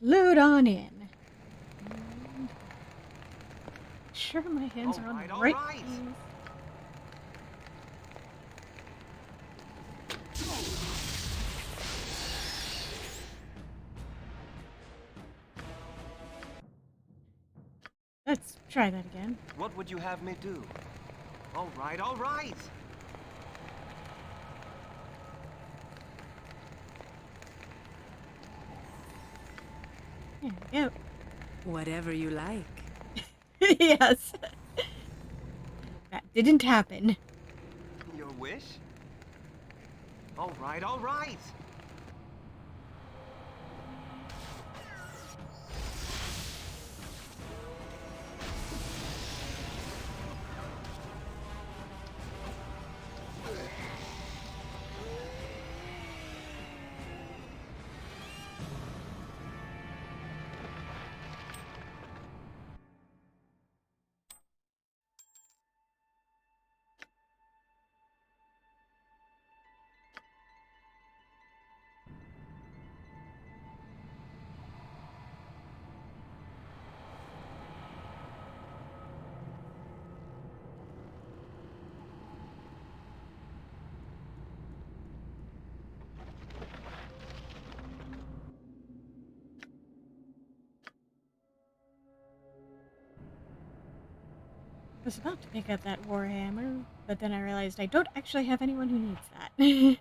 load on in. And sure my hands are on the right things. Let's try that again. What would you have me do? All right, all right! There we go. Whatever you like. Yes. That didn't happen. Your wish? All right, all right! I was about to pick up that warhammer, but then I realized I don't actually have anyone who needs that.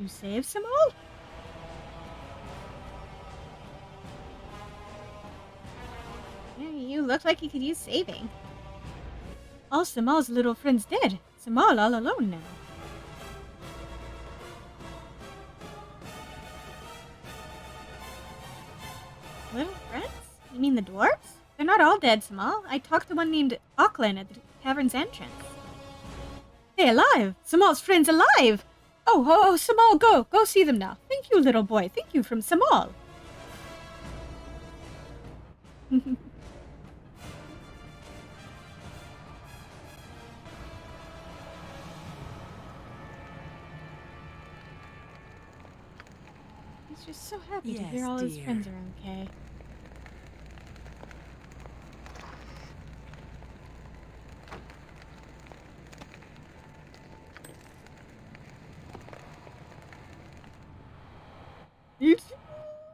You saved some all? Yeah, you look like you could use saving. All Samal's little friends dead. Samal all alone now. Little friends? You mean the dwarves? They're not all dead, Samal. I talked to one named Auckland at the cavern's entrance. They're alive! Samal's friends alive! Oh, Samal, go see them now. Thank you, little boy. Thank you from Samal. He's just so happy to hear all his friends are okay.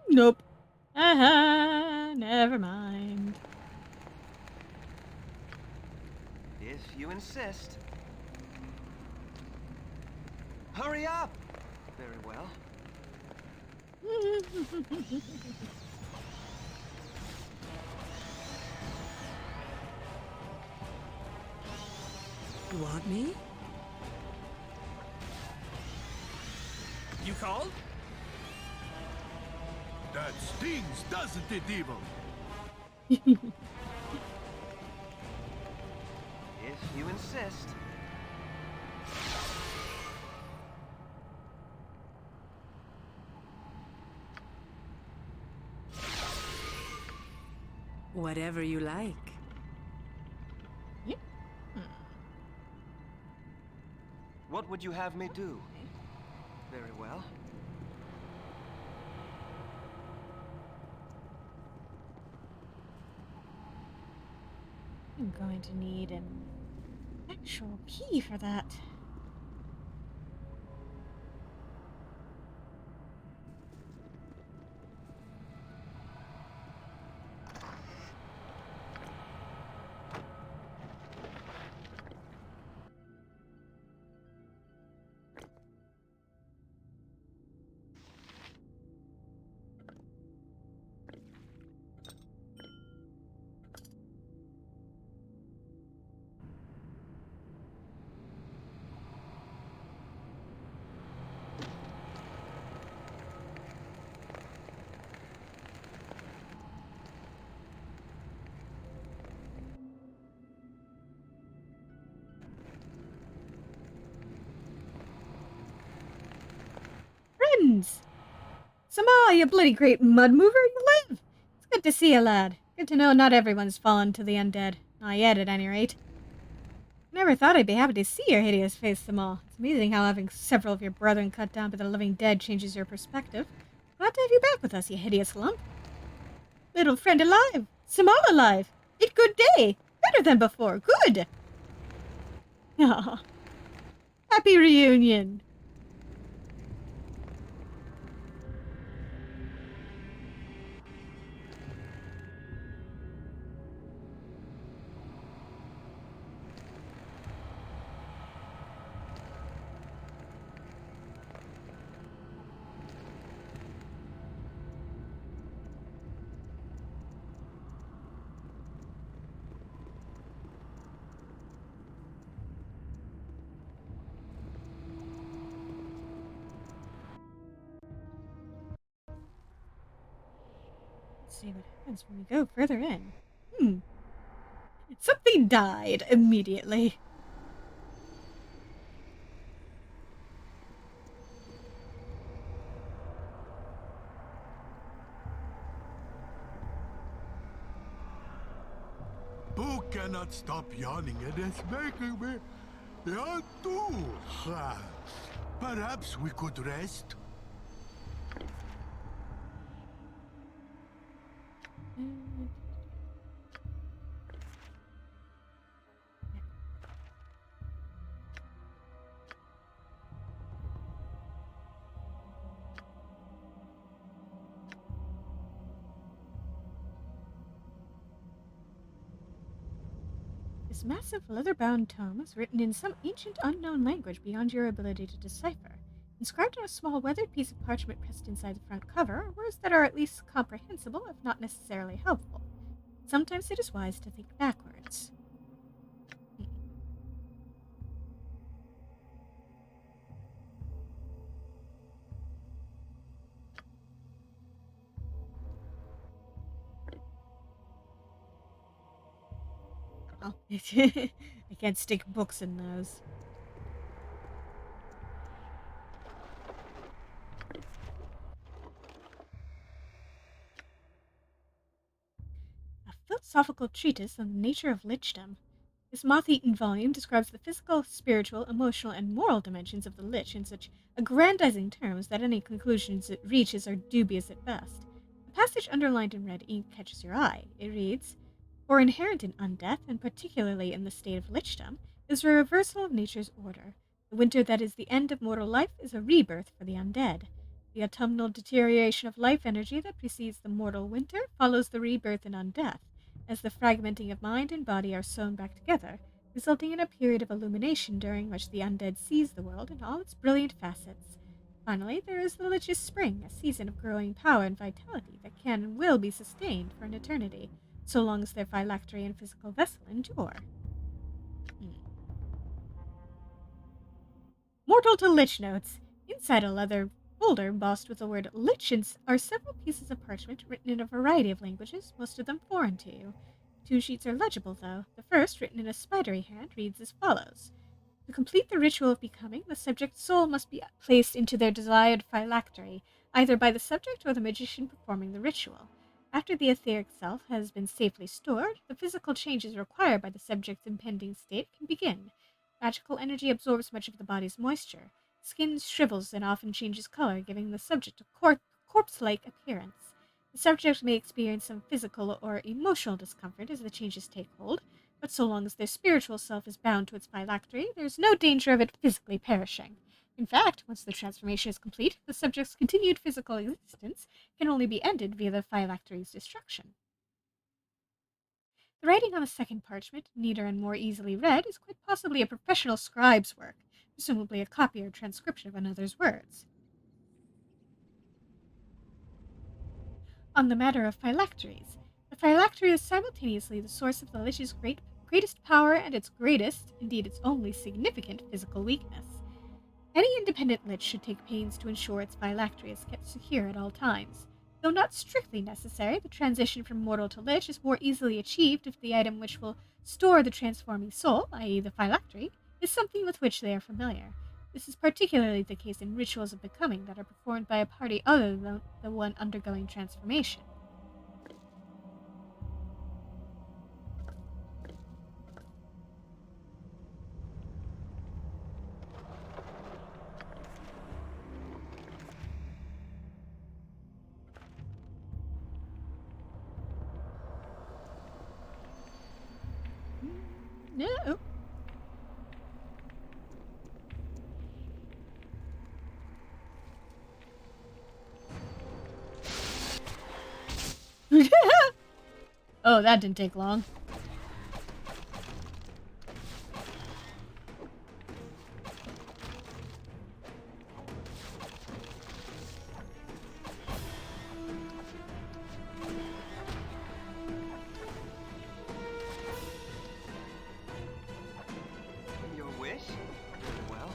Nope. Never mind. If you insist. Hurry up! Very well. You want me? You called? That stings, doesn't it, evil? If you insist. Whatever you like. Yep. What would you have me do? Very well. I'm going to need an actual key for that. Friends! Sama, you bloody great mud mover, you live! It's good to see you, lad. Good to know not everyone's fallen to the undead. Not yet, at any rate. Never thought I'd be happy to see your hideous face, Samal. It's amazing how having several of your brethren cut down by the living dead changes your perspective. Glad to have you back with us, you hideous lump. Little friend alive! Samal alive! It good day! Better than before, good! Aw. Happy reunion! Let's see what happens when we go further in. Something died immediately. Boo cannot stop yawning and it's making me yawn too. Perhaps we could rest? This massive leather-bound tome is written in some ancient unknown language beyond your ability to decipher. Inscribed on a small weathered piece of parchment pressed inside the front cover are words that are at least comprehensible, if not necessarily helpful. Sometimes it is wise to think backwards. Oh, I can't stick books in those. A philosophical treatise on the nature of lichdom. This moth-eaten volume describes the physical, spiritual, emotional, and moral dimensions of the lich in such aggrandizing terms that any conclusions it reaches are dubious at best. A passage underlined in red ink catches your eye. It reads, "For inherent in undeath, and particularly in the state of lichdom, is a reversal of nature's order. The winter that is the end of mortal life is a rebirth for the undead. The autumnal deterioration of life energy that precedes the mortal winter follows the rebirth in undeath, as the fragmenting of mind and body are sewn back together, resulting in a period of illumination during which the undead sees the world in all its brilliant facets. Finally, there is the Lich's Spring, a season of growing power and vitality that can and will be sustained for an eternity, so long as their phylactery and physical vessel endure." Mortal to Lich notes. Inside a leather folder embossed with the word Lich are several pieces of parchment written in a variety of languages, most of them foreign to you. 2 sheets are legible, though. The first, written in a spidery hand, reads as follows. To complete the ritual of becoming, the subject's soul must be placed into their desired phylactery, either by the subject or the magician performing the ritual. After the etheric self has been safely stored, the physical changes required by the subject's impending state can begin. Magical energy absorbs much of the body's moisture. Skin shrivels and often changes color, giving the subject a corpse-like appearance. The subject may experience some physical or emotional discomfort as the changes take hold, But so long as their spiritual self is bound to its phylactery, there's no danger of it physically perishing. In fact, once the transformation is complete, the subject's continued physical existence can only be ended via the phylactery's destruction. The writing on a second parchment, neater and more easily read, is quite possibly a professional scribe's work, presumably a copy or transcription of another's words. On the matter of phylacteries, the phylactery is simultaneously the source of the Lich's greatest power and its greatest, indeed its only significant, physical weakness. Any independent Lich should take pains to ensure its phylactery is kept secure at all times. Though not strictly necessary, the transition from mortal to Lich is more easily achieved if the item which will store the transforming soul, i.e. the phylactery, is something with which they are familiar. This is particularly the case in rituals of becoming that are performed by a party other than the one undergoing transformation. No. Oh, that didn't take long. Your wish? Very well.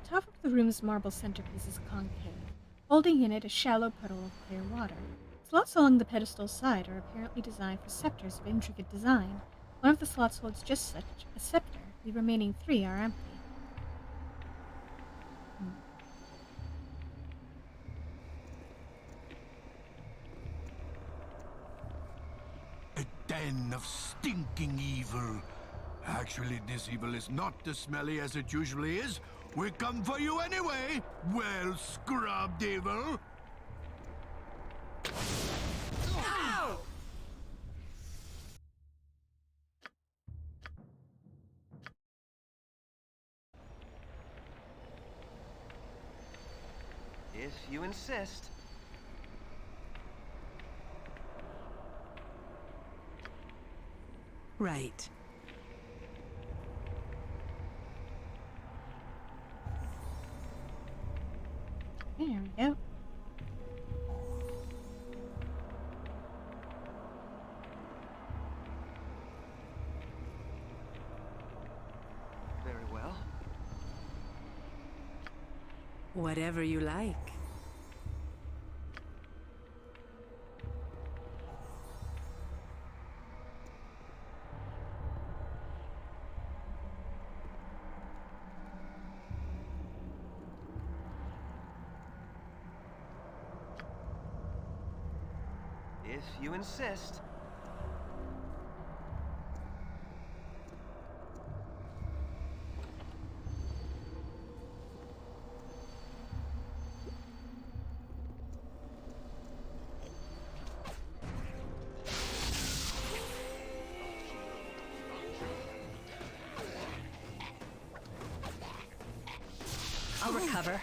The top of the room's marble centerpiece is concave, holding in it a shallow puddle of clear water. Slots along the pedestal's side are apparently designed for scepters of intricate design. One of the slots holds just such a scepter. The remaining 3 are empty. A den of stinking evil. Actually, this evil is not as smelly as it usually is. We come for you anyway, well scrubbed evil. If you insist. Right. There we go. Very well. Whatever you like. If you insist. I'll recover.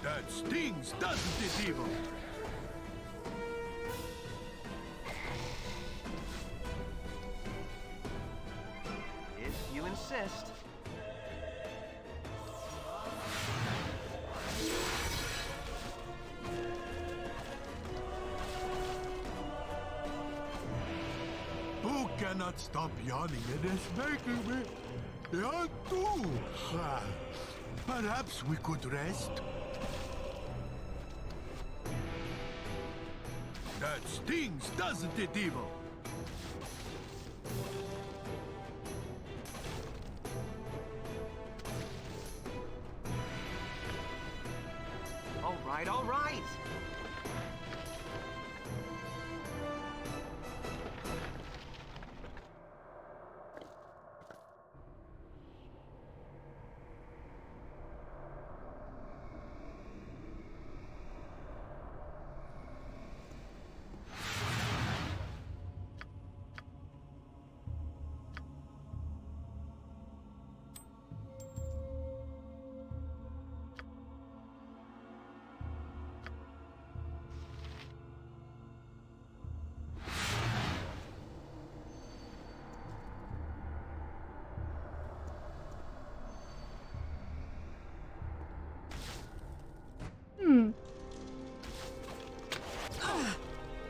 That stings, doesn't it, evil? cannot stop yawning. It is making me yawn too. Perhaps we could rest. That stings, doesn't it, Evil? All right, all right.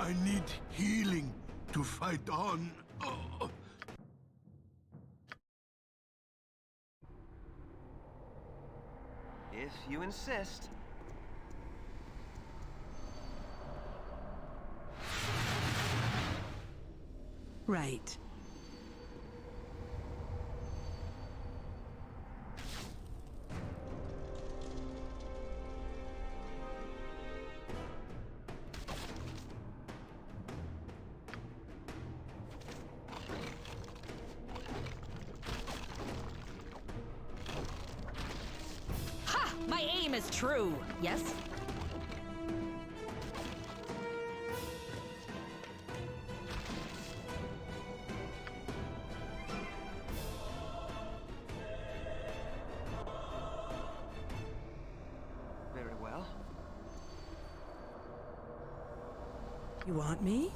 I need healing to fight on. Oh. If you insist. Right. Ha! My aim is true. Yes? Very well. You want me?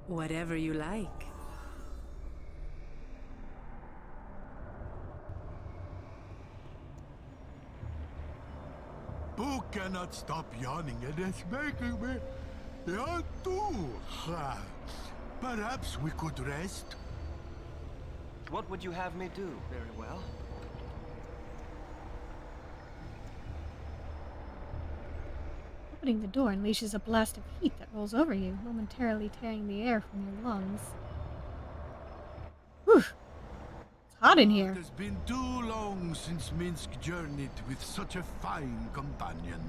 Whatever you like. Who cannot stop yawning? It is making me yawn too. Perhaps we could rest. What would you have me do? Very well. Opening the door unleashes a blast of heat that rolls over you, momentarily tearing the air from your lungs. Whew! It's hot in here. It has been too long since Minsk journeyed with such a fine companion.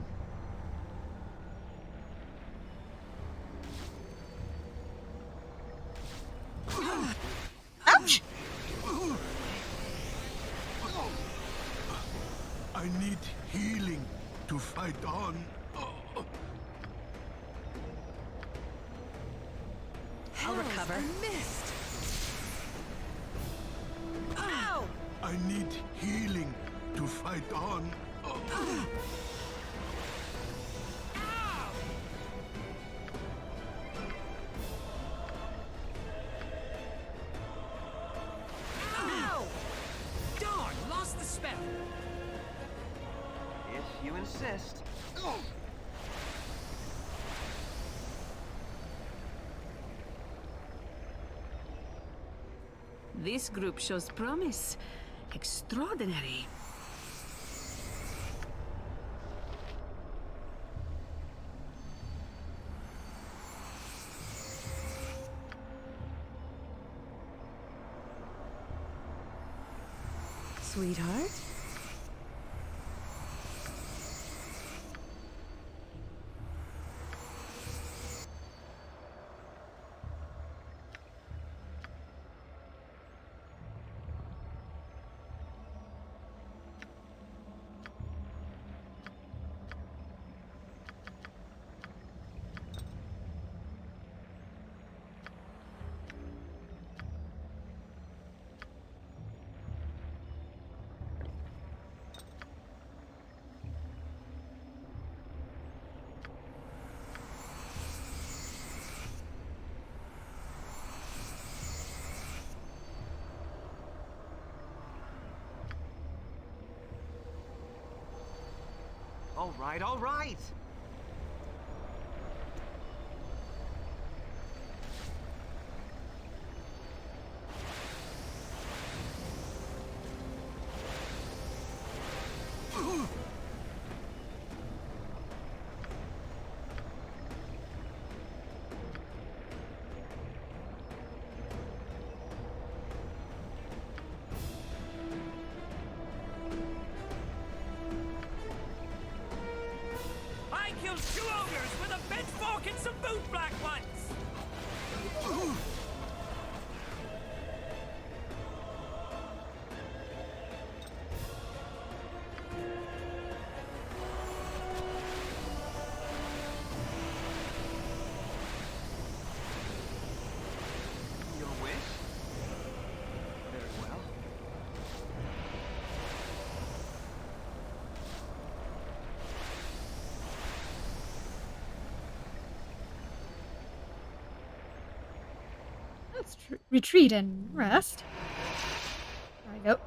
Ouch! I need healing to fight on. I'll recover. Missed. Ow! I need healing to fight on. Ow! Darn, lost the spell. If you insist. This group shows promise. Extraordinary. Sweetheart? All right, all right. kills 2 ogres with a pitchfork and some boot black ones! Your wish? Very well. Let's retreat and rest. There we go.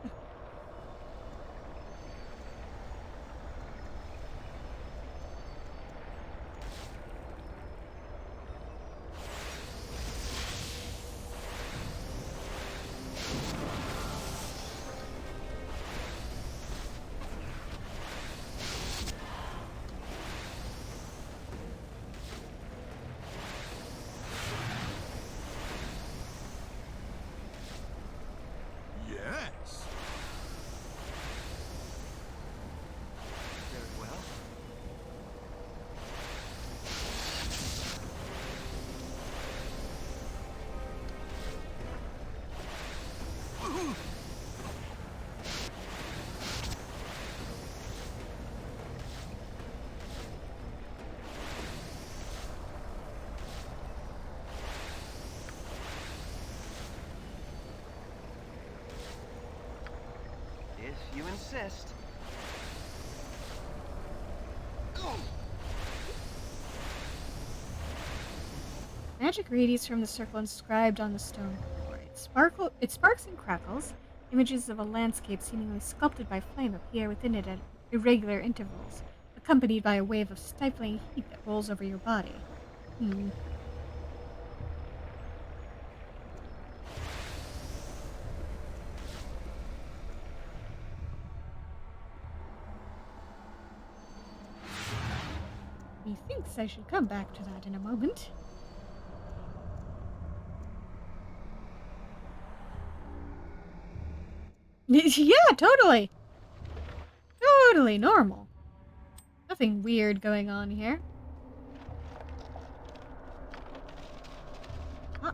Yes. Very well. If you insist. Magic radiates from the circle inscribed on the stone floor. It sparks and crackles. Images of a landscape seemingly sculpted by flame appear within it at irregular intervals, accompanied by a wave of stifling heat that rolls over your body. Methinks I should come back to that in a moment. Yeah, totally. Totally normal. Nothing weird going on here. Huh.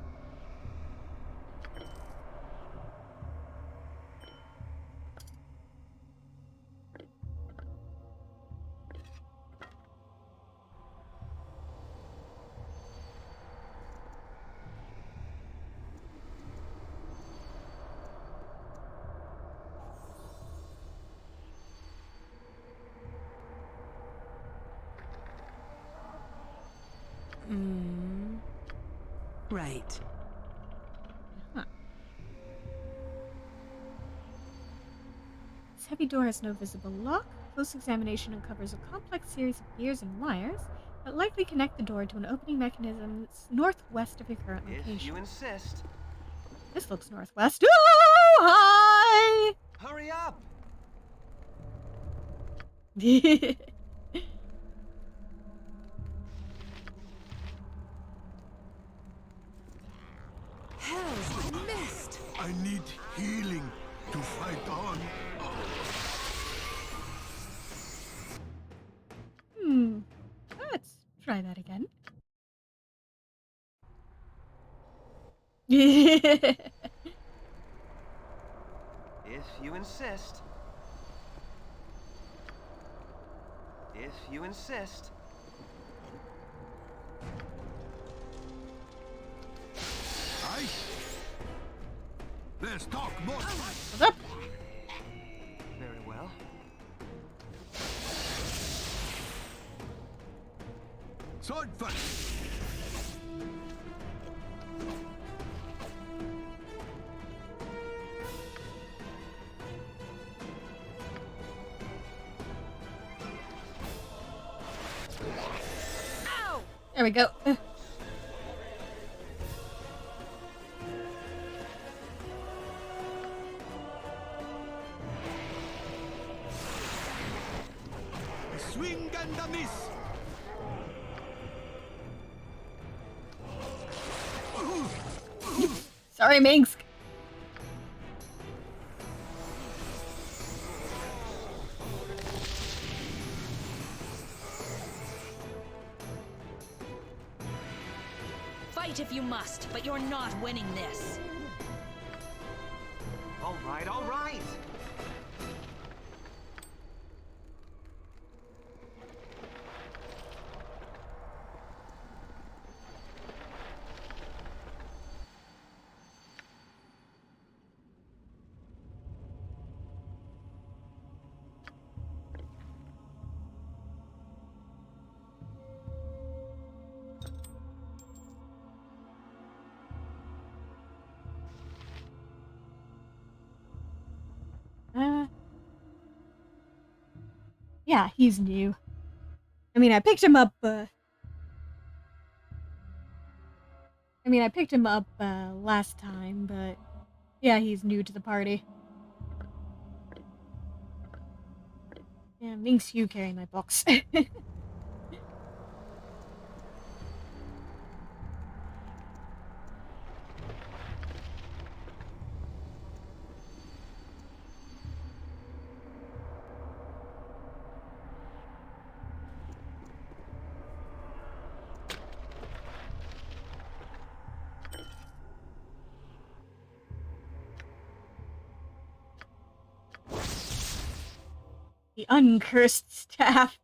Right. Huh. This heavy door has no visible lock. Close examination uncovers a complex series of gears and wires that likely connect the door to an opening mechanism northwest of your current If location. you insist. This looks northwest. Oh, hi! Hurry up! Hell's mist! I need healing to fight on. Let's try that again. If you insist. If you insist. Aye. Let's talk more. What's up? Very well. Sword fight. There we go. Swing and a miss. Sorry, Minsk. Fight if you must, but you're not winning this. All right, all right. Yeah, he's new. I mean, I picked him up, last time, but yeah, he's new to the party. Yeah, thanks you carry my books. The uncursed staff.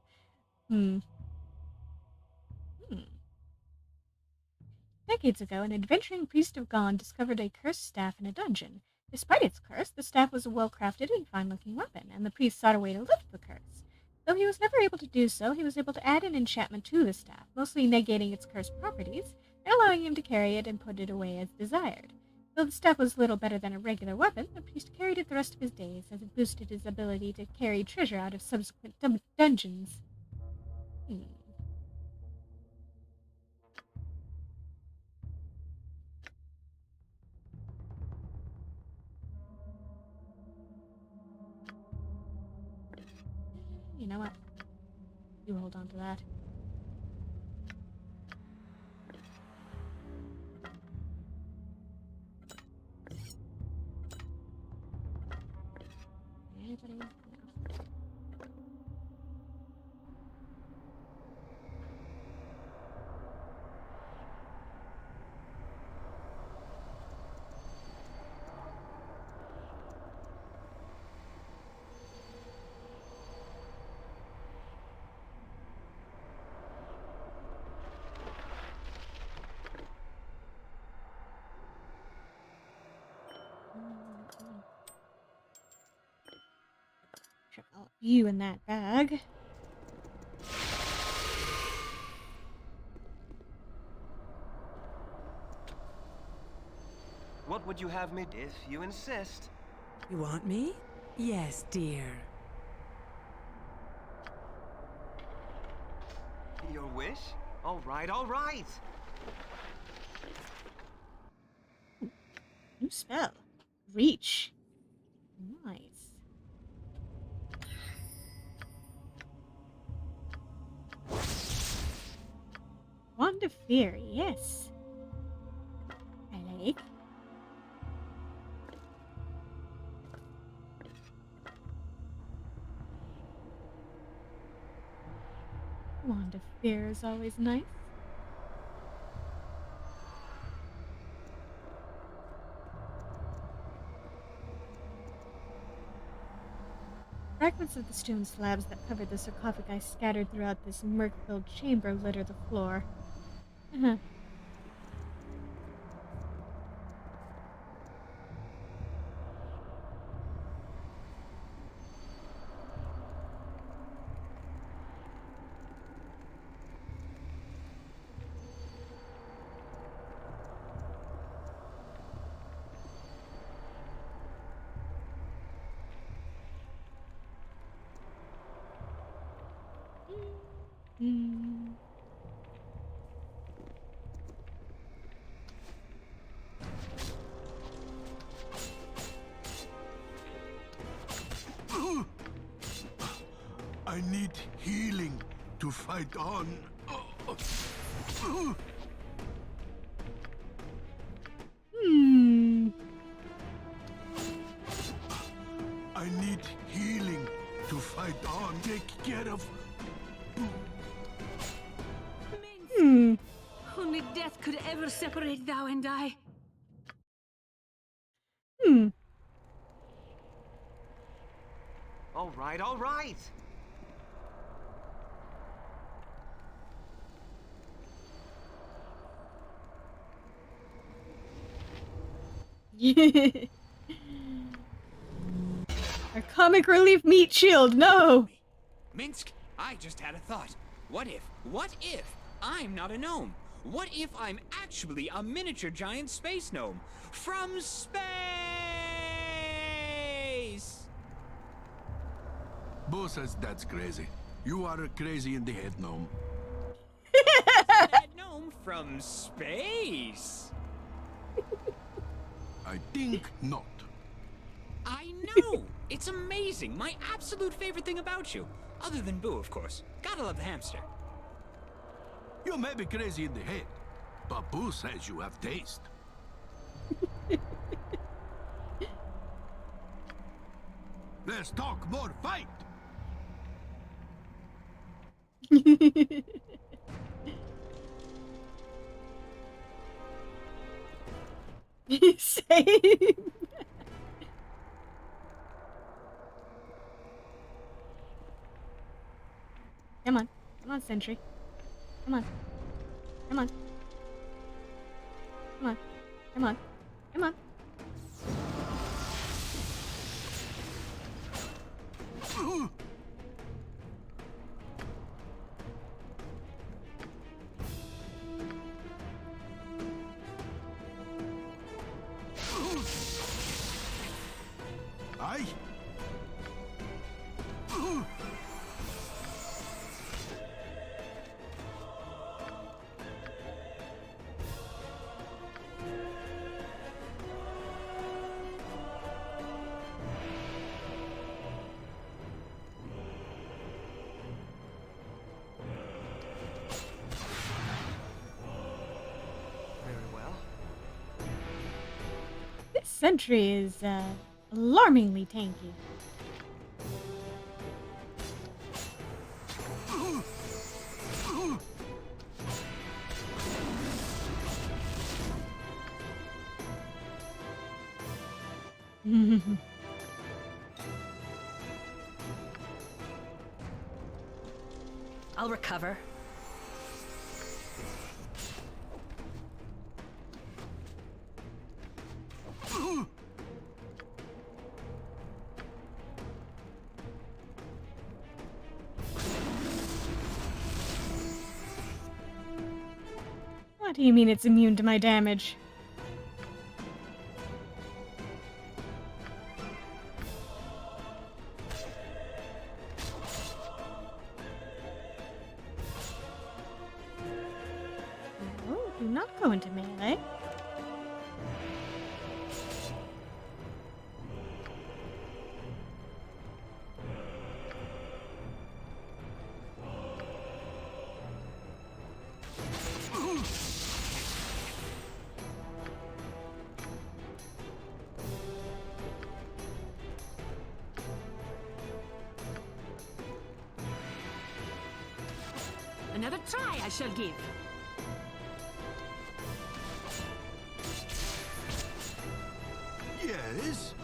Decades ago, an adventuring priest of Gond discovered a cursed staff in a dungeon. Despite its curse, the staff was a well-crafted and fine-looking weapon, and the priest sought a way to lift the curse. Though he was never able to do so, he was able to add an enchantment to the staff, mostly negating its cursed properties, and allowing him to carry it and put it away as desired. Though the staff was little better than a regular weapon, the priest carried it the rest of his days, as it boosted his ability to carry treasure out of subsequent dungeons. You know what? You hold on to that. Anybody? I'll you in that bag. What would you have me do if you insist? You want me? Yes, dear. Your wish? All right, all right. New spell. Reach. Nice. Wand of Fear, yes. I like. Wand of Fear is always nice. Fragments of the stone slabs that covered the sarcophagi scattered throughout this murk-filled chamber litter the floor. I need healing to fight on. I need healing to fight on. Take care of. Only death what could ever separate thou and I? Hmm. All right, all right. Our comic relief meat shield, no! Minsk, I just had a thought. What if I'm not a gnome? What if I'm actually a miniature giant space gnome? From space! Bo says that's crazy. You are crazy in the head, gnome. That gnome from space! I think not. I know! It's amazing! My absolute favorite thing about you. Other than Boo, of course. Gotta love the hamster. You may be crazy in the head, but Boo says you have taste. Let's talk more fight! Same. Come on. Come on, Sentry. Come on. Come on. Come on. Come on. Come on. Aye? Very well. This Sentry is, alarmingly tanky. I'll recover. What do you mean it's immune to my damage? No, do not go into melee. Another try I shall give. Yes?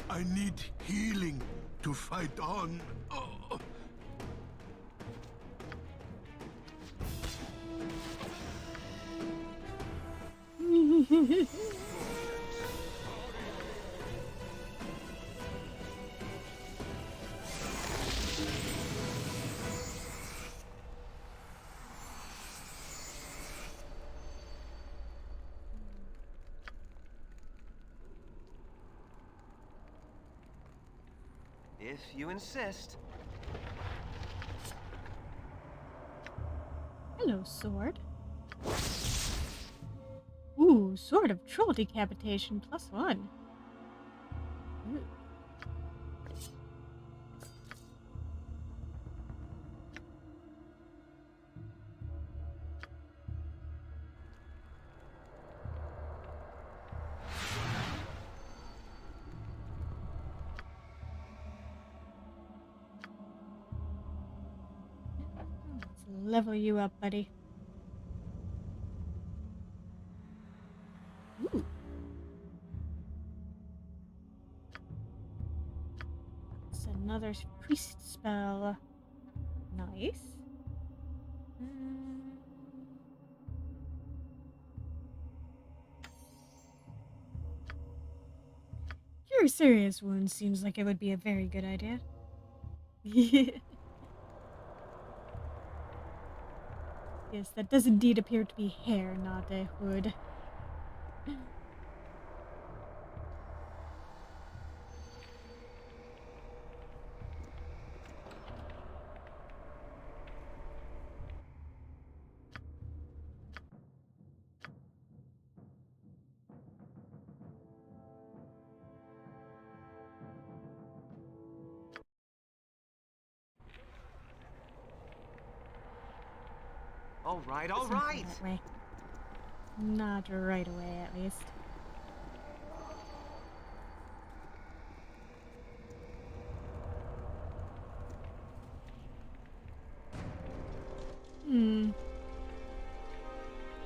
I need healing to fight on. Oh. If you insist. Hello, sword. Ooh, sword of troll decapitation +1. Ooh. level you up, buddy. Ooh. That's another priest spell. Nice. Cure serious wounds seems like it would be a very good idea. Yes, that does indeed appear to be hair, not a hood. All right, all Doesn't feel right. that way. Not right away, at least.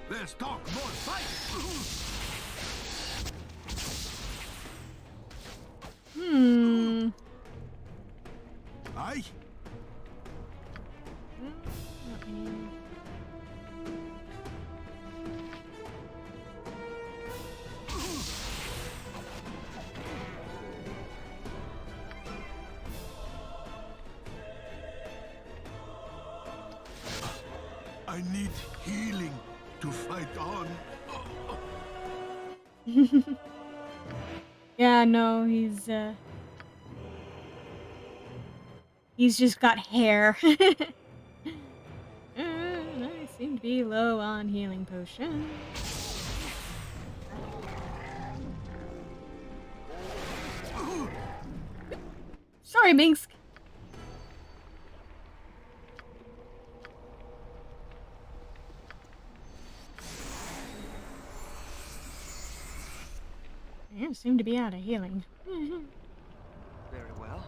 Let's talk more fight! Aye? I need healing to fight on. Yeah, no, he's just got hair. I seem to be low on healing potion. Sorry, Minsk. You seem to be out of healing. Very well.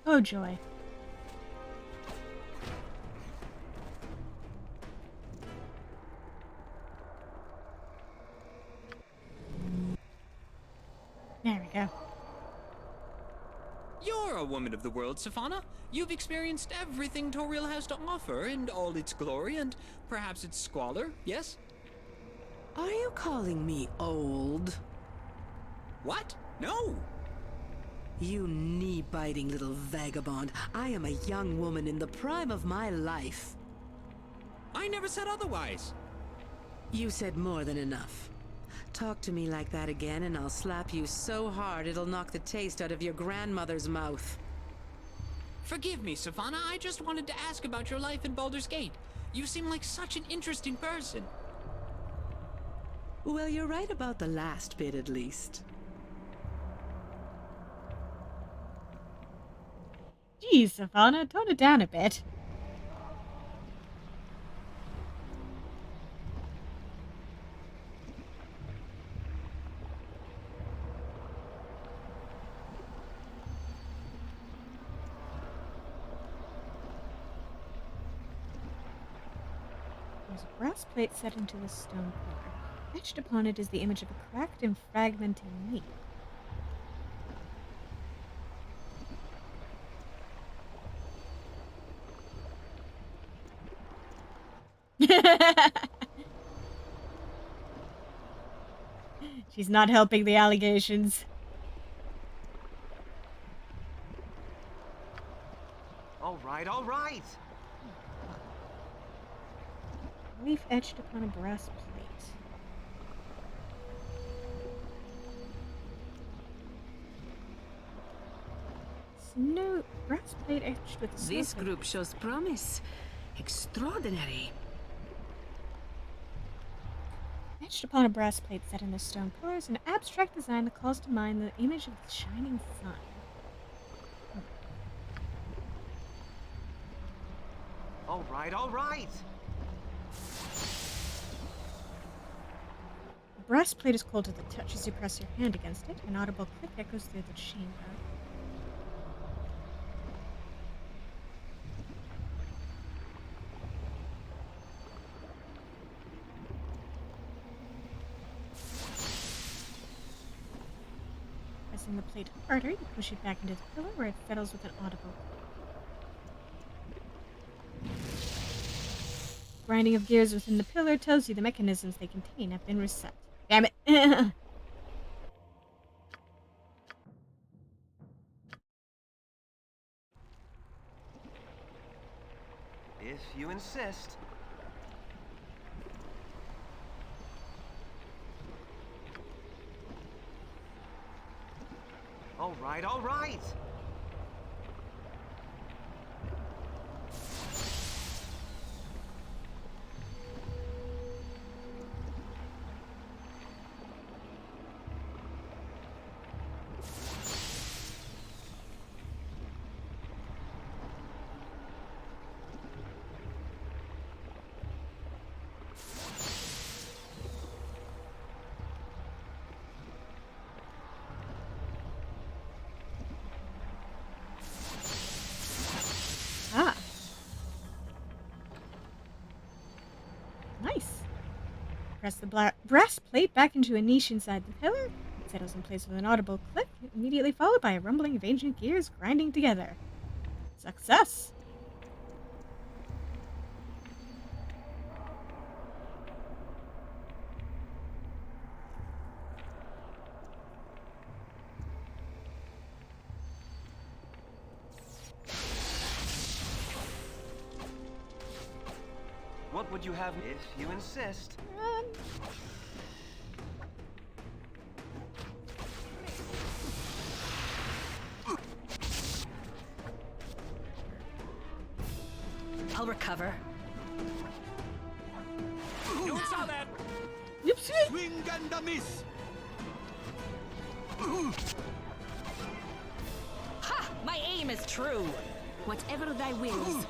Oh, joy. There we go. You're a woman of the world, Safana. You've experienced everything Toril has to offer, and all its glory, and perhaps its squalor, yes? Are you calling me old? What? No! You knee-biting little vagabond. I am a young woman in the prime of my life. I never said otherwise. You said more than enough. Talk to me like that again and I'll slap you so hard it'll knock the taste out of your grandmother's mouth. Forgive me, Safana. I just wanted to ask about your life in Baldur's Gate. You seem like such an interesting person. Well, you're right about the last bit, at least. Jeez, Savannah, tone it down a bit. There's a brass plate set into the stone pillar. Etched upon it is the image of a cracked and fragmenting leaf. She's not helping the allegations. All right, all right. Leaf etched upon a brass plate. Snow brass plate etched with snow. This group shows promise. Extraordinary. Etched upon a brass plate set in the stone pillar is an abstract design that calls to mind the image of the shining sun. All right, all right. brass plate is cold to the touch as you press your hand against it. An audible click echoes through the chamber. Pressing the plate harder, you push it back into the pillar where it settles with an audible click. Grinding of gears within the pillar tells you the mechanisms they contain have been reset. Damn it! If you insist. All right, all right. Ah. Nice. Press the brass plate back into a niche inside the pillar. It settles in place with an audible click, immediately followed by a rumbling of ancient gears grinding together. Success! What would you have if you insist? I'll recover. No one saw that. Oopsie! Swing and a miss! Ha! My aim is true. Whatever thy wills.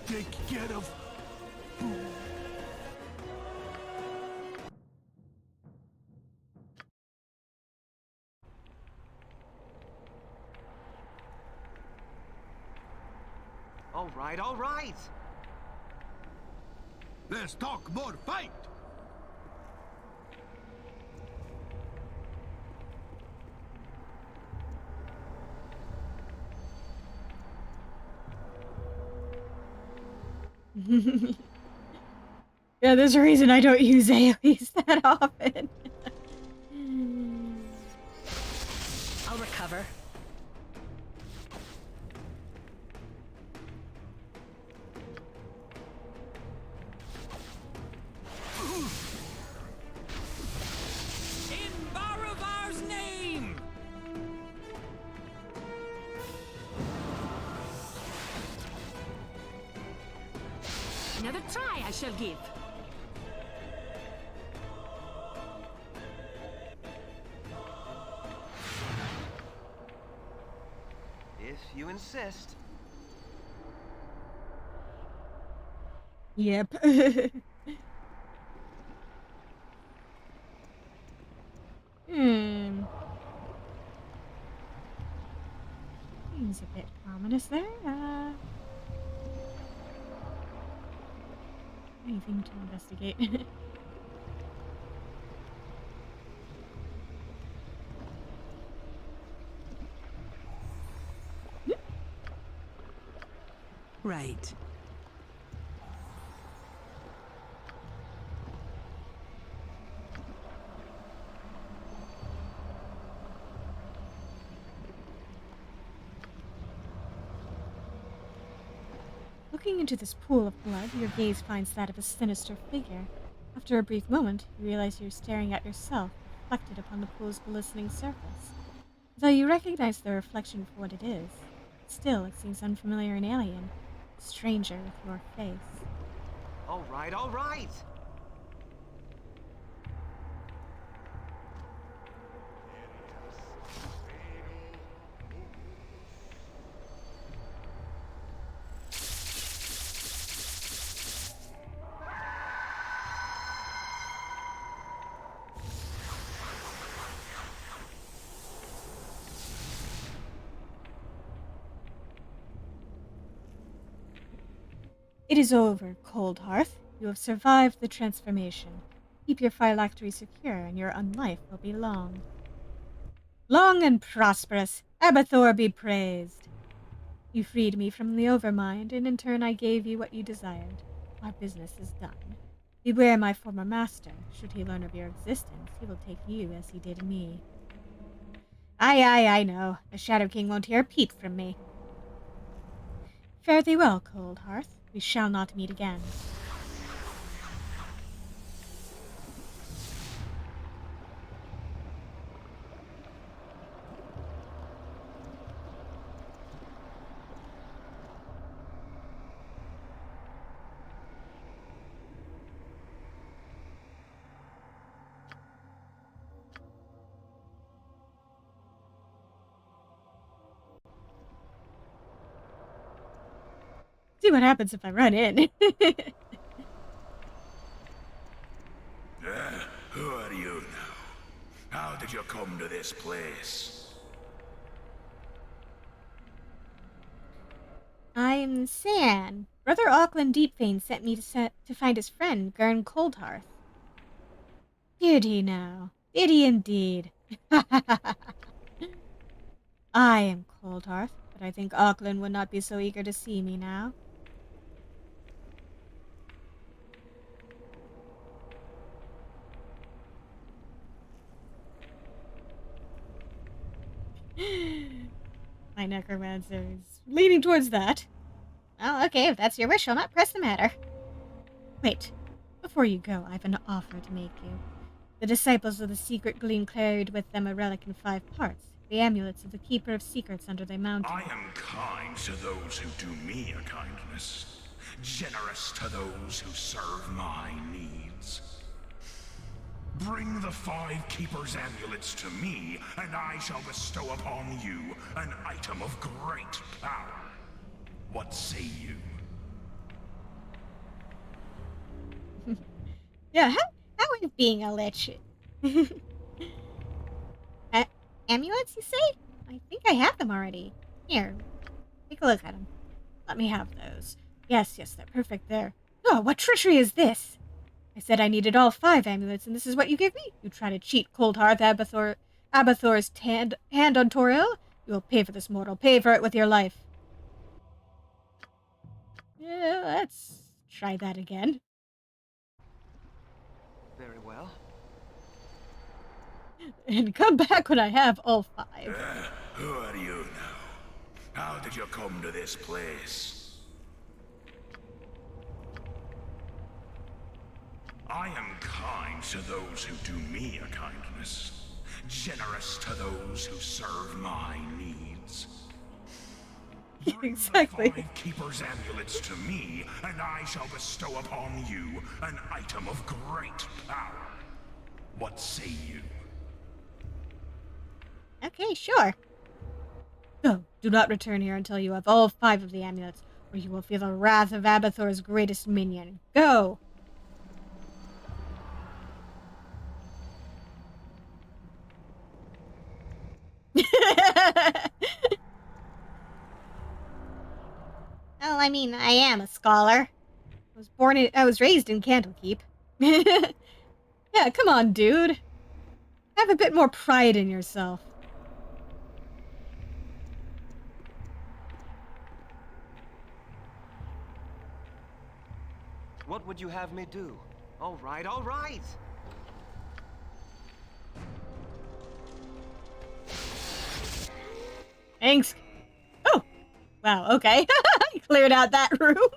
Take care of... All right, all right. Let's talk more fight! Yeah, there's a reason I don't use AoEs that often. I'll recover. In Baravar's name! Another try I shall give. If you insist. Yep. Seems a bit ominous there. Anything to investigate. Right. Looking into this pool of blood, your gaze finds that of a sinister figure. After a brief moment, you realize you're staring at yourself, reflected upon the pool's glistening surface. Though you recognize the reflection for what it is, still it seems unfamiliar and alien, a stranger with your face. All right, all right. is over, Cold Hearth. You have survived the transformation. Keep your phylactery secure, and your unlife will be long. Long and prosperous. Abathor be praised. You freed me from the Overmind, and in turn I gave you what you desired. Our business is done. Beware my former master. Should he learn of your existence, he will take you as he did me. Aye, I know. The Shadow King won't hear a peep from me. Fare thee well, Cold Hearth. We shall not meet again. See what happens if I run in. Who are you now? How did you come to this place? I'm San. Brother Auckland Deepfane sent me to find his friend, Gurn Coldhearth. Did he now? Did he indeed? I am Coldhearth, but I think Auckland would not be so eager to see me now. My necromancer is leaning towards that. Oh, okay, if that's your wish, I'll not press the matter. Wait, before you go, I've an offer to make you. The disciples of the Secret Gleam carried with them a relic in 5 parts, the amulets of the Keeper of Secrets under the mountain. I am kind to those who do me a kindness, generous to those who serve my needs. Bring the 5 Keeper's amulets to me, and I shall bestow upon you an item of great power. What say you? Yeah, how is being a lich? Amulets, you say? I think I have them already. Here, take a look at them. Let me have those. Yes, they're perfect there. Oh, what treachery is this? I said I needed all 5 amulets, and this is what you give me? You try to cheat Coldhearth Abathor's hand on Toriel? You will pay for this, mortal. Pay for it with your life. Yeah, let's try that again. Very well. And come back when I have all 5. Who are you now? How did you come to this place? I am kind to those who do me a kindness, generous to those who serve my needs. Exactly. Bring the 5 Keeper's amulets to me, and I shall bestow upon you an item of great power. What say you? Okay, sure. Go. Do not return here until you have all 5 of the amulets, or you will feel the wrath of Abathor's greatest minion. Go! Well, I mean, I am a scholar. I was raised in Candlekeep. Yeah, come on, dude. Have a bit more pride in yourself. What would you have me do? All right, all right! Thanks. Oh! Wow, okay. Cleared out that room. Double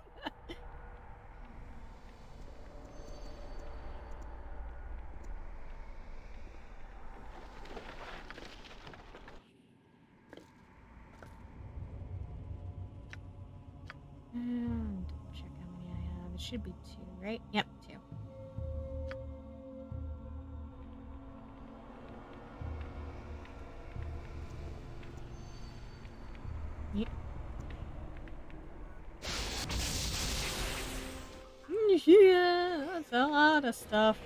check how many I have. It should be 2, right? Yep, 2. Yep. Yeah, that's a lot of stuff.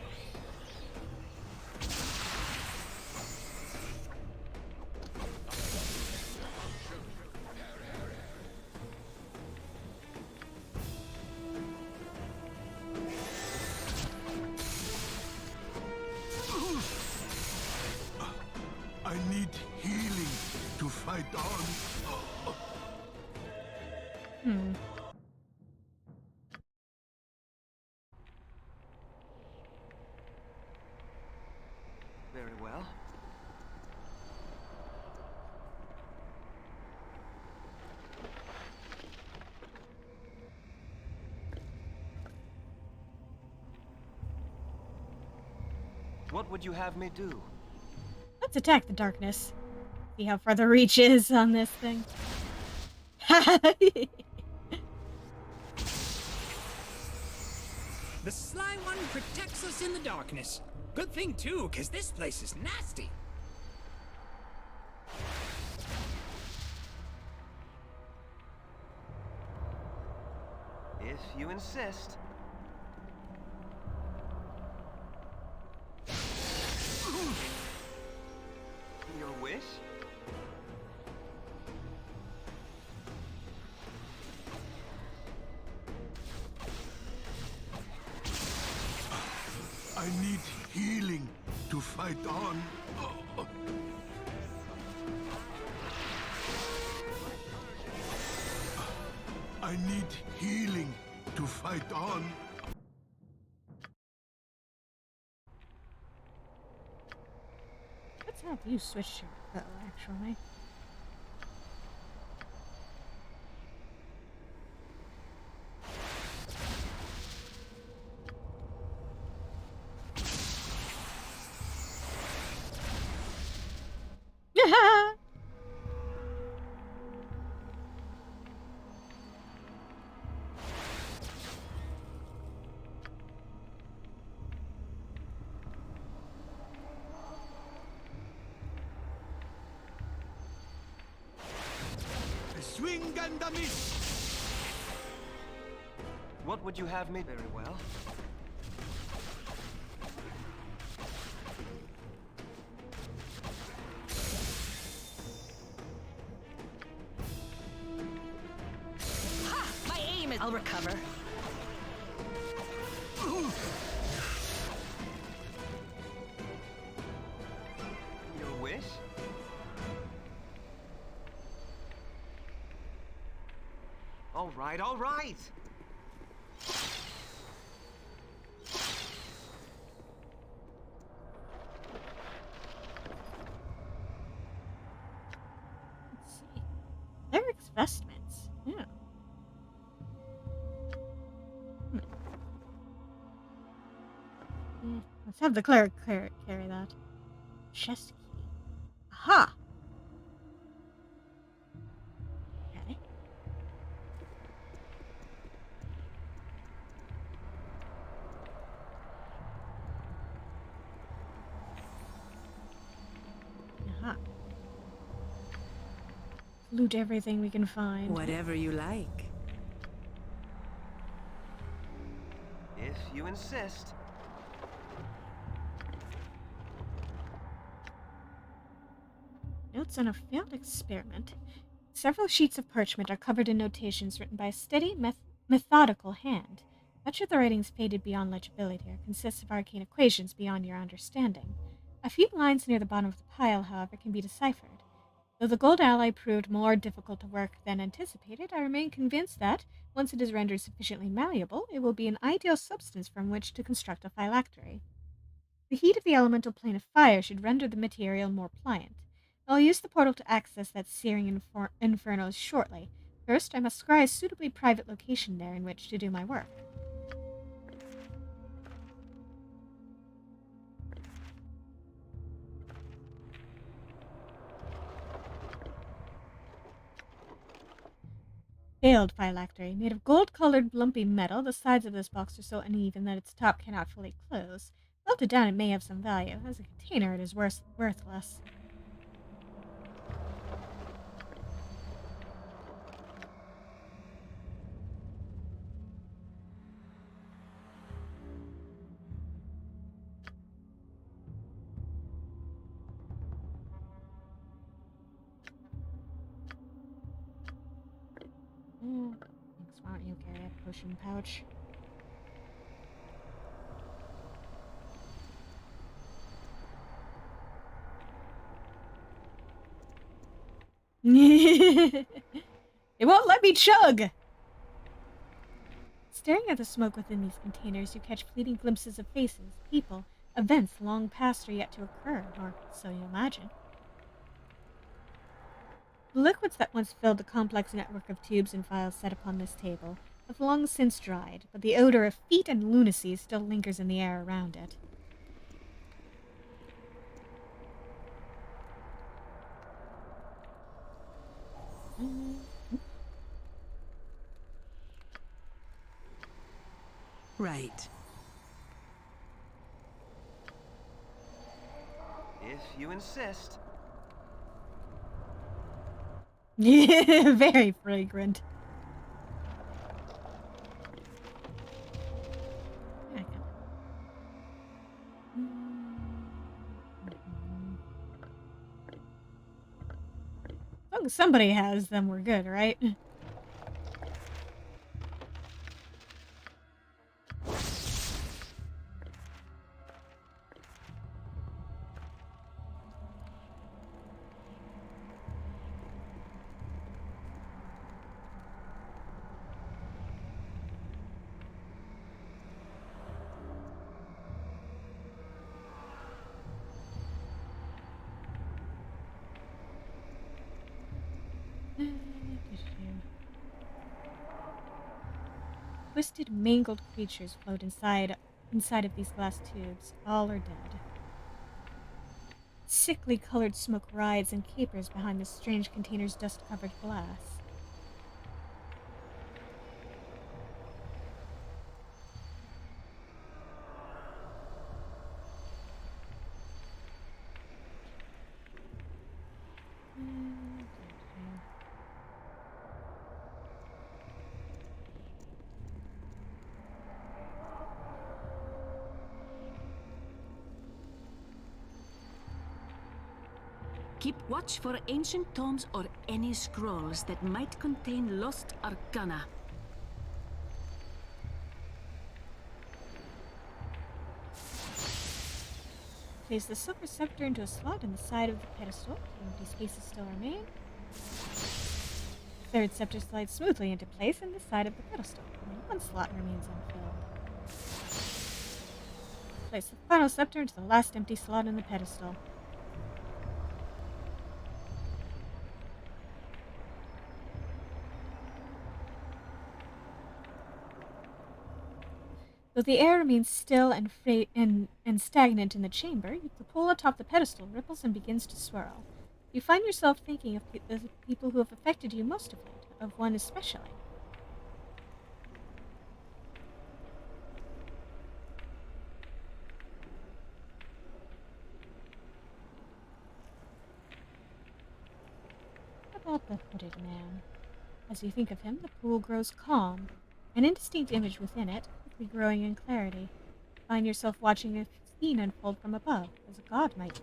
What would you have me do? Let's attack the darkness. See how far the reach is on this thing. The sly one protects us in the darkness. Good thing, too, because this place is nasty. If you insist. Your wish? I need healing to fight on. I need healing to fight on. Let's have you switch your bow, actually. Swing and a miss. What would you have me? Very well. Ha! My aim is. I'll recover. Your wish? All right, all right. Let's see. Cleric's vestments. Yeah. Let's have the cleric carry that. Chest key. Aha! Okay. Aha. Loot everything we can find. Whatever you like. If you insist. Notes on a failed experiment. Several sheets of parchment are covered in notations written by a steady, methodical hand. Much of the writing's faded beyond legibility or consists of arcane equations beyond your understanding. A few lines near the bottom of the pile, however, can be deciphered. Though the gold alloy proved more difficult to work than anticipated, I remain convinced that, once it is rendered sufficiently malleable, it will be an ideal substance from which to construct a phylactery. The heat of the elemental plane of fire should render the material more pliant. I'll use the portal to access that searing inferno shortly. First, I must scry a suitably private location there in which to do my work. Failed phylactery. Made of gold-colored, lumpy metal, the sides of this box are so uneven that its top cannot fully close. Melted down, it may have some value. As a container, it is worthless. Thanks, why don't you carry a potion pouch? It won't let me chug! Staring at the smoke within these containers, you catch fleeting glimpses of faces, people, events long past or yet to occur, or so you imagine. The liquids that once filled the complex network of tubes and files set upon this table have long since dried, but the odor of feet and lunacy still lingers in the air around it. Right. If you insist. Yeah, very fragrant. Yeah, as long as somebody has them, we're good, right? Twisted, mangled creatures float inside of these glass tubes. All are dead. Sickly colored smoke rides and capers behind the strange container's dust-covered glass. Keep watch for ancient tomes or any scrolls that might contain lost arcana. Place the silver scepter into a slot in the side of the pedestal. Empty spaces still remain. The third scepter slides smoothly into place in the side of the pedestal. Only one slot remains unfilled. Place the final scepter into the last empty slot in the pedestal. Though the air remains still and stagnant in the chamber, the pool atop the pedestal ripples and begins to swirl. You find yourself thinking of the people who have affected you most of late, of one especially. About the hooded man. As you think of him, the pool grows calm, an indistinct image within it, quickly growing in clarity. Find yourself watching a scene unfold from above, as a god might.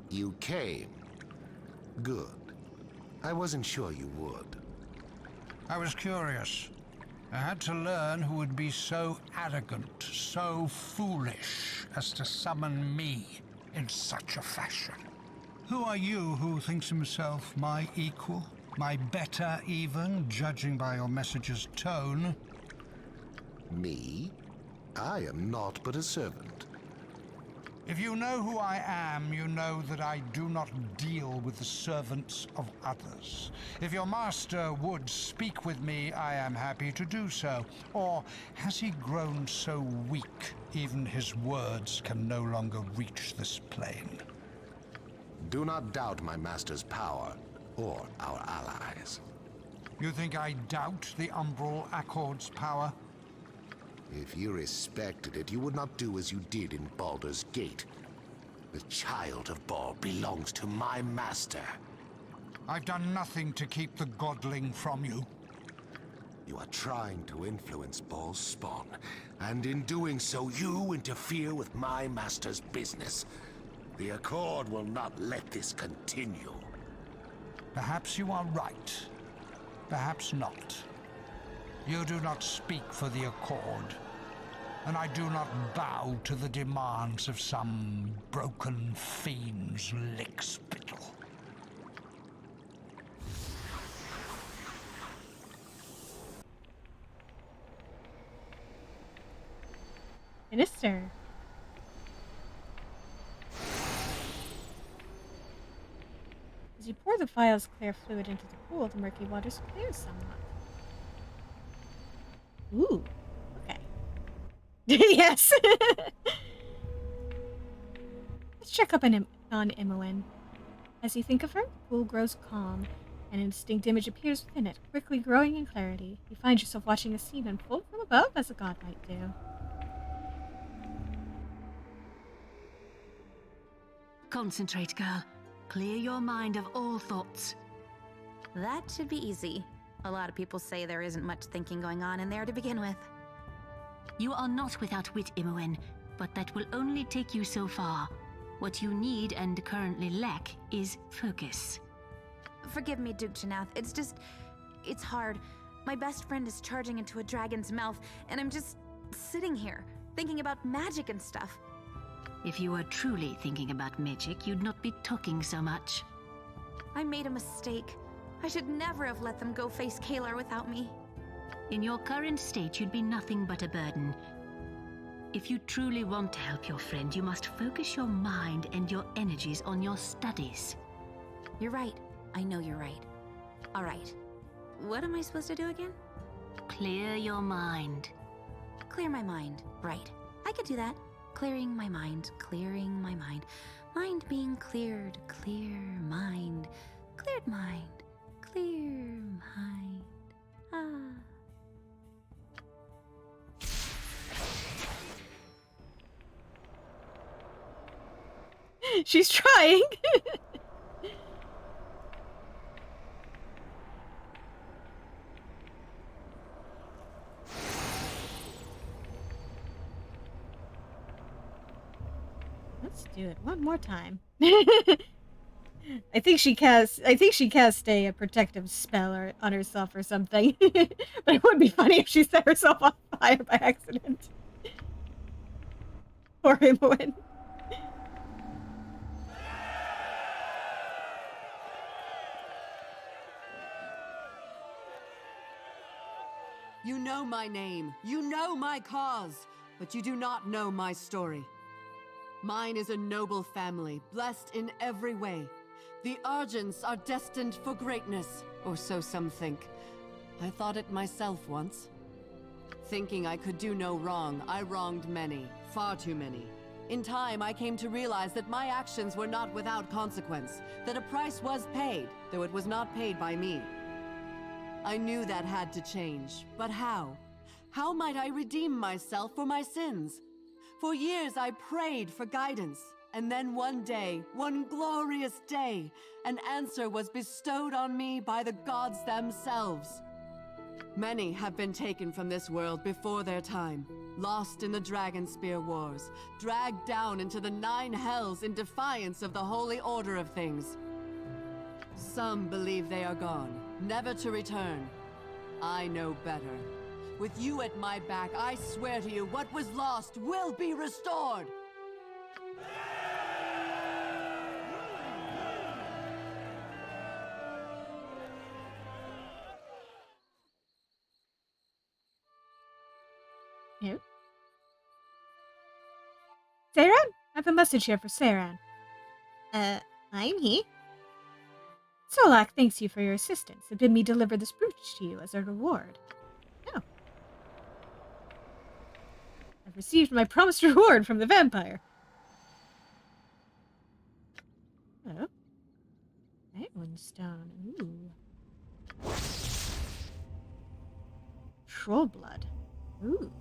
You came. Good. I wasn't sure you would. I was curious. I had to learn who would be so arrogant, so foolish, as to summon me in such a fashion. Who are you who thinks himself my equal? My better, even, judging by your message's tone? Me? I am naught but a servant. If you know who I am, you know that I do not deal with the servants of others. If your master would speak with me, I am happy to do so. Or has he grown so weak, even his words can no longer reach this plane? Do not doubt my master's power, or our allies. You think I doubt the Umbral Accord's power? If you respected it, you would not do as you did in Baldur's Gate. The child of Bal belongs to my master. I've done nothing to keep the godling from you. You are trying to influence Bal's spawn, and in doing so, you interfere with my master's business. The Accord will not let this continue. Perhaps you are right. Perhaps not. You do not speak for the Accord, and I do not bow to the demands of some broken fiend's lickspittle. Minister. As you pour the vial's clear fluid into the pool, the murky waters clear somewhat. Ooh, okay. Yes. Let's check up on Imoen. As you think of her, the pool grows calm. An indistinct image appears within it, quickly growing in clarity. You find yourself watching a scene unfold from above, as a god might do. Concentrate, girl. Clear your mind of all thoughts. That should be easy. A lot of people say there isn't much thinking going on in there to begin with. You are not without wit, Imoen, but that will only take you so far. What you need and currently lack is focus. Forgive me, Duke Janath. It's hard. My best friend is charging into a dragon's mouth, and I'm just sitting here, thinking about magic and stuff. If you were truly thinking about magic, you'd not be talking so much. I made a mistake. I should never have let them go face Kalar without me. In your current state, you'd be nothing but a burden. If you truly want to help your friend, you must focus your mind and your energies on your studies. You're right. I know you're right. All right. What am I supposed to do again? Clear your mind. Clear my mind. Right. I could do that. Clearing my mind. Clearing my mind. Mind being cleared. Clear mind. Cleared mind. Clear mind. Ah. She's trying. Let's do it one more time. I think she cast a protective spell on herself or something. But it would be funny if she set herself on fire by accident. Poor Imoen. You know my name, you know my cause, but you do not know my story. Mine is a noble family, blessed in every way. The Argents are destined for greatness, or so some think. I thought it myself once. Thinking I could do no wrong, I wronged many, far too many. In time, I came to realize that my actions were not without consequence, that a price was paid, though it was not paid by me. I knew that had to change, but how? How might I redeem myself for my sins? For years I prayed for guidance, and then one day, one glorious day, an answer was bestowed on me by the gods themselves. Many have been taken from this world before their time, lost in the Dragonspear Wars, dragged down into the 9 hells in defiance of the holy order of things. Some believe they are gone, never to return. I know better. With you at my back, I swear to you, what was lost will be restored! No. Seiran? I have a message here for Seiran. I'm he. Solak thanks you for your assistance and bid me deliver this brooch to you as a reward. Oh. I've received my promised reward from the vampire. Oh. Iron stone. Ooh. Troll blood. Ooh.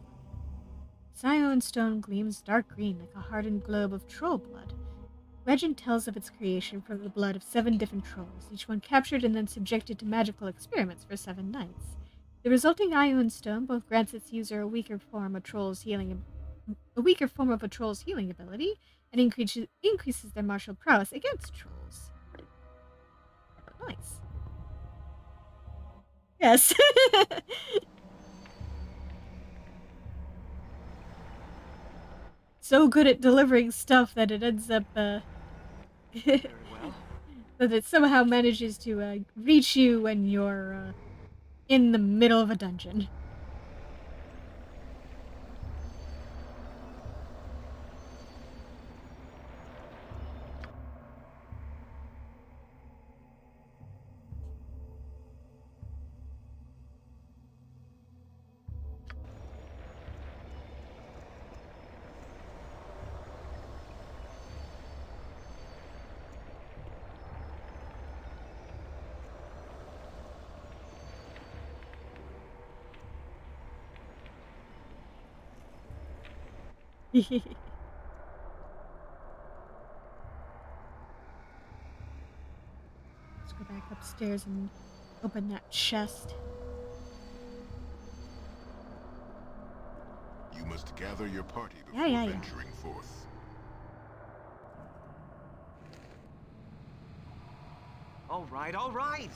Sion stone gleams dark green like a hardened globe of troll blood. Legend tells of its creation from the blood of 7 different trolls, each one captured and then subjected to magical experiments for 7 nights. The resulting Ion Stone both grants its user a weaker form of a troll's healing ability, and increases their martial prowess against trolls. Nice. Yes. So good at delivering stuff that it ends up, Very well. that it somehow manages to reach you when you're in the middle of a dungeon. Let's go back upstairs and open that chest. You must gather your party Yeah, before yeah, yeah. venturing forth. All right, all right.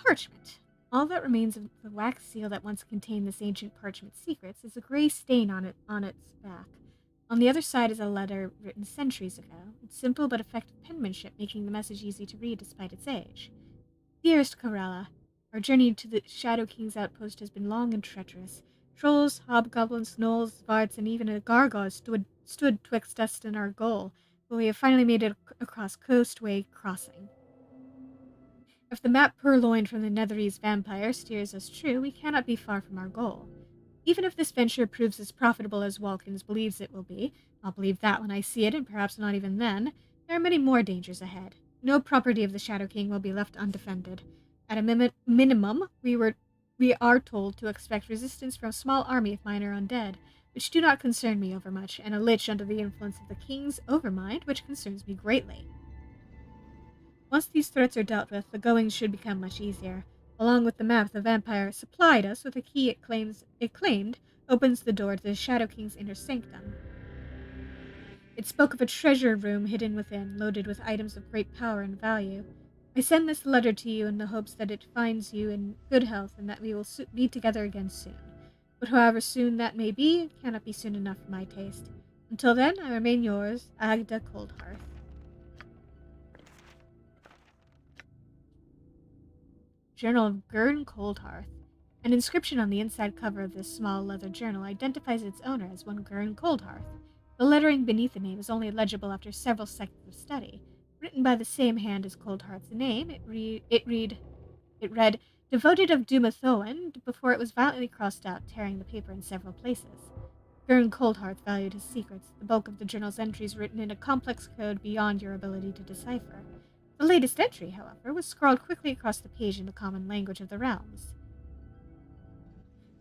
Parchment. All that remains of the wax seal that once contained this ancient parchment secrets is a gray stain on its back. On the other side is a letter written centuries ago, its simple but effective penmanship making the message easy to read despite its age. Dearest Corella, our journey to the Shadow King's outpost has been long and treacherous. Trolls, hobgoblins, gnolls, varts, and even a gargoyle stood twixt us and our goal, but we have finally made it across Coastway Crossing. If the map purloined from the Netherese vampire steers us true, we cannot be far from our goal. Even if this venture proves as profitable as Walkins believes it will be, I'll believe that when I see it, and perhaps not even then, there are many more dangers ahead. No property of the Shadow King will be left undefended. At a minimum, we are told to expect resistance from a small army of minor undead, which do not concern me overmuch, and a lich under the influence of the King's overmind, which concerns me greatly. Once these threats are dealt with, the goings should become much easier. Along with the map, the vampire supplied us with a key it claimed opens the door to the Shadow King's inner sanctum. It spoke of a treasure room hidden within, loaded with items of great power and value. I send this letter to you in the hopes that it finds you in good health and that we will be together again soon. But however soon that may be, it cannot be soon enough for my taste. Until then, I remain yours, Agda Coldhearth. Journal of Gurn Coldhearth. An inscription on the inside cover of this small leather journal identifies its owner as one Gurn Coldhearth. The lettering beneath the name is only legible after several seconds of study. Written by the same hand as Coldhearth's name, it read, Devoted of Dumathoan, before it was violently crossed out, tearing the paper in several places. Gurn Coldhearth valued his secrets, the bulk of the journal's entries written in a complex code beyond your ability to decipher. The latest entry, however, was scrawled quickly across the page in the common language of the realms.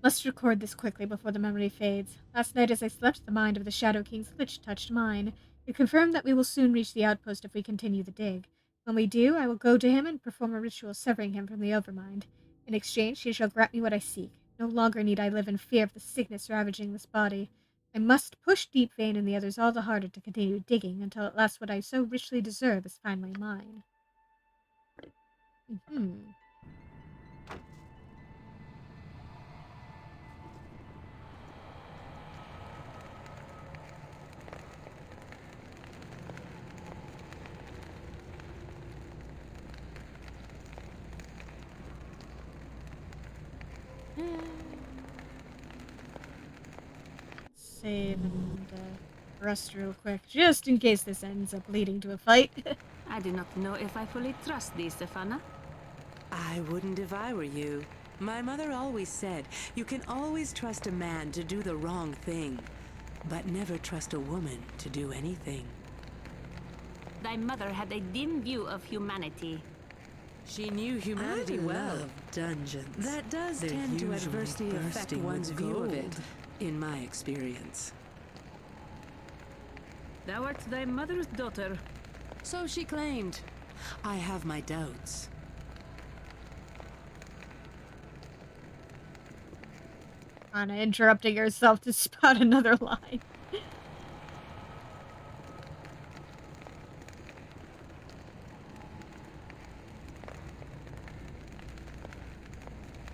Must record this quickly before the memory fades. Last night as I slept, the mind of the Shadow King's lich touched mine. It confirmed that we will soon reach the outpost if we continue the dig. When we do, I will go to him and perform a ritual severing him from the Overmind. In exchange, he shall grant me what I seek. No longer need I live in fear of the sickness ravaging this body. I must push Deep Vein and the others all the harder to continue digging until at last what I so richly deserve is finally mine. Save and rest real quick, just in case this ends up leading to a fight. I do not know if I fully trust thee, Stefana. I wouldn't if I were you. My mother always said, you can always trust a man to do the wrong thing, but never trust a woman to do anything. Thy mother had a dim view of humanity. She knew humanity well. Love dungeons. That does tend to adversely affect one's view of it, in my experience. Thou art thy mother's daughter. So she claimed. I have my doubts. Anna interrupting herself to spout another line.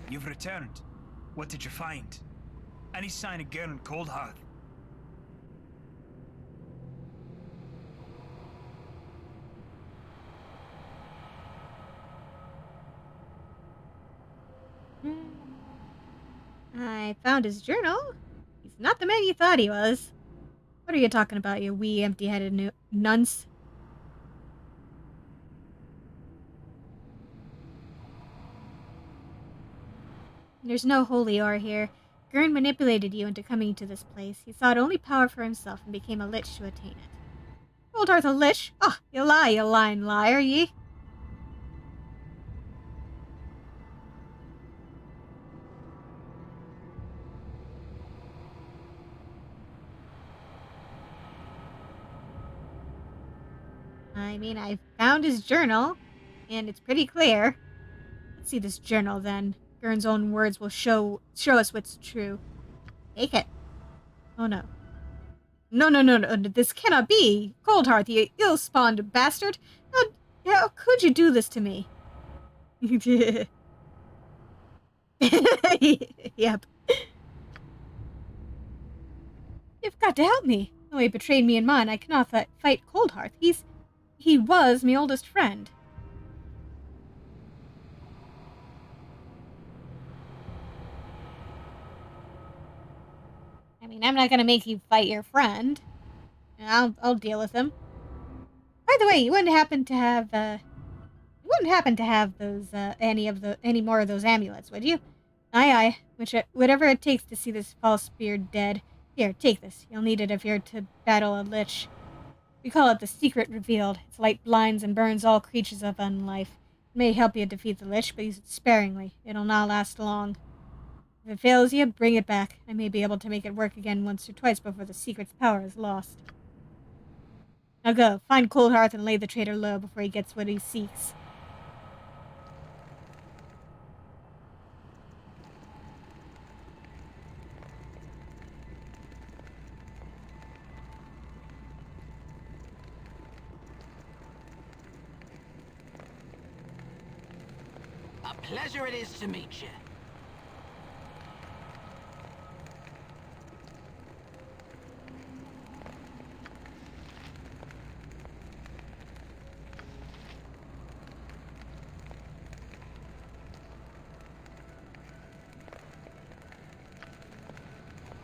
You've returned. What did you find? Any sign of Gurn Coldhearth? I found his journal. He's not the man you thought he was. What are you talking about, you wee empty-headed nuns? There's no holy ore here. Gurn manipulated you into coming to this place. He sought only power for himself and became a lich to attain it. Coldhearth a lich? Oh, you lie, you lying liar, ye. I mean, I found his journal, and it's pretty clear. Let's see this journal, then. Gurn's own words will show us what's true. Take it. Oh, no. No, this cannot be. Coldhearth, you ill-spawned bastard. How could you do this to me? Yep. You've got to help me. Though he betrayed me and mine, I cannot fight Coldhearth. He was my oldest friend. I mean, I'm not gonna make you fight your friend. I'll deal with him. By the way, you wouldn't happen to have those any more of those amulets, would you? Aye. Whatever it takes to see this false beard dead. Here, take this. You'll need it if you're to battle a lich. We call it the Secret Revealed. Its light blinds and burns all creatures of unlife. It may help you defeat the lich, but use it sparingly. It'll not last long. If it fails you, bring it back. I may be able to make it work again once or twice before the secret's power is lost. Now go, find Coldhearth and lay the traitor low before he gets what he seeks. A pleasure it is to meet you.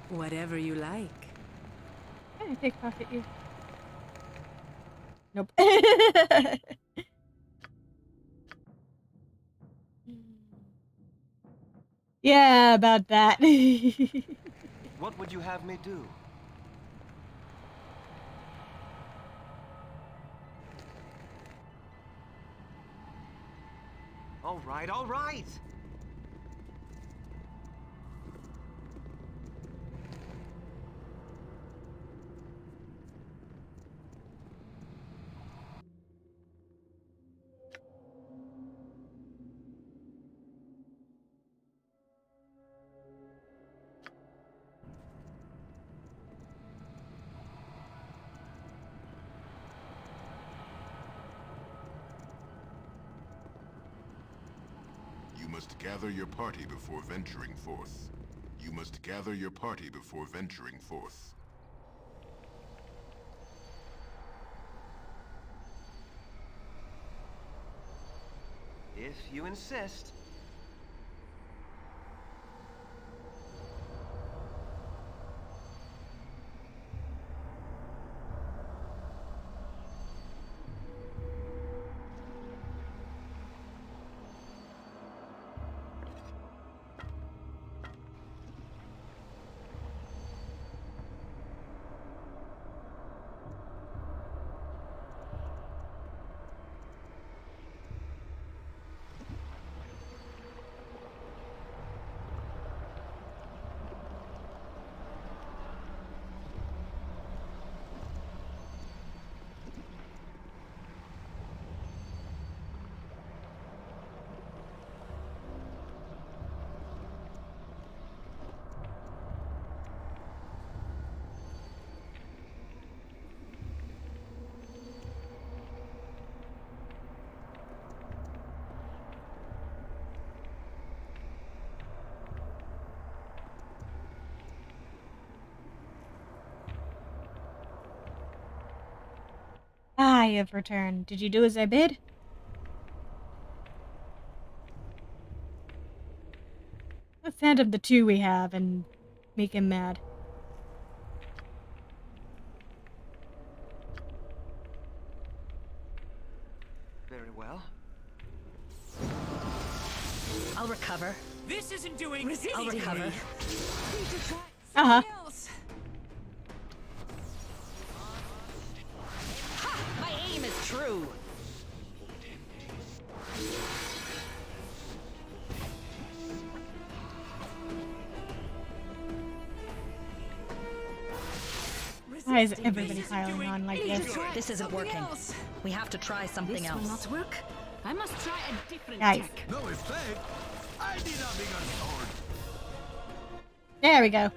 Whatever you like. I pickpocket you. Nope. Yeah, about that. What would you have me do? All right. You must gather your party before venturing forth. You must gather your party before venturing forth. If you insist. I have returned. Did you do as I bid? stand up the two we have and make him mad. Very well. I'll recover. This isn't doing I'll recover. Uh-huh. Ha! My aim is true. Why is everybody piling on like this? This isn't working. We have to try something else. This will not work. I must try a different Guys. tech. No effect. I need a bigger sword. There we go.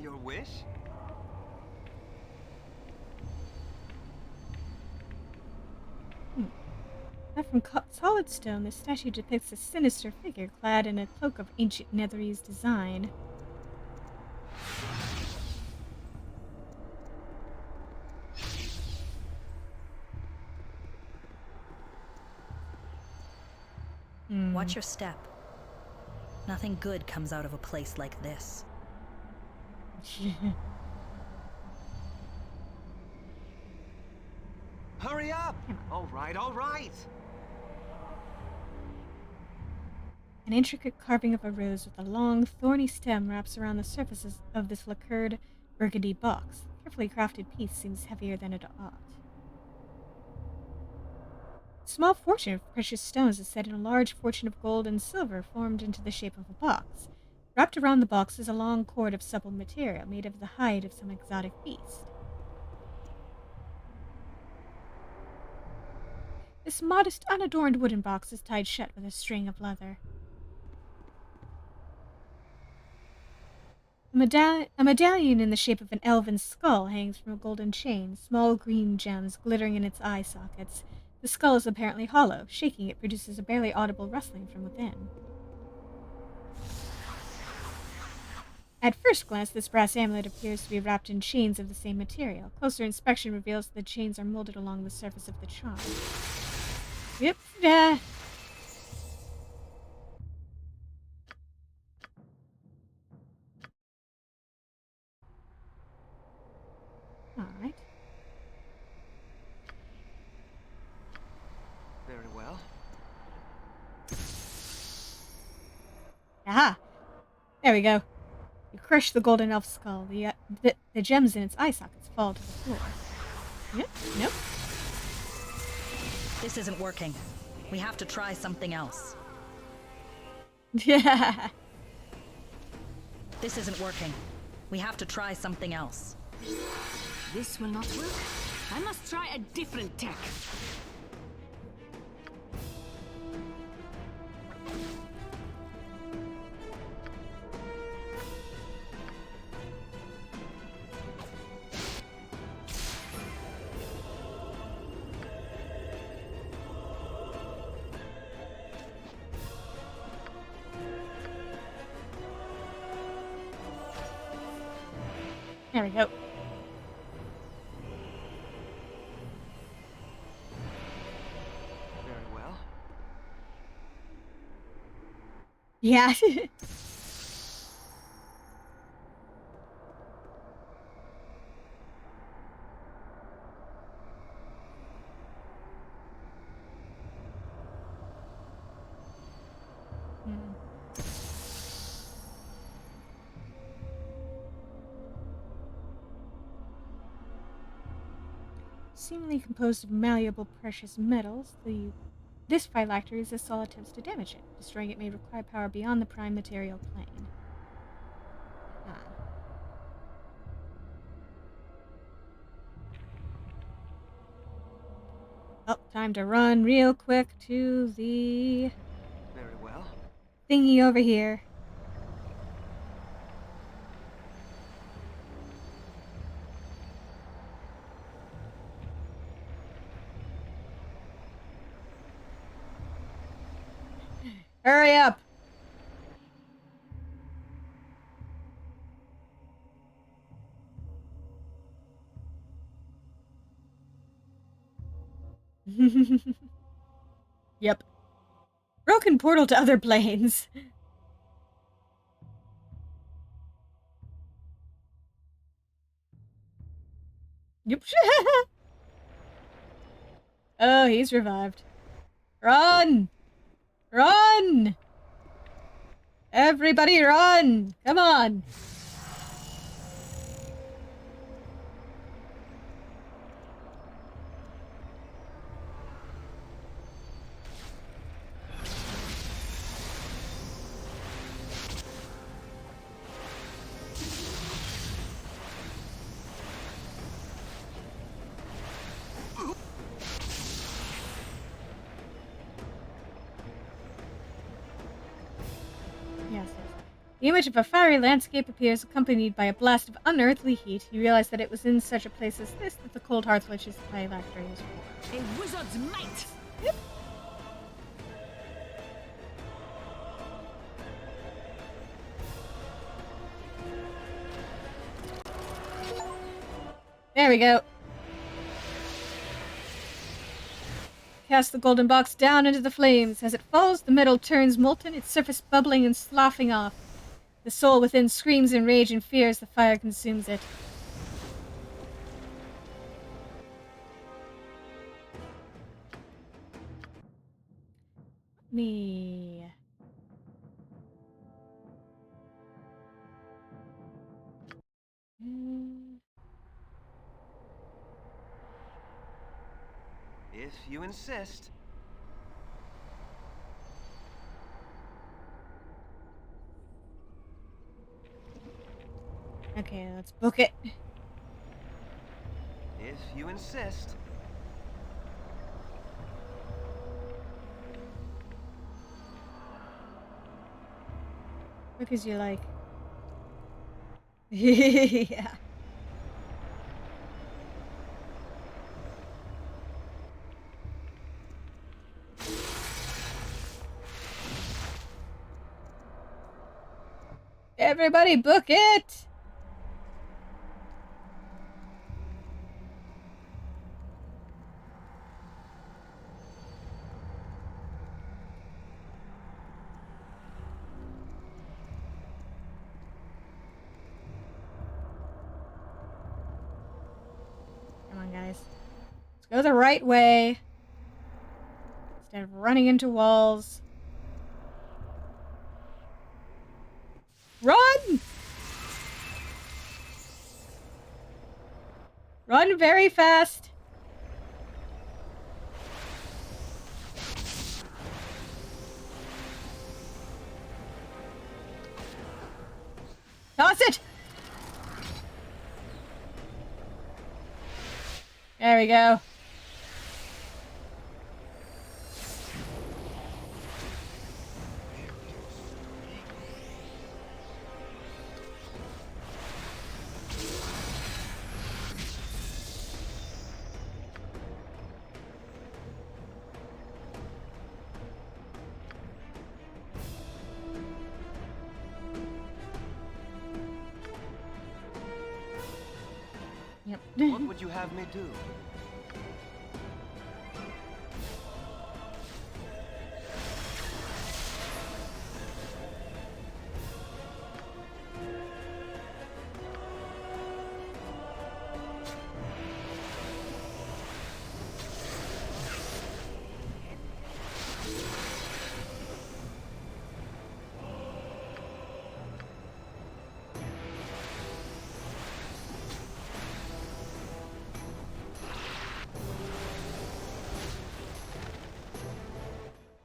Your wish? Cut from solid stone, this statue depicts a sinister figure clad in a cloak of ancient Netherese design. Watch your step. Nothing good comes out of a place like this. Hurry up! All right, all right. An intricate carving of a rose with a long, thorny stem wraps around the surfaces of this lacquered burgundy box. The carefully crafted piece seems heavier than it ought. A small fortune of precious stones is set in a large fortune of gold and silver formed into the shape of a box. Wrapped around the box is a long cord of supple material made of the hide of some exotic beast. This modest, unadorned wooden box is tied shut with a string of leather. A medallion in the shape of an elven skull hangs from a golden chain, small green gems glittering in its eye sockets. The skull is apparently hollow. Shaking it produces a barely audible rustling from within. At first glance, this brass amulet appears to be wrapped in chains of the same material. Closer inspection reveals the chains are molded along the surface of the charm. Yep. Alright. Very well. Aha! There we go. You crush the golden elf skull. The gems in its eye sockets fall to the floor. Yep. Nope. This isn't working. We have to try something else. Yeah. This isn't working. We have to try something else. This will not work. I must try a different tech. There we go. Very well. Yeah. Seemingly composed of malleable precious metals, this phylactery is all attempts to damage it. Destroying it may require power beyond the prime material plane. Oh, time to run real quick to the Very well. thingy over here. Hurry up! Yep. Broken portal to other planes. Yep. Oh, he's revived. Run! Run! Everybody run! Come on! Yes, yes. The image of a fiery landscape appears, accompanied by a blast of unearthly heat. You realize that it was in such a place as this that the cold hearth witch's phylactery was born. A wizard's might! Yep. There we go. Cast the golden box down into the flames. As it falls, the metal turns molten, its surface bubbling and sloughing off. The soul within screams in rage and fear as the fire consumes it. Me. If you insist. Okay, let's book it. If you insist. Because you like. Yeah. Everybody book it! Come on, guys. Let's go the right way. Instead of running into walls. Run! Run very fast. Toss it! There we go. Yep. What would you have me do?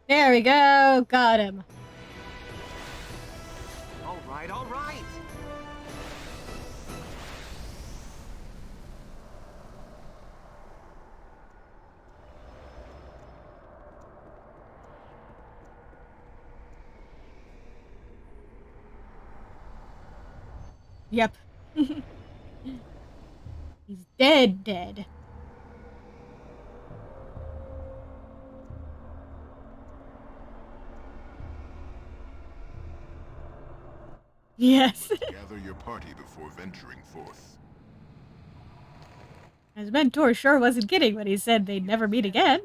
There we go. Got him. All right, all right. Yep. He's dead, dead. Yes. Gather your party before venturing forth. His mentor sure wasn't kidding when he said they'd never meet again.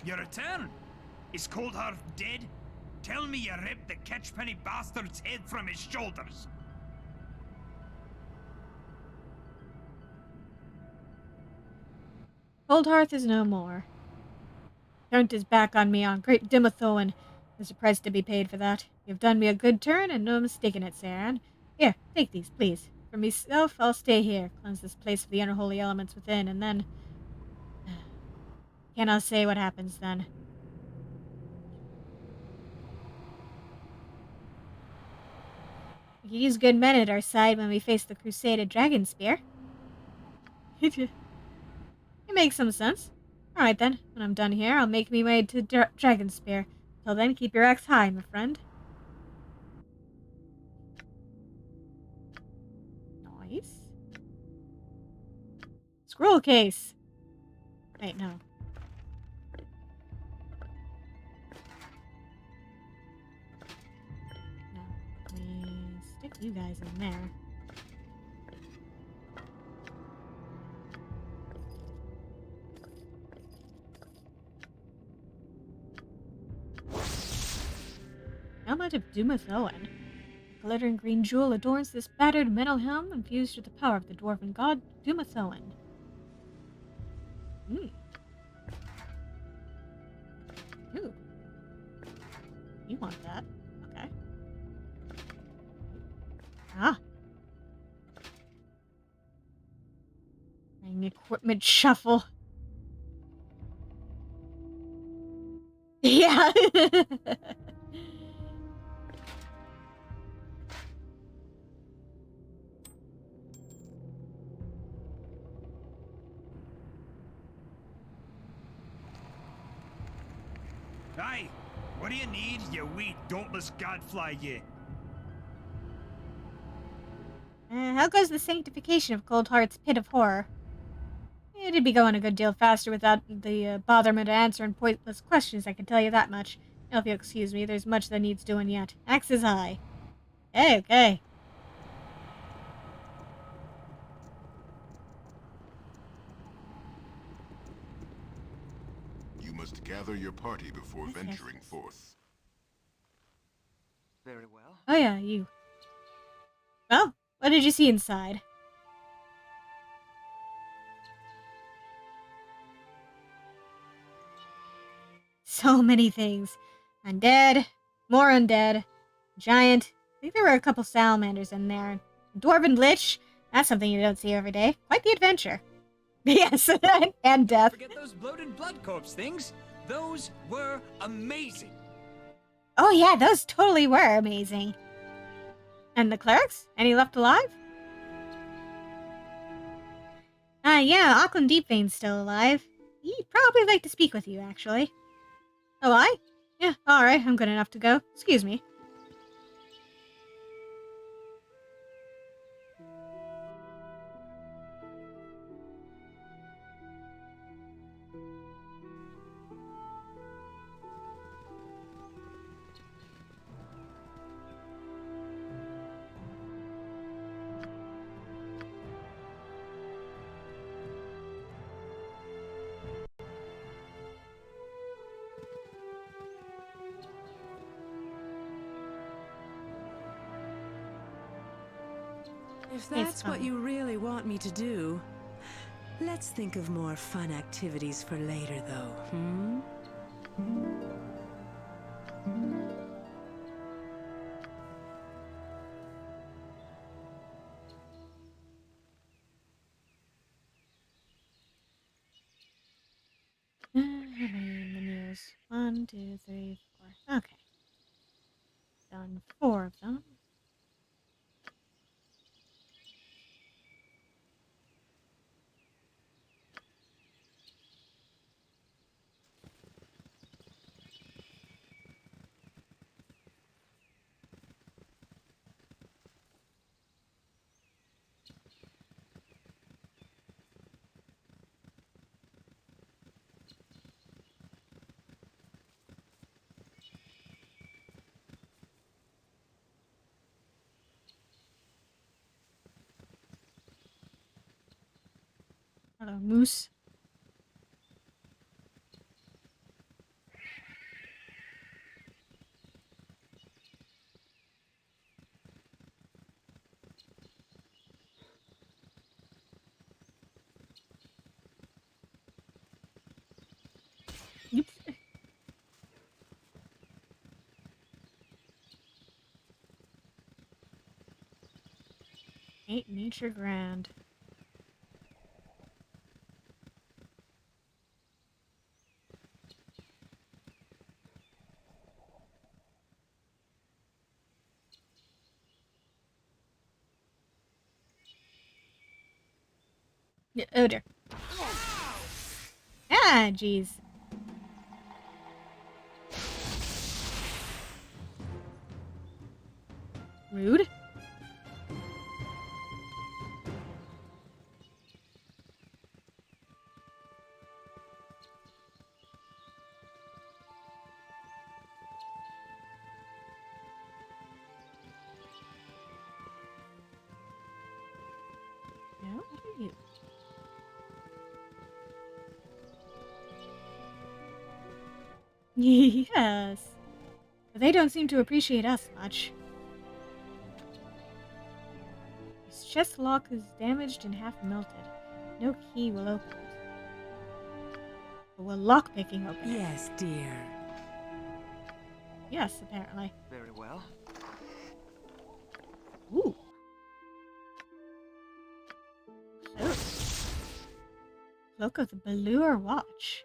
You return? Is Coldheart dead? Tell me you ripped the catchpenny bastard's head from his shoulders. Coldhearth is no more. Turned his back on me on great Dimothoan. There's a price to be paid for that. You've done me a good turn, and no mistake in it, Saran. Here, take these, please. For myself, I'll stay here, cleanse this place of the unholy elements within, and then... Cannot say what happens then. We could use good men at our side when we face the crusade dragon spear. It makes some sense. Alright then, when I'm done here, I'll make me way to dragon spear. Till then, keep your axe high, my friend. Nice. Scroll case. Wait, no. Stick you guys in there. Helmet of Dumathoan. A glittering green jewel adorns this battered metal helm infused with the power of the dwarven god Dumathoan. Ooh. You want that. Okay. Ah. Ring equipment shuffle. Yeah. Aye, what do you need, you wee dauntless gadfly, you? How goes the sanctification of Coldheart's pit of horror? It'd be going a good deal faster without the botherment of answering pointless questions, I can tell you that much. Now, if you'll excuse me, there's much that needs doing yet. Axe is high. Hey, okay. You must gather your party before venturing forth. Very well. Oh yeah, you. Well, what did you see inside? So many things. Undead, more undead, giant. I think there were a couple salamanders in there. Dwarven lich. That's something you don't see every day. Quite the adventure. Yes, and death. Forget those bloated blood corpse things. Those were amazing. Oh yeah, those totally were amazing. And the clerics? Any left alive? Yeah, Auckland Deepvein's still alive. He'd probably like to speak with you, actually. Oh, I? Yeah, alright, I'm good enough to go. Excuse me. If that's what you really want me to do, let's think of more fun activities for later, though, hmm? How many menus? 1, 2, 3, 4. Okay. Done 4 of them. Hello, moose. Oops. Ain't nature grand. Yeah, odor. Ah, jeez. Rude. No, what are you? Yes. But they don't seem to appreciate us much. His chest lock is damaged and half melted. No key will open it. But will lockpicking open it? Yes, dear. Yes, apparently. Very well. Ooh. Cloak of the Baldur Watch.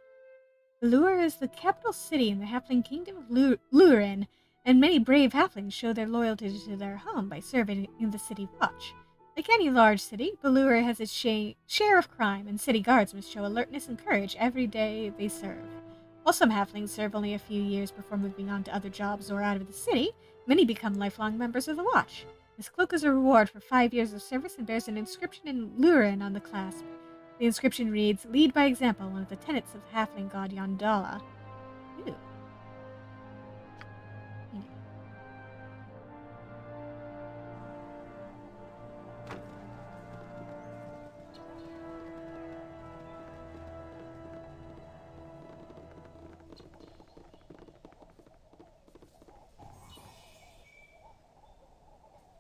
Baldur is the capital city in the halfling kingdom of Lurin, and many brave halflings show their loyalty to their home by serving in the city watch. Like any large city, Baldur has its share of crime, and city guards must show alertness and courage every day they serve. While some halflings serve only a few years before moving on to other jobs or out of the city, many become lifelong members of the watch. This cloak is a reward for 5 years of service and bears an inscription in Lurin on the clasp. The inscription reads, "Lead by example, one of the tenets of the halfling god Yondala." Ew.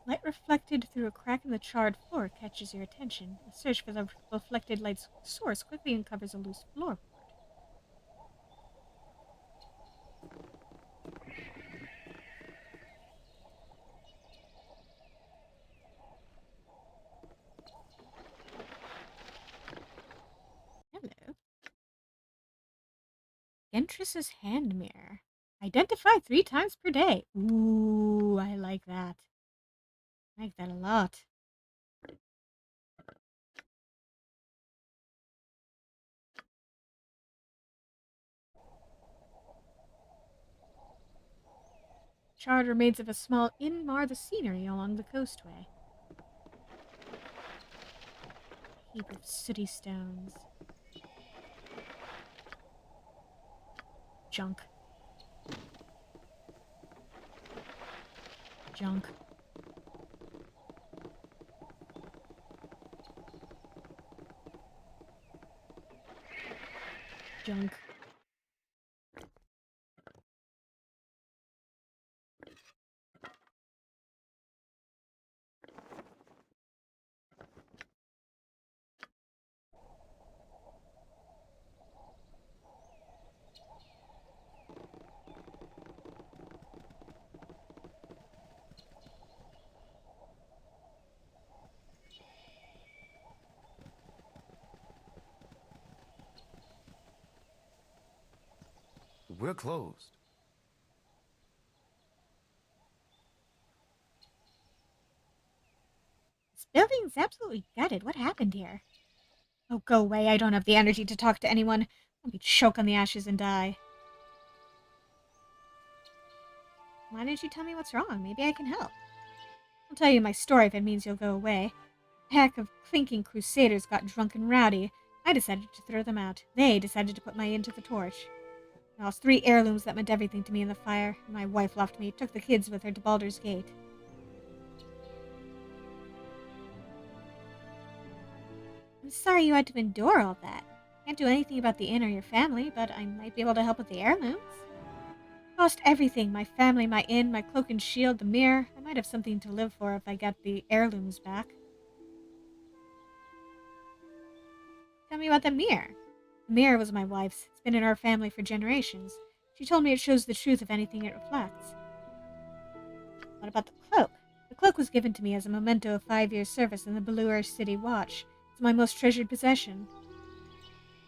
Light reflected through a crack in the charred floor catches your attention. A search for the reflected light's source quickly uncovers a loose floorboard. Hello. Gentress's hand mirror. Identified 3 times per day. Ooh, I like that. I like that a lot. Charred remains of a small inn mar the scenery along the coastway. A heap of sooty stones. Junk. Junk. Junk. We're closed. This building's absolutely gutted. What happened here? Oh, go away. I don't have the energy to talk to anyone. I'll be choke on the ashes and die. Why didn't you tell me what's wrong? Maybe I can help. I'll tell you my story if it means you'll go away. A pack of clinking crusaders got drunk and rowdy. I decided to throw them out. They decided to put my inn to the torch. I lost 3 heirlooms that meant everything to me in the fire. My wife left me, took the kids with her to Baldur's Gate. sorry you had to endure all that. Can't do anything about the inn or your family, but I might be able to help with the heirlooms. Lost everything, my family, my inn, my cloak and shield, the mirror. I might have something to live for if I got the heirlooms back. Tell me about the mirror. The mirror was my wife's. It's been in our family for generations. She told me it shows the truth of anything it reflects. What about the cloak? The cloak was given to me as a memento of 5 years' service in the Baldur City Watch. It's my most treasured possession.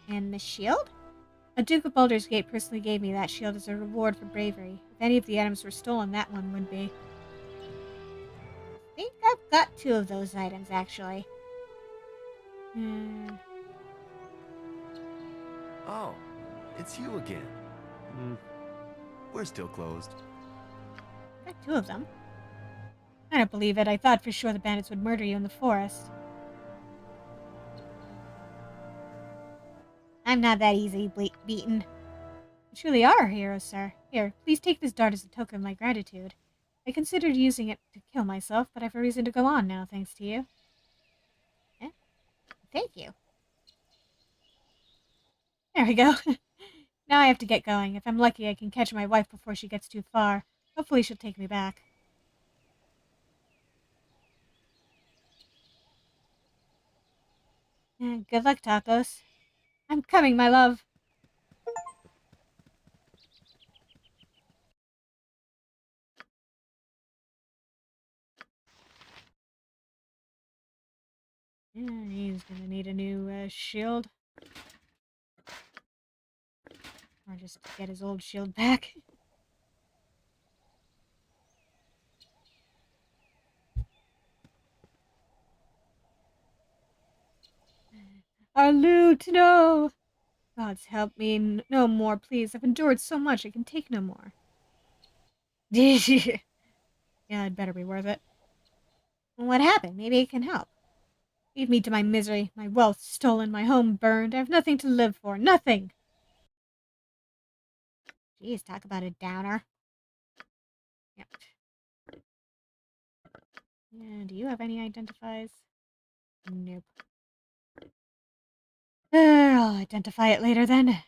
And the shield? A Duke of Baldur's Gate personally gave me that shield as a reward for bravery. If any of the items were stolen, that one would be. I think I've got 2 of those items, actually. Oh, it's you again. We're still closed. Got 2 of them. I don't believe it. I thought for sure the bandits would murder you in the forest. I'm not that easily beaten. You truly are a hero, sir. Here, please take this dart as a token of my gratitude. I considered using it to kill myself, but I've a reason to go on now, thanks to you. Eh? Thank you. There we go. Now I have to get going. If I'm lucky, I can catch my wife before she gets too far. Hopefully she'll take me back. Good luck, Tacos. I'm coming, my love. Yeah, he's gonna need a new shield. Or just get his old shield back. Our loot, no! Gods help me, no more, please. I've endured so much, I can take no more. Yeah, it better be worth it. What happened? Maybe it can help. Leave me to my misery, my wealth stolen, my home burned. I have nothing to live for, nothing! Jeez, talk about a downer. Yep. Yeah, do you have any identifies? Nope. I'll identify it later then.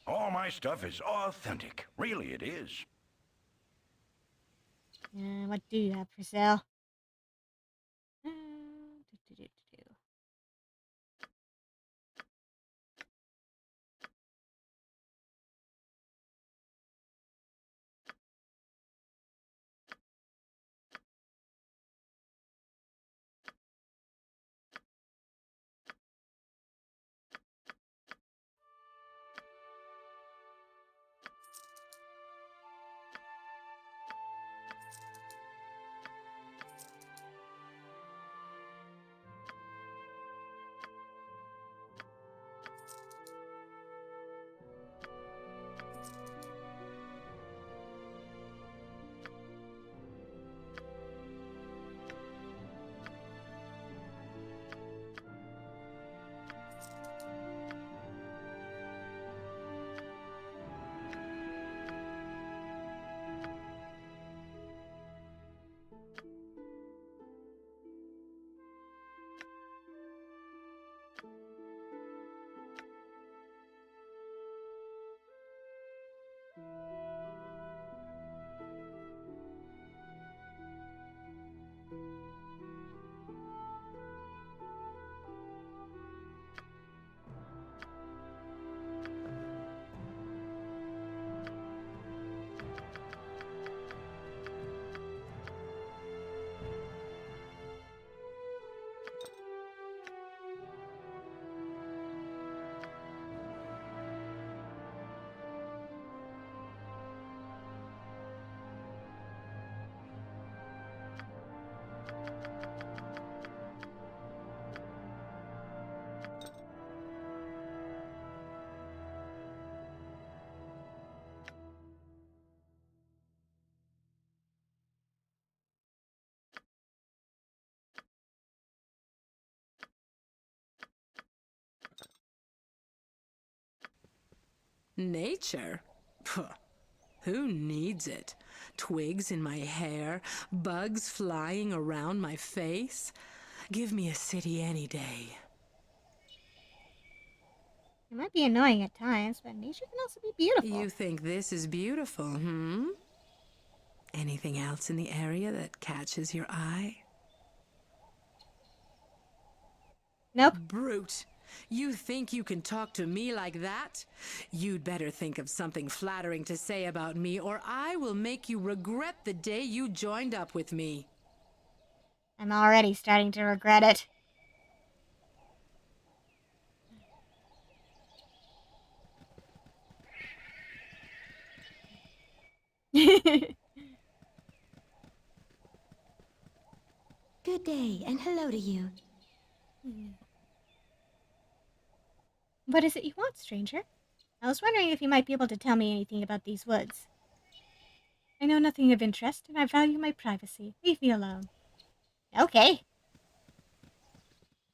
All my stuff is authentic. Really, it is. What do you have for sale? Nature? Puh. Who needs it? Twigs in my hair, bugs flying around my face. Give me a city any day. It might be annoying at times, but nature can also be beautiful. You think this is beautiful, hmm? Anything else in the area that catches your eye? Nope. Brute. You think you can talk to me like that? You'd better think of something flattering to say about me, or I will make you regret the day you joined up with me. I'm already starting to regret it. Good day, and hello to you. What is it you want, stranger? I was wondering if you might be able to tell me anything about these woods. I know nothing of interest, and I value my privacy. Leave me alone. Okay.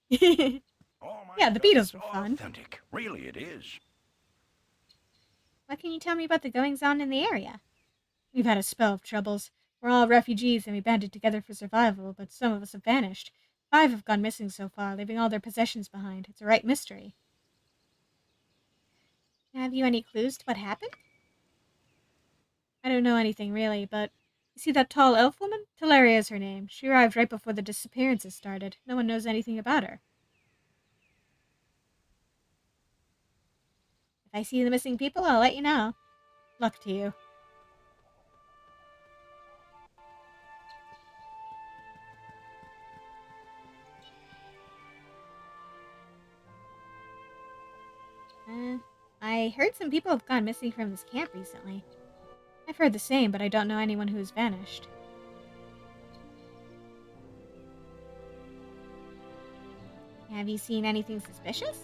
Yeah, the Beatles were fun. Authentic. Really, it is. What can you tell me about the goings-on in the area? We've had a spell of troubles. We're all refugees and we banded together for survival, but some of us have vanished. 5 have gone missing so far, leaving all their possessions behind. It's a right mystery. Have you any clues to what happened? I don't know anything really, but you see that tall elf woman? Teleria is her name. She arrived right before the disappearances started. No one knows anything about her. If I see the missing people, I'll let you know. Luck to you. I heard some people have gone missing from this camp recently. I've heard the same, but I don't know anyone who has vanished. Have you seen anything suspicious?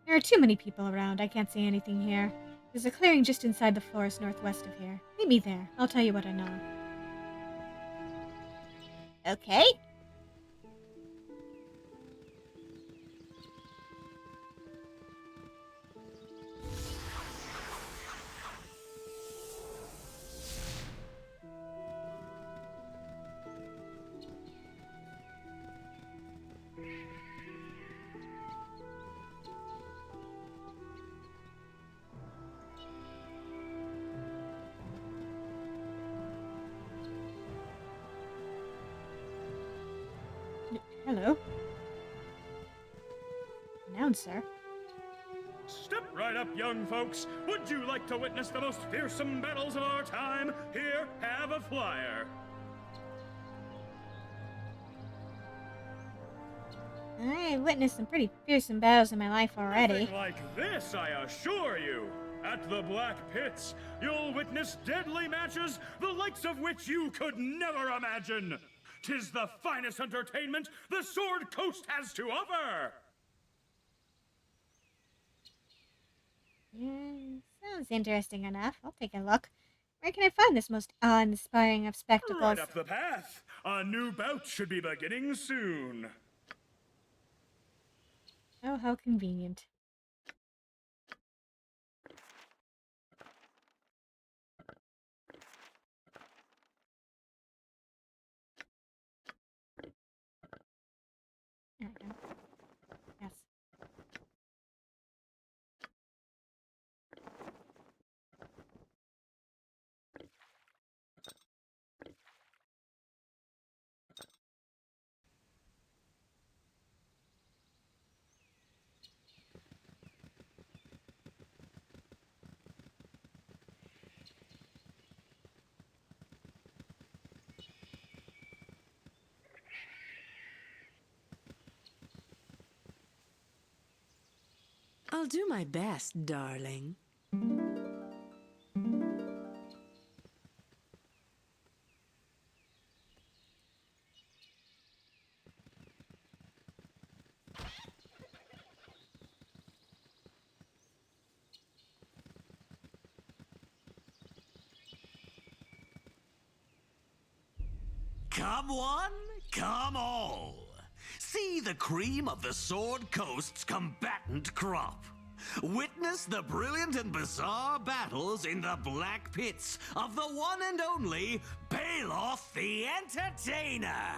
There are too many people around. I can't see anything here. There's a clearing just inside the forest northwest of here. Meet me there. I'll tell you what I know. Okay. Hello. Announcer. Step right up, young folks. Would you like to witness the most fearsome battles of our time? Here, have a flyer. I've witnessed some pretty fearsome battles in my life already. Nothing like this, I assure you. At the Black Pits, you'll witness deadly matches, the likes of which you could never imagine. 'Tis the finest entertainment the Sword Coast has to offer! Sounds interesting enough. I'll take a look. Where can I find this most awe-inspiring of spectacles? Right up the path. A new bout should be beginning soon. Oh, how convenient. Yes. I'll do my best, darling. Come one, come all. See the cream of the Sword Coast's combatant crop. Witness the brilliant and bizarre battles in the Black Pits of the one and only Baldur the Entertainer.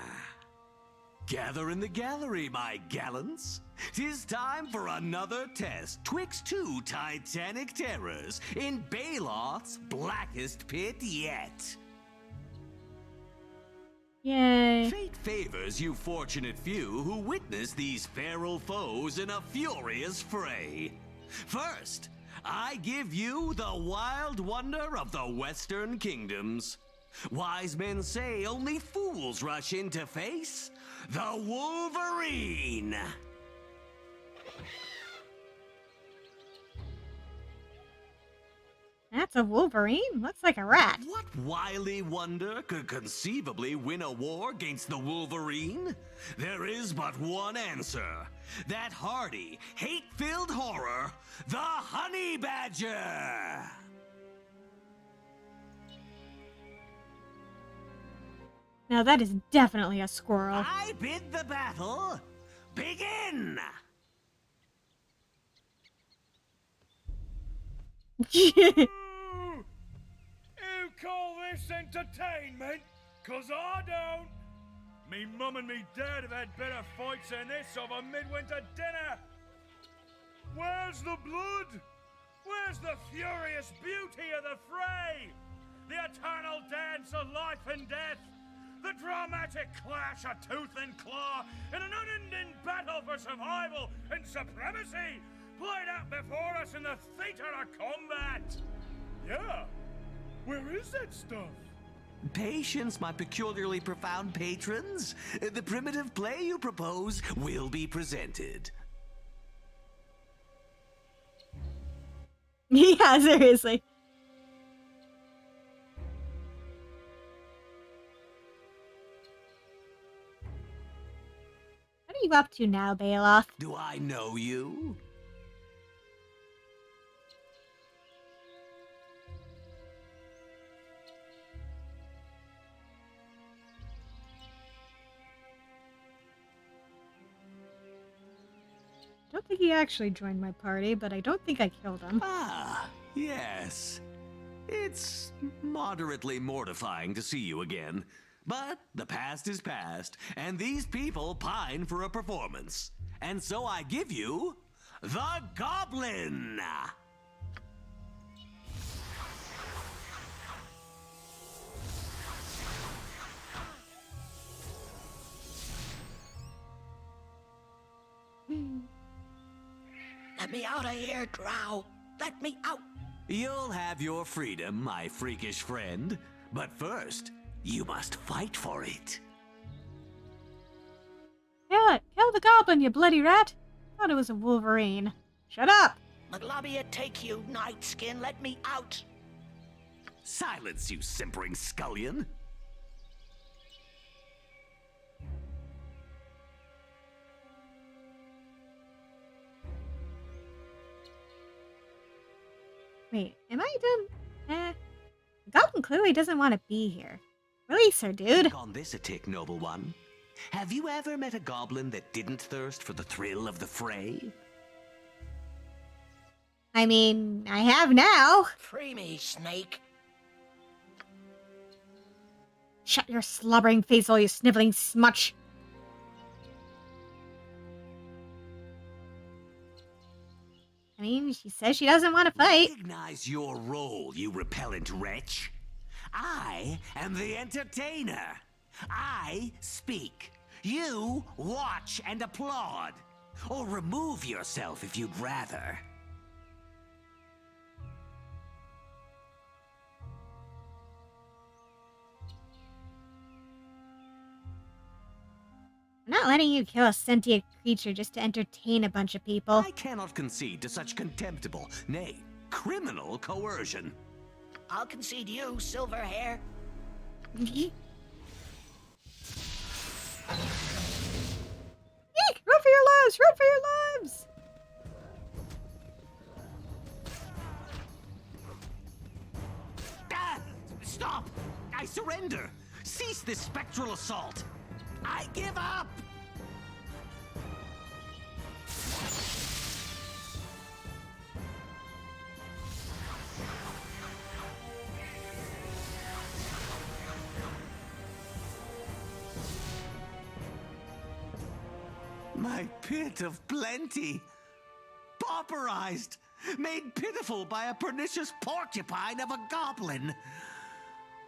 Gather in the gallery, my gallants. 'Tis time for another test twixt two titanic terrors in Balor's blackest pit yet. Yay. Fate favors you fortunate few who witness these feral foes in a furious fray. First, I give you the wild wonder of the Western Kingdoms. Wise men say only fools rush in to face the Wolverine. That's a Wolverine? Looks like a rat. What wily wonder could conceivably win a war against the Wolverine? There is but one answer. That hardy, hate-filled horror, the Honey Badger! Now that is definitely a squirrel. I bid the battle begin! You call this entertainment? 'Cause I don't. Me mum and me dad have had better fights than this over midwinter dinner. Where's the blood? Where's the furious beauty of the fray? The eternal dance of life and death? The dramatic clash of tooth and claw in an unending battle for survival and supremacy played out before us in the theater of combat? Yeah. Where is that stuff? Patience, my peculiarly profound patrons. The primitive play you propose will be presented. Yeah, seriously. What are you up to now, Baldur? Do I know you? I don't think he actually joined my party, but I don't think I killed him. Ah, yes. It's moderately mortifying to see you again. But the past is past, and these people pine for a performance. And so I give you the Goblin! Let me out of here, Drow. Let me out. You'll have your freedom, my freakish friend. But first, you must fight for it. Kill it! Kill the goblin, you bloody rat! Thought it was a Wolverine. Shut up! Maglabia, take you, Night Skin. Let me out. Silence, you simpering scullion. Wait, am I done? The goblin clearly doesn't want to be here. Release her, dude. Take on this a tick, noble one. Have you ever met a goblin that didn't thirst for the thrill of the fray? I mean, I have now. Free me, Snake. Shut your slobbering face, all you sniveling smutch. I mean, she says she doesn't want to fight. Recognize your role, you repellent wretch. I am the entertainer. I speak. You watch and applaud. Or remove yourself if you'd rather. I'm not letting you kill a sentient creature just to entertain a bunch of people. I cannot concede to such contemptible, nay, criminal coercion. I'll concede you, silver hair. Eek! Run for your lives! Run for your lives! Ah! Stop! I surrender! Cease this spectral assault! I give up! My pit of plenty. Pauperized, made pitiful by a pernicious porcupine of a goblin.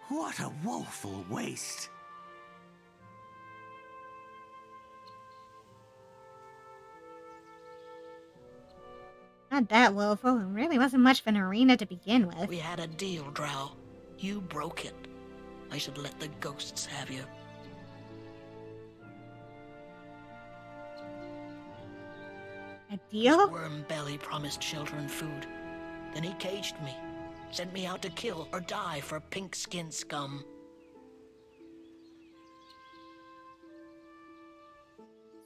What a woeful waste. Not that woeful. It really wasn't much of an arena to begin with. We had a deal, Drow. You broke it. I should let the ghosts have you. A deal? Worm Belly promised shelter and food. Then he caged me. Sent me out to kill or die for pink-skinned scum.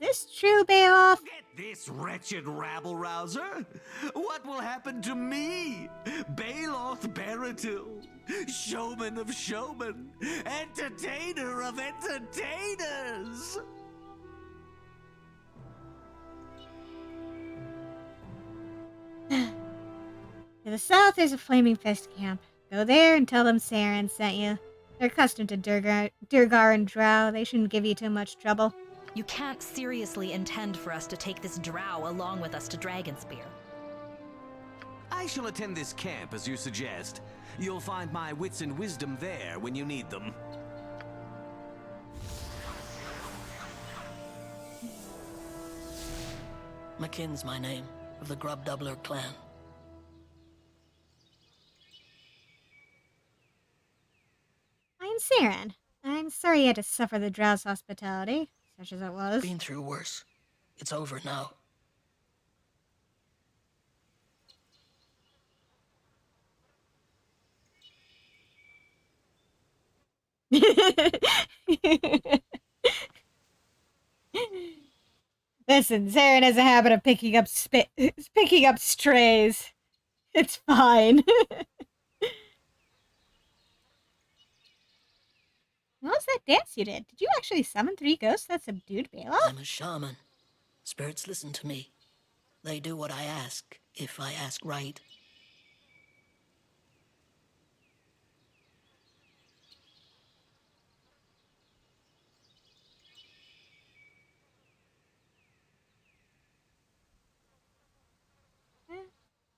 Is this true, Beowulf? This wretched rabble-rouser? What will happen to me? Baeloth Baratil, showman of showmen, entertainer of entertainers! To the south, there's a Flaming Fist camp. Go there and tell them Saren sent you. They're accustomed to Durgar and Drow. They shouldn't give you too much trouble. You can't seriously intend for us to take this Drow along with us to Dragonspear. I shall attend this camp as you suggest. You'll find my wits and wisdom there when you need them. McKinn's my name, of the Grub Doubler clan. I'm Saren. I'm sorry you had to suffer the Drow's hospitality, such as it was. Been through worse. It's over now. Listen, Saren has a habit of picking up strays. It's fine. What was that dance you did? Did you actually summon 3 ghosts that subdued Beowulf? I'm a shaman. Spirits listen to me. They do what I ask, if I ask right.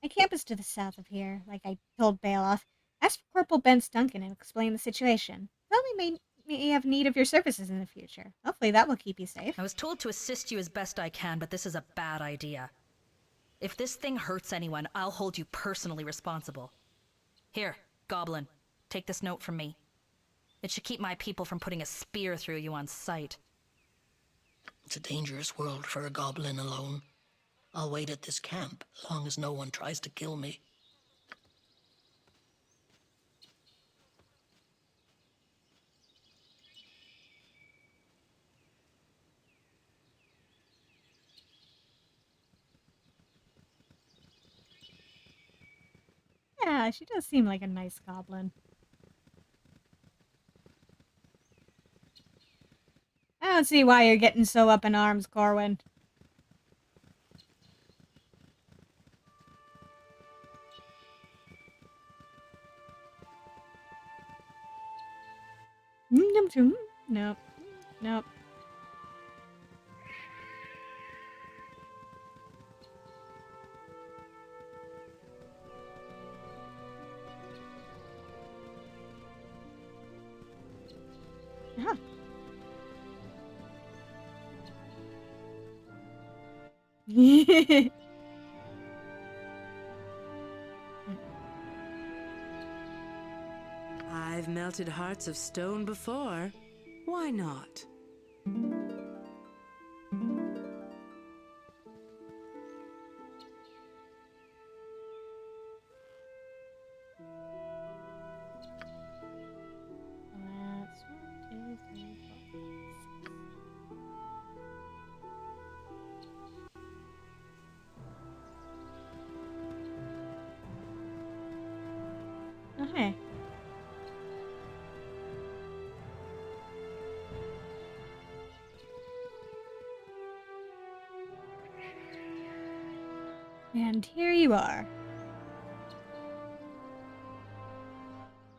My camp is to the south of here, like I told Beowulf. Ask for Corporal Ben Duncan and explain the situation. Tell me may have need of your services in the future. Hopefully that will keep you safe. I was told to assist you as best I can, but this is a bad idea. If this thing hurts anyone, I'll hold you personally responsible. Here, Goblin, take this note from me. It should keep my people from putting a spear through you on sight. It's a dangerous world for a goblin alone. I'll wait at this camp, as long as no one tries to kill me. Yeah, she does seem like a nice goblin. I don't see why you're getting so up in arms, Corwin. Nope. Nope. Huh. I've melted hearts of stone before. Why not? Okay. And here you are.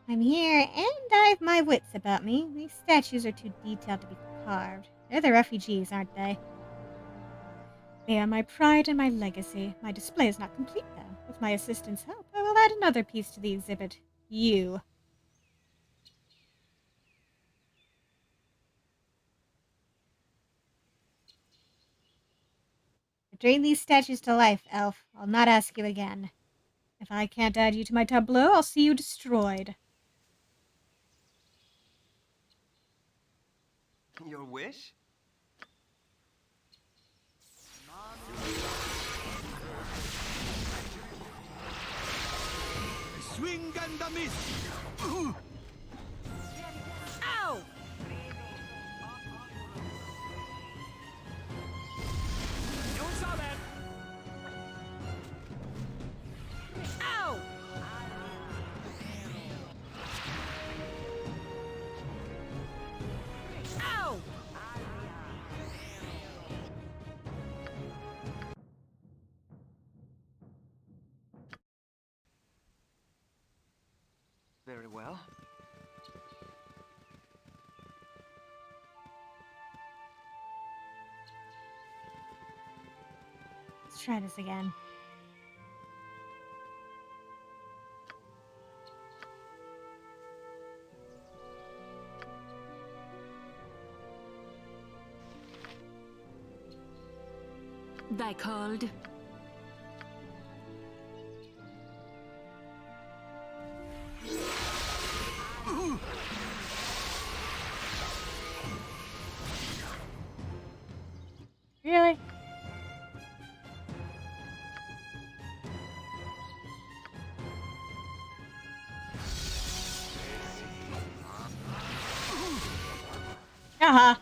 I'm here, and I've my wits about me. These statues are too detailed to be carved. They're the refugees, aren't they? They are my pride and my legacy. My display is not complete, though. With my assistant's help, I will add another piece to the exhibit. You. Bring these statues to life, elf. I'll not ask you again. If I can't add you to my tableau, I'll see you destroyed. Your wish? Swing and a miss! Ow! No one saw that. Ow! Ow! Very well. Let's try this again. Thy called. Really? Uh-huh.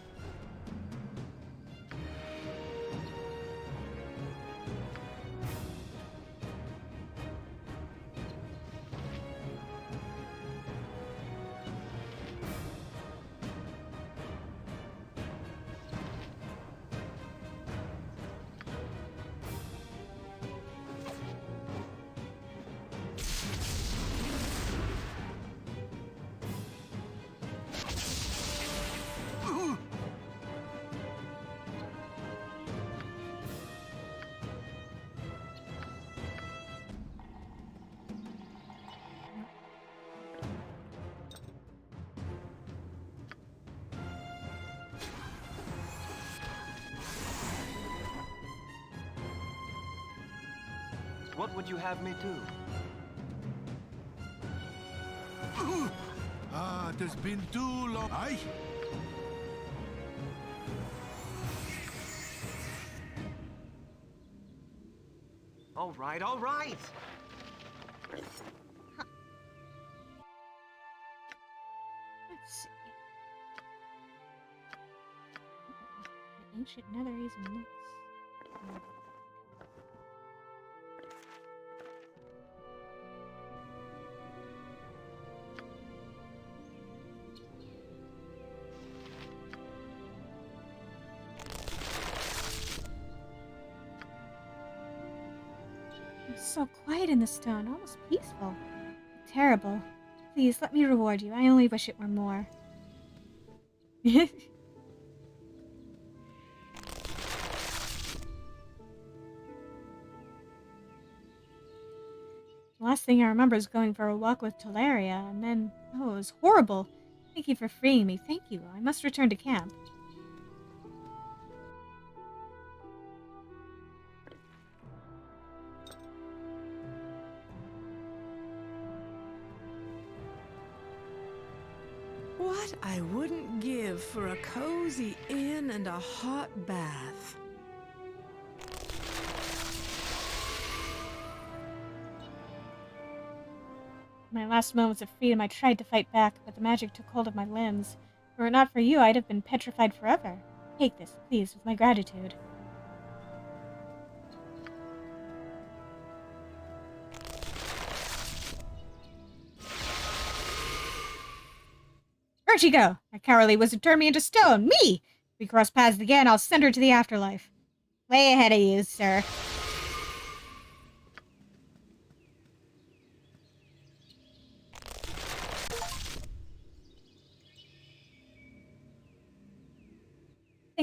What would you have me do? It has been too long. Aye? All right, all right. Let's see. The ancient netherese mix. It's so quiet in the stone, almost peaceful. Terrible. Please, let me reward you. I only wish it were more. The last thing I remember is going for a walk with Teleria, and then, oh, it was horrible. Thank you for freeing me. Thank you. I must return to camp. What I wouldn't give for a cozy inn and a hot bath. In my last moments of freedom, I tried to fight back, but the magic took hold of my limbs. Were it not for you, I'd have been petrified forever. Take this, please, with my gratitude. Where'd she go? That cowardly wizard turned me into stone. Me! If we cross paths again, I'll send her to the afterlife. Way ahead of you, sir.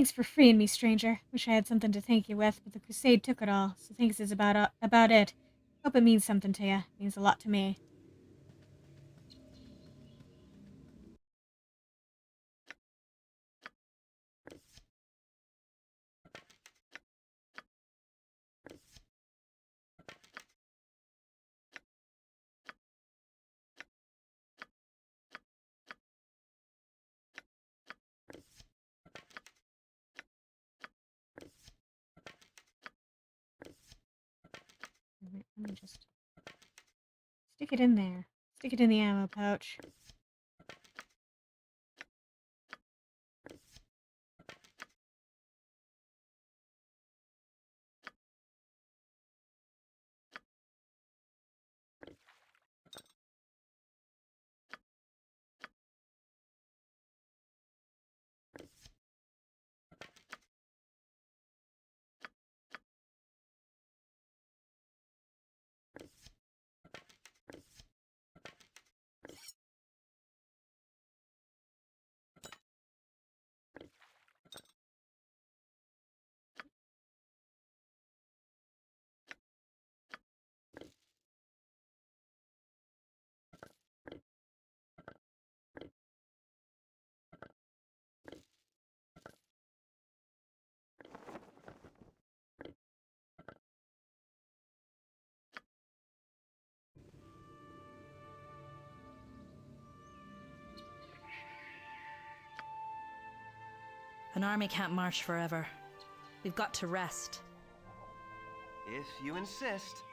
Thanks for freeing me, stranger. Wish I had something to thank you with, but the crusade took it all, so thanks is about it. Hope it means something to you. It means a lot to me. Let me just stick it in there. Stick it in the ammo pouch. An army can't march forever. We've got to rest. If you insist.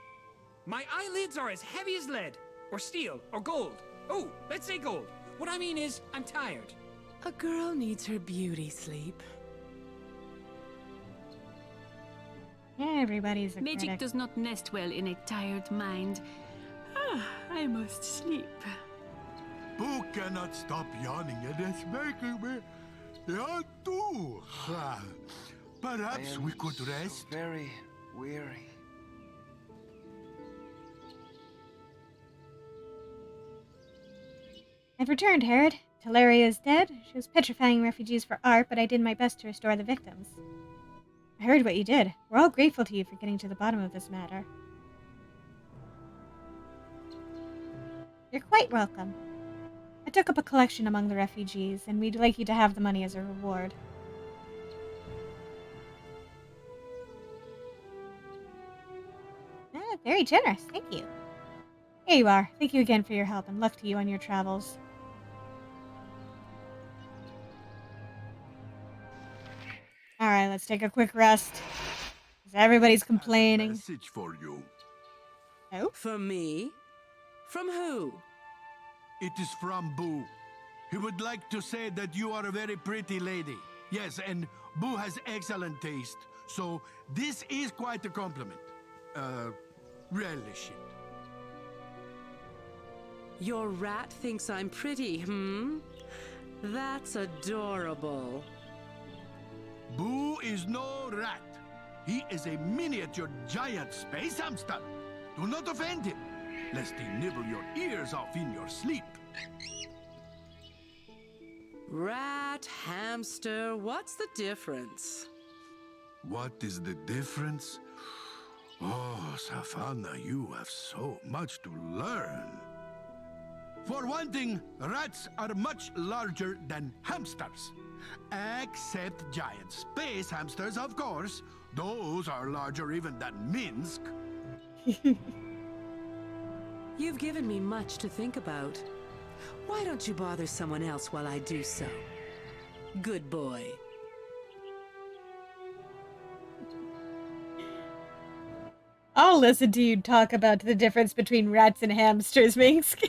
My eyelids are as heavy as lead, or steel, or gold. Oh, let's say gold. What I mean is, I'm tired. A girl needs her beauty sleep. Everybody's a Magic critic. does not nest well in a tired mind. Ah, I must sleep. Boo cannot stop yawning, and it's making me yawn too. Perhaps we could rest. So very weary. I've returned, Herod. Teleria is dead. She was petrifying refugees for art, but I did my best to restore the victims. I heard what you did. We're all grateful to you for getting to the bottom of this matter. You're quite welcome. I took up a collection among the refugees, and we'd like you to have the money as a reward. Very generous, thank you. Here you are. Thank you again for your help, and luck to you on your travels. Alright, let's take a quick rest. 'Cause everybody's complaining. Message for you. Oh? For me? From who? It is from Boo. He would like to say that you are a very pretty lady. Yes, and Boo has excellent taste. So this is quite a compliment. Relish it. Your rat thinks I'm pretty, hmm? That's adorable. Boo is no rat. He is a miniature giant space hamster. Do not offend him, lest he nibble your ears off in your sleep. Rat, hamster, what's the difference? What is the difference? Oh, Savannah, you have so much to learn. For one thing, rats are much larger than hamsters. Except giant space hamsters, of course. Those are larger even than Minsk. You've given me much to think about. Why don't you bother someone else while I do so? Good boy. I'll listen to you talk about the difference between rats and hamsters, Minsk.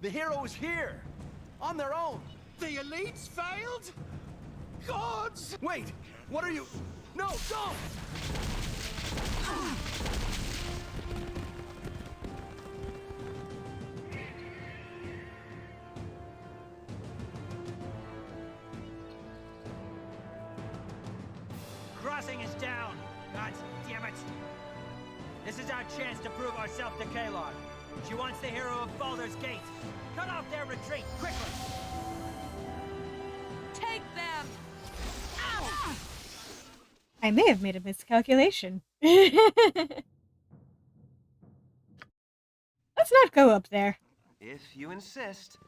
The hero is here! On their own! The elites failed? Gods! Wait! What are you... No, don't! Crossing is down. God damn it. This is our chance to prove ourselves to Kalon. She wants the hero of Baldur's Gate. Cut off their retreat, quickly! Take them! Ow! I may have made a miscalculation. Let's not go up there. If you insist.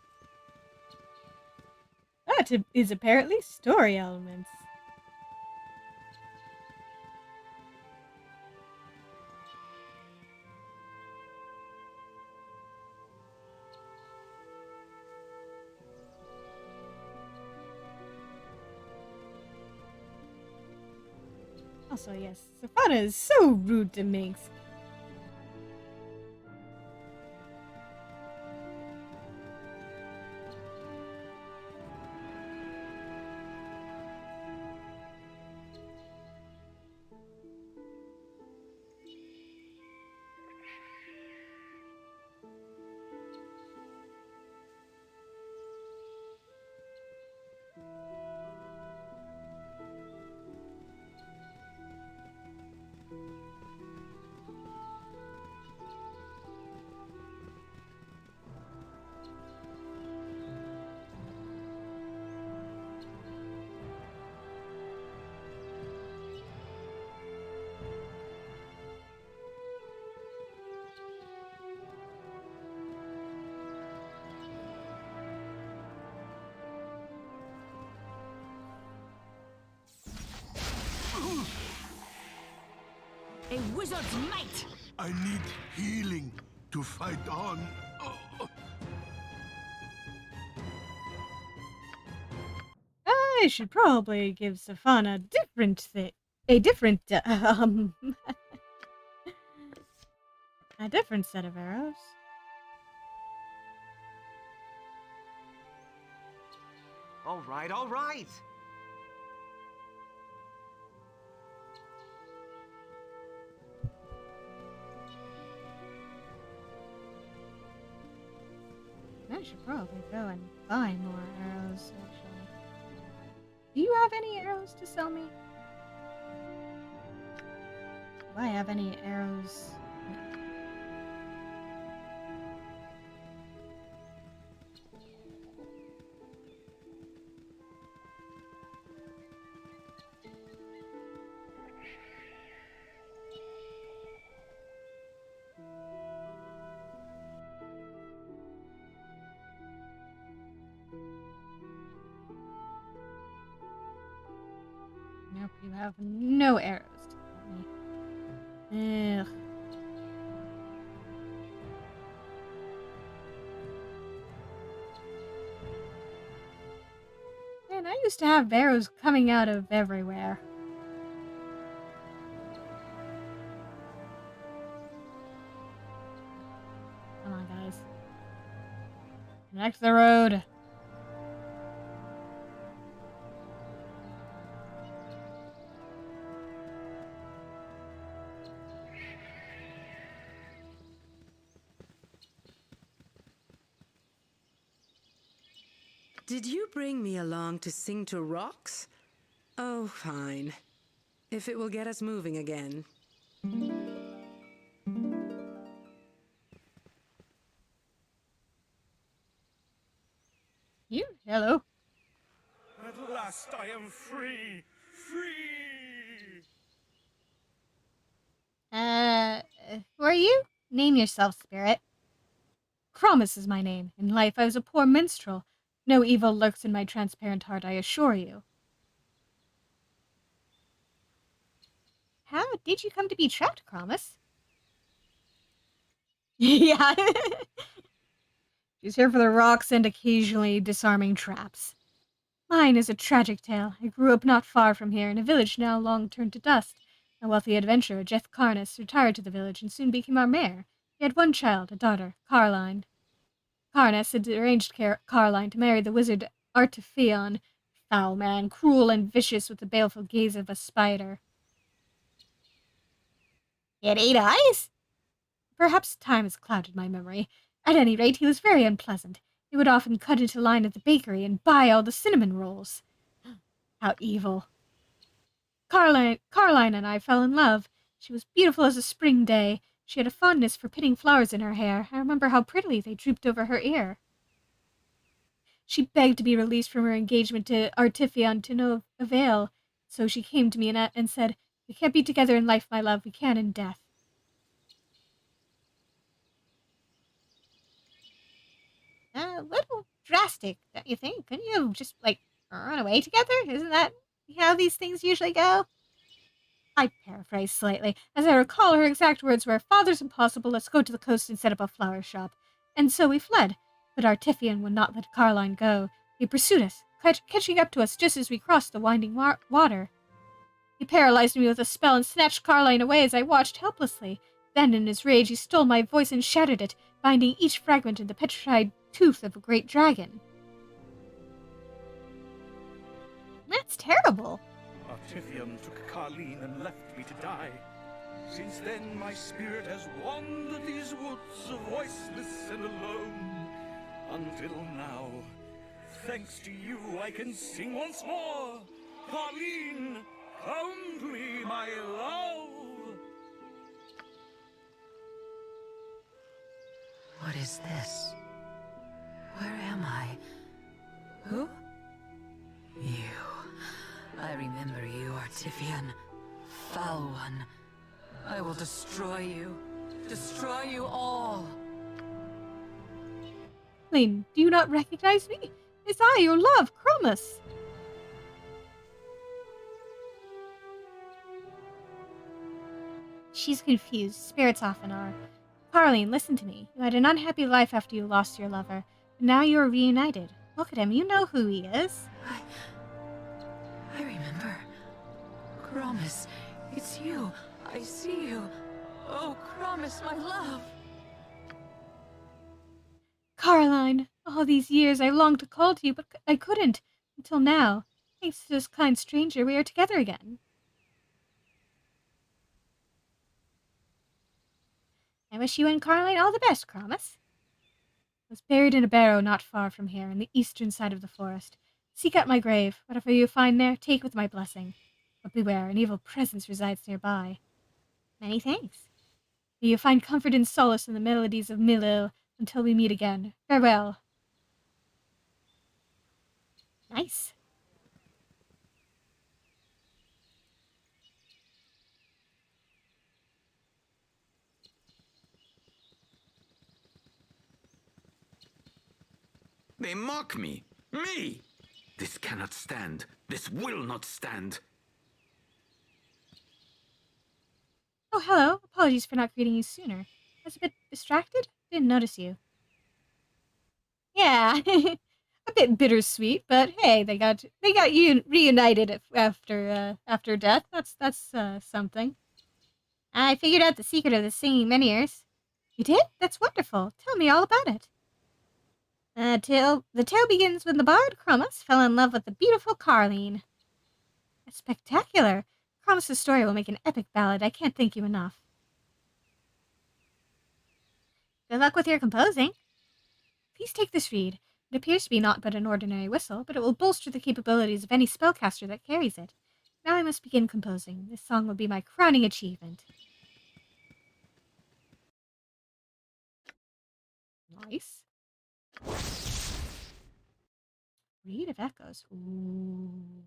That is apparently story elements. Also, yes, Safana is so rude to Minx. A wizard's might! I need healing to fight on. I should probably give Safana a different a different set of arrows. All right, all right. I should probably go and buy more arrows, actually. Do you have any arrows to sell me? Do I have any arrows? No. Nope, you have no arrows to sell me. Ugh. Man, I used to have arrows coming out of everywhere. Come on, guys. Connect the road. Did you bring me along to sing to rocks? Oh, fine. If it will get us moving again. You? Hello? At last I am free! Free! Who are you? Name yourself, spirit. Cromus is my name. In life I was a poor minstrel. No evil lurks in my transparent heart, I assure you. How did you come to be trapped, Cromus? Yeah. She's here for the rocks and occasionally disarming traps. Mine is a tragic tale. I grew up not far from here, in a village now long turned to dust. A wealthy adventurer, Jeff Carnus, retired to the village and soon became our mayor. He had one child, a daughter, Carline. Carnus had arranged Carline to marry the wizard Artephion, foul man, cruel and vicious with the baleful gaze of a spider. He had 8 eyes? Perhaps time has clouded my memory. At any rate, he was very unpleasant. He would often cut into line at the bakery and buy all the cinnamon rolls. How evil. Caroline and I fell in love. She was beautiful as a spring day. She had a fondness for pitting flowers in her hair. I remember how prettily they drooped over her ear. She begged to be released from her engagement to Artifion to no avail. So she came to me and said, "We can't be together in life, my love. We can in death." A little drastic, don't you think? Couldn't you just, like, run away together? Isn't that how these things usually go? I paraphrase slightly. As I recall, her exact words were, "Father's impossible, let's go to the coast and set up a flower shop." And so we fled. But Artifion would not let Caroline go. He pursued us, catching up to us just as we crossed the winding water. He paralyzed me with a spell and snatched Caroline away as I watched helplessly. Then, in his rage, he stole my voice and shattered it, binding each fragment in the petrified tooth of a great dragon. That's terrible. Artifion took Carleen and left me to die. Since then, my spirit has wandered these woods, voiceless and alone. Until now, thanks to you, I can sing once more. Carleen, come to me, my love. What is this? Where am I? Who? You. I remember you, Artifion. Foul one. I will destroy you. Destroy you all. Lane, do you not recognize me? It's I, your love, Chromis. She's confused. Spirits often are. Carleen, listen to me. You had an unhappy life after you lost your lover, but now you are reunited. Look at him. You know who he is. I remember. Chromis, it's you. I see you. Oh, Chromis, my love. Caroline, all these years I longed to call to you, but I couldn't. Until now. Thanks to this kind stranger, we are together again. I wish you and Caroline all the best, Chromis. I was buried in a barrow not far from here, on the eastern side of the forest. Seek out my grave. Whatever you find there, take with my blessing. But beware, an evil presence resides nearby. Many thanks. May you find comfort and solace in the melodies of Milil until we meet again. Farewell. Nice. They mock me! Me! This cannot stand. This will not stand. Oh, hello. Apologies for not greeting you sooner. I was a bit distracted. Didn't notice you. Yeah, a bit bittersweet, but hey, they got reunited after death. That's something. I figured out the secret of the singing menhirs. You did? That's wonderful. Tell me all about it. The tale begins when the bard Chromis fell in love with the beautiful Carleen. That's spectacular. Chromis' story will make an epic ballad. I can't thank you enough. Good luck with your composing. Please take this reed. It appears to be naught but an ordinary whistle, but it will bolster the capabilities of any spellcaster that carries it. Now I must begin composing. This song will be my crowning achievement. Nice. Reed of Echoes. Ooh.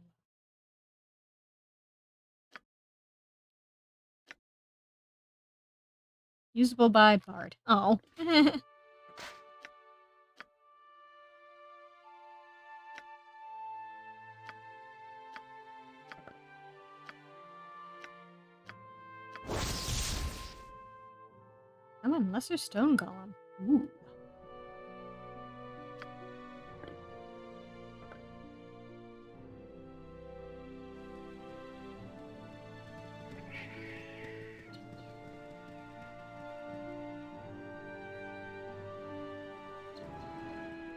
Usable by Bard. Oh. Summon Lesser Stone Golem. Ooh.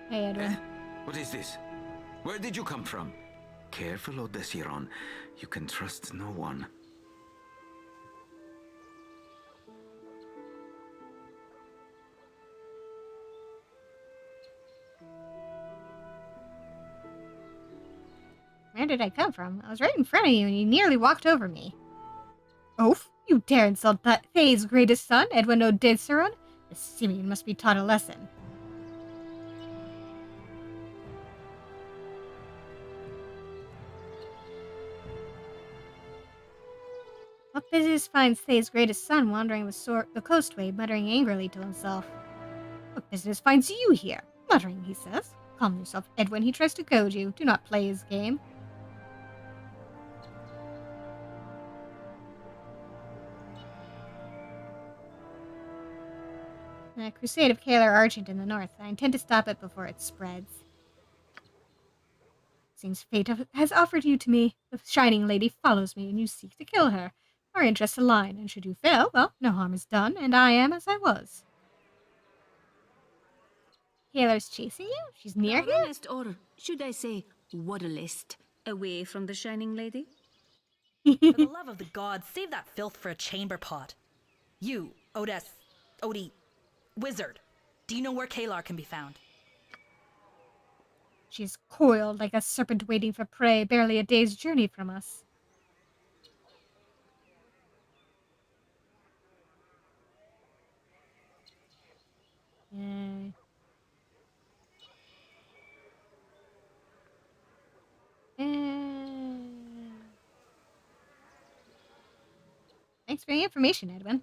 Hey, Edwin. What is this? Where did you come from? Careful, Odessiron. You can trust no one. Where did I come from? I was right in front of you and you nearly walked over me. Oaf, you dare insult that Faye's greatest son, Edwin O'Didseron? The Simeon must be taught a lesson. What business finds Faye's greatest son wandering the coastway, muttering angrily to himself? What business finds you here? Muttering, he says. Calm yourself, Edwin. He tries to goad you. Do not play his game. A crusade of Kalar Argent in the north. I intend to stop it before it spreads. Seems fate has offered you to me. The Shining Lady follows me, and you seek to kill her. Our interests align, and should you fail, well, no harm is done, and I am as I was. Kalar's chasing you? She's near here? Honest, or should I say, waddlest, away from the Shining Lady? For the love of the gods, save that filth for a chamber pot. You, Odie, wizard, do you know where Kalar can be found? She is coiled like a serpent waiting for prey, barely a day's journey from us. Thanks for the information, Edwin.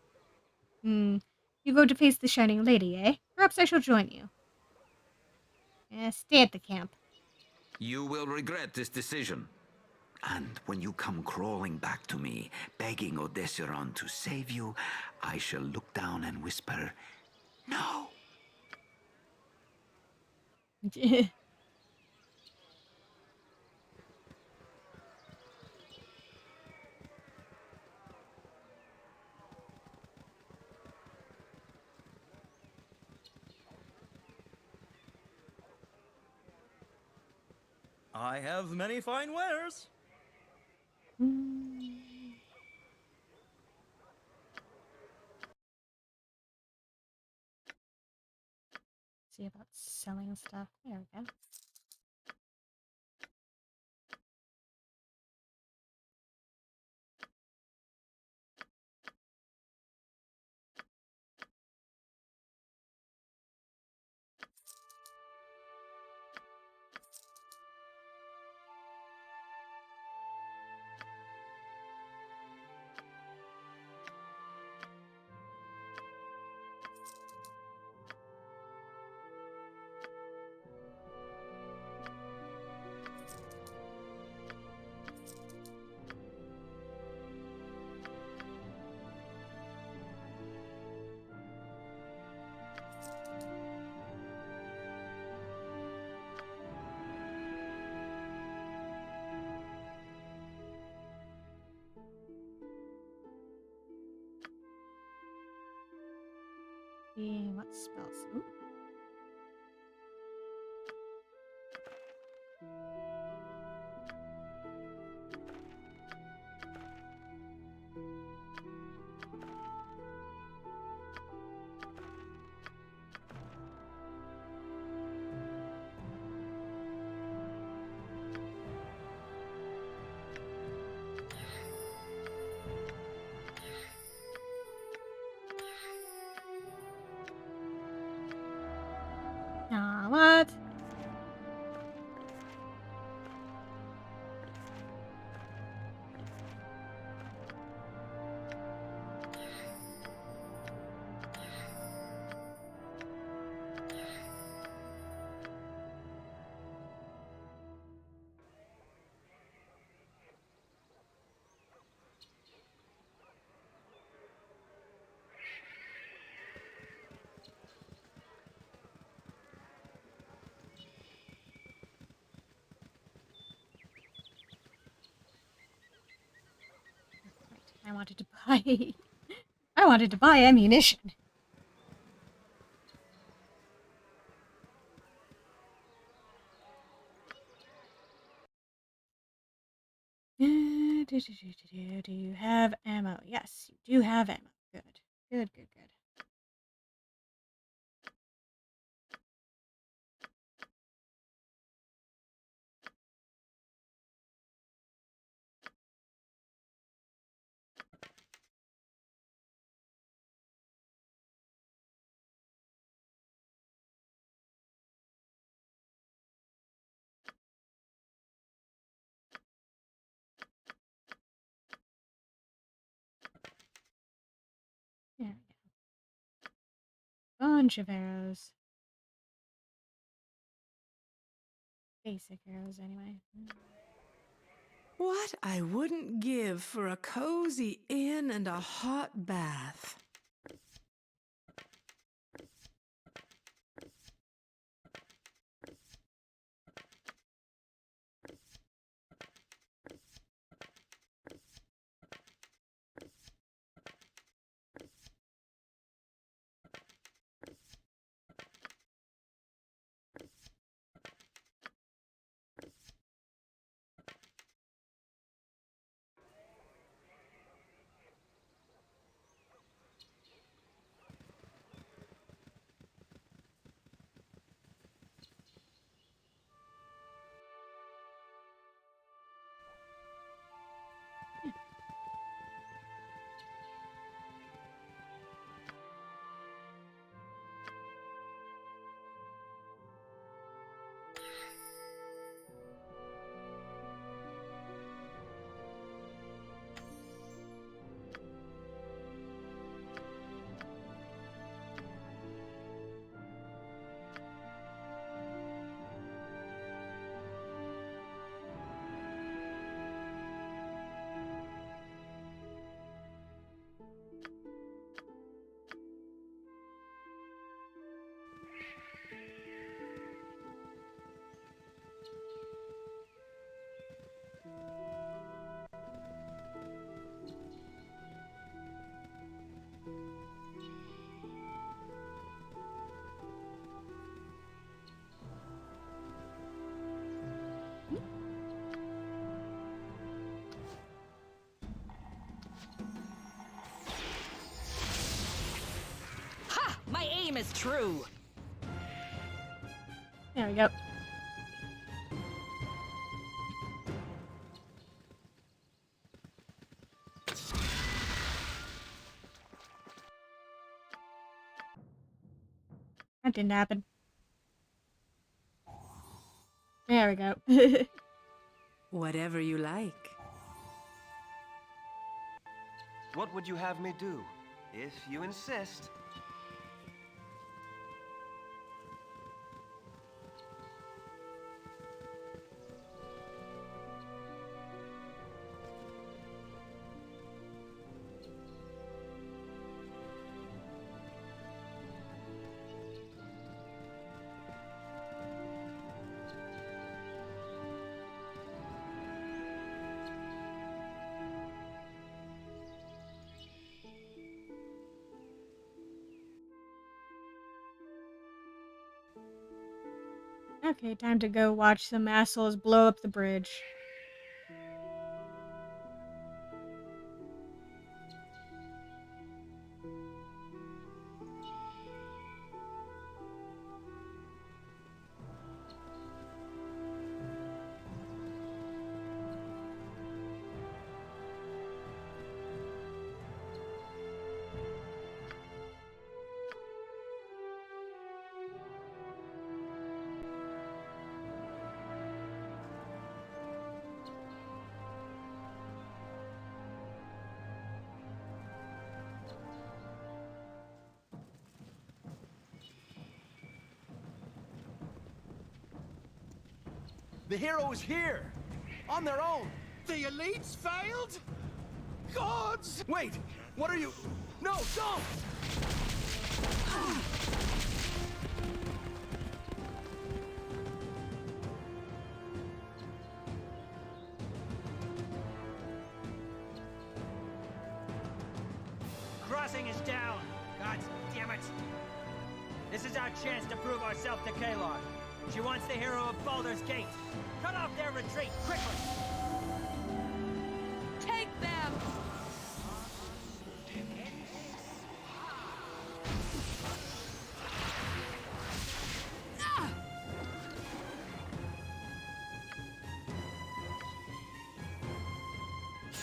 You go to face the Shining Lady, eh? Perhaps I shall join you. Stay at the camp. You will regret this decision. And when you come crawling back to me, begging Odesseron to save you, I shall look down and whisper, "No." I have many fine wares. See about selling stuff. There we go. What spells? Ooh. What? I wanted to buy... I wanted to buy ammunition. Do you have ammo? Yes, you do have ammo. Good. Good, good, good. bunch of arrows. Basic arrows, anyway. What I wouldn't give for a cozy inn and a hot bath. My aim is true. There we go. That didn't happen. There we go. Whatever you like. What would you have me do? If you insist. Okay, time to go watch some assholes blow up the bridge. The hero is here! On their own! The elites failed? Gods! Wait! What are you... No, don't! Crossing is down! God damn it! This is our chance to prove ourselves to Kalor. She wants the hero of Baldur's Gate. Cut off their retreat, quickly! Take them!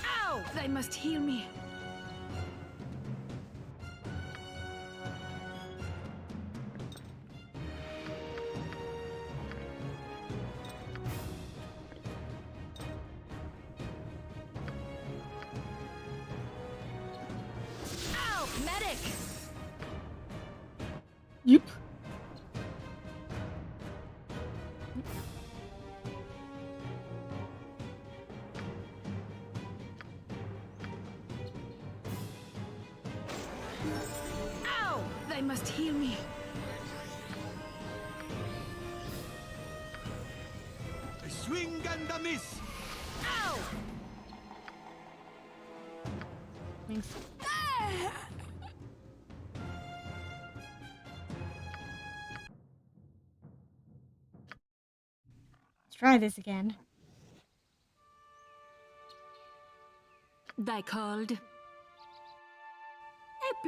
Ow! They must heal me. I must heal me. A swing and a miss. Ow! Thanks. Let's try this again. Thy called? A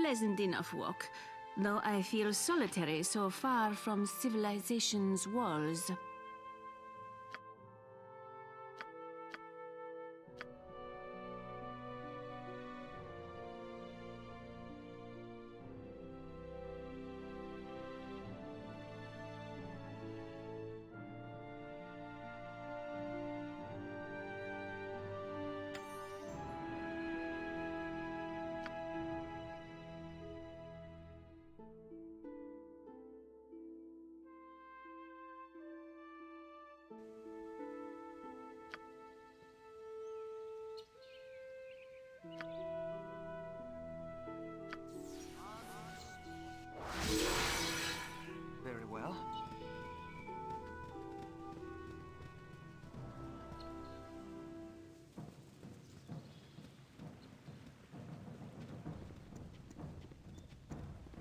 pleasant enough walk, though I feel solitary so far from civilization's walls. Very well.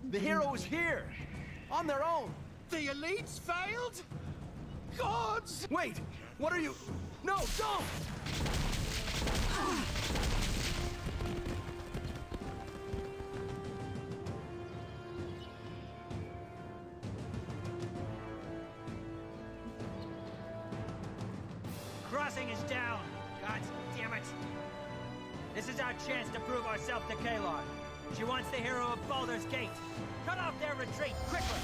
The hero is here! On their own! The elites failed? Gods! Wait! What are you... No, don't! Crossing is down. God damn it. This is our chance to prove ourselves to Kalon. She wants the hero of Baldur's Gate. Cut off their retreat, quickly!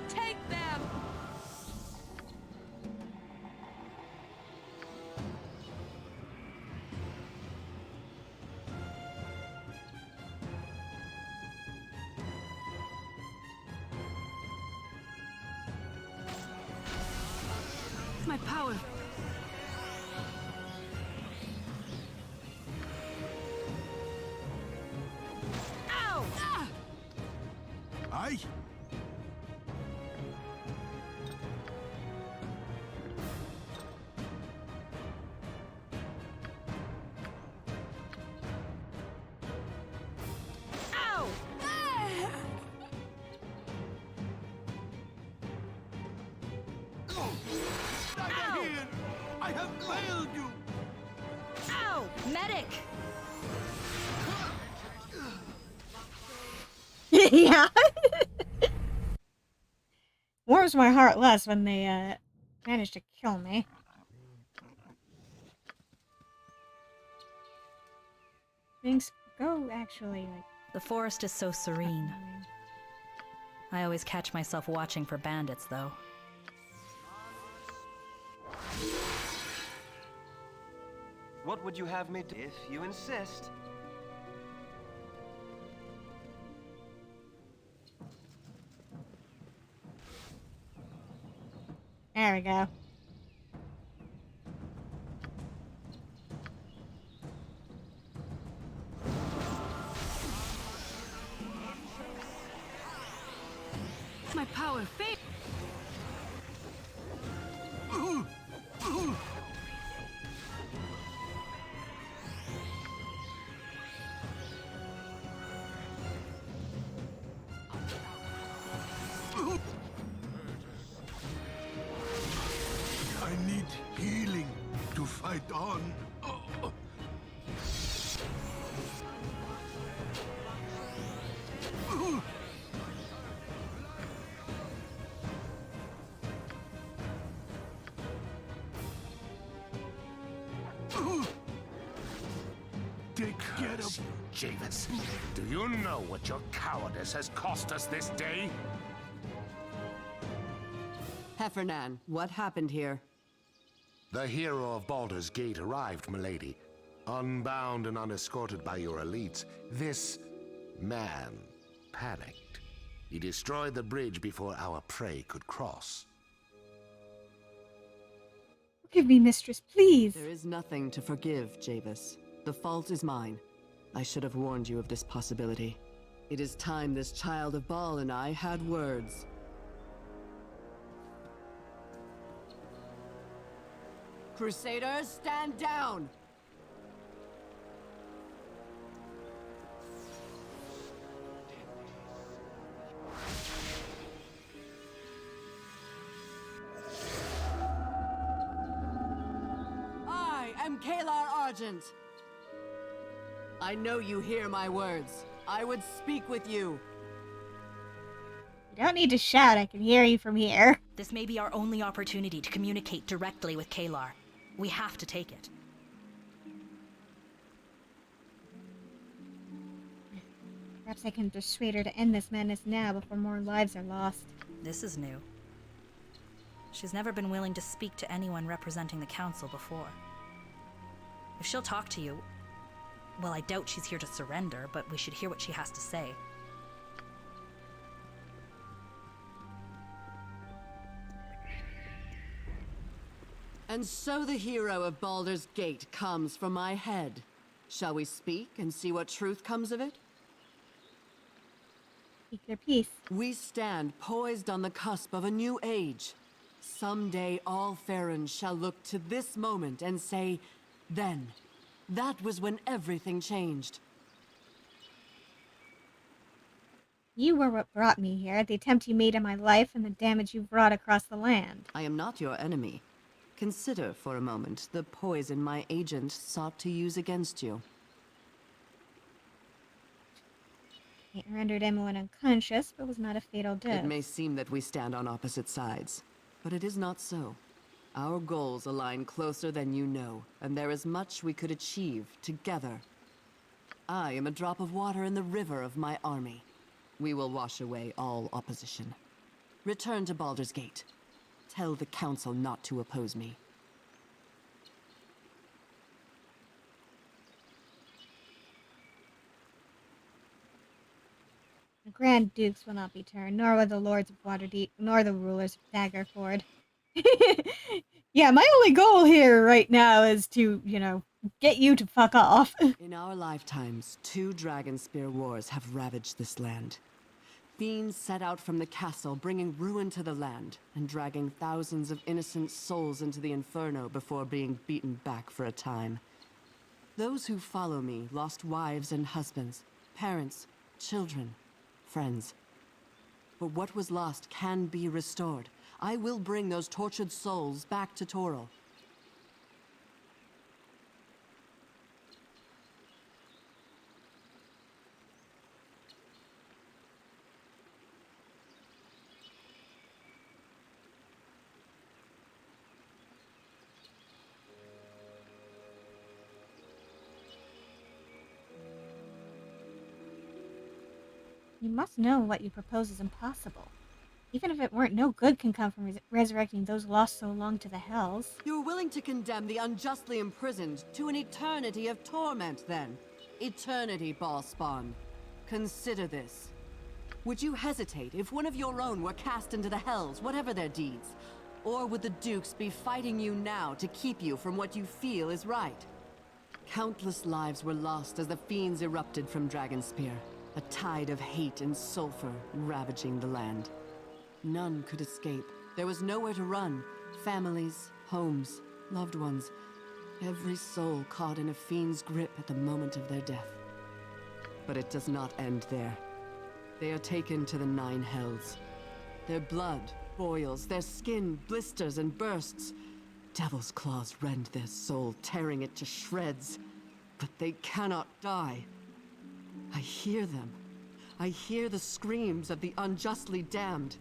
Take them! My power. Ow! Ah! Aye? Ow! Ah! I have failed you! Ow! Medic! Yeah. Warms my heart less when they manage to kill me. Things go actually like. The forest is so serene. I always catch myself watching for bandits, though. What would you have me do if you insist? There we go. My power fade. I need healing to fight on. Take care of Javis, do you know what your cowardice has cost us this day? Heffernan, what happened here? The hero of Baldur's Gate arrived, milady. Unbound and unescorted by your elites, this man panicked. He destroyed the bridge before our prey could cross. Forgive me, mistress, please. There is nothing to forgive, Javis. The fault is mine. I should have warned you of this possibility. It is time this child of Baal and I had words. Crusaders, stand down! I am Kalar Argent. I know you hear my words. I would speak with you. You don't need to shout, I can hear you from here. This may be our only opportunity to communicate directly with Kalar. We have to take it. Perhaps I can persuade her to end this madness now before more lives are lost. This is new. She's never been willing to speak to anyone representing the council before. If she'll talk to you, well, I doubt she's here to surrender, but we should hear what she has to say. And so the hero of Baldur's Gate comes from my head. Shall we speak and see what truth comes of it? Speak your piece. We stand poised on the cusp of a new age. Someday all Farron shall look to this moment and say, then, that was when everything changed. You were what brought me here, the attempt you made on my life and the damage you've wrought across the land. I am not your enemy. Consider for a moment the poison my agent sought to use against you. It rendered Emmeline unconscious, but was not a fatal death. It may seem that we stand on opposite sides, but it is not so. Our goals align closer than you know, and there is much we could achieve together. I am a drop of water in the river of my army. We will wash away all opposition. Return to Baldur's Gate. Tell the council not to oppose me. The Grand Dukes will not be turned, nor will the Lords of Waterdeep, nor the rulers of Daggerford. Yeah, my only goal here right now is to, get you to fuck off. In our lifetimes, 2 Dragonspear wars have ravaged this land. Fiends set out from the castle, bringing ruin to the land, and dragging thousands of innocent souls into the inferno before being beaten back for a time. Those who follow me lost wives and husbands, parents, children, friends. But what was lost can be restored. I will bring those tortured souls back to Toril. You must know what you propose is impossible. Even if it weren't, no good can come from resurrecting those lost so long to the hells. You're willing to condemn the unjustly imprisoned to an eternity of torment, then? Eternity, Ballspawn. Consider this. Would you hesitate if one of your own were cast into the hells, whatever their deeds? Or would the Dukes be fighting you now to keep you from what you feel is right? Countless lives were lost as the fiends erupted from Dragonspear. A tide of hate and sulfur ravaging the land. None could escape. There was nowhere to run. Families, homes, loved ones. Every soul caught in a fiend's grip at the moment of their death. But it does not end there. They are taken to the 9 hells. Their blood boils, their skin blisters and bursts. Devil's claws rend their soul, tearing it to shreds. But they cannot die. I hear them. I hear the screams of the unjustly damned.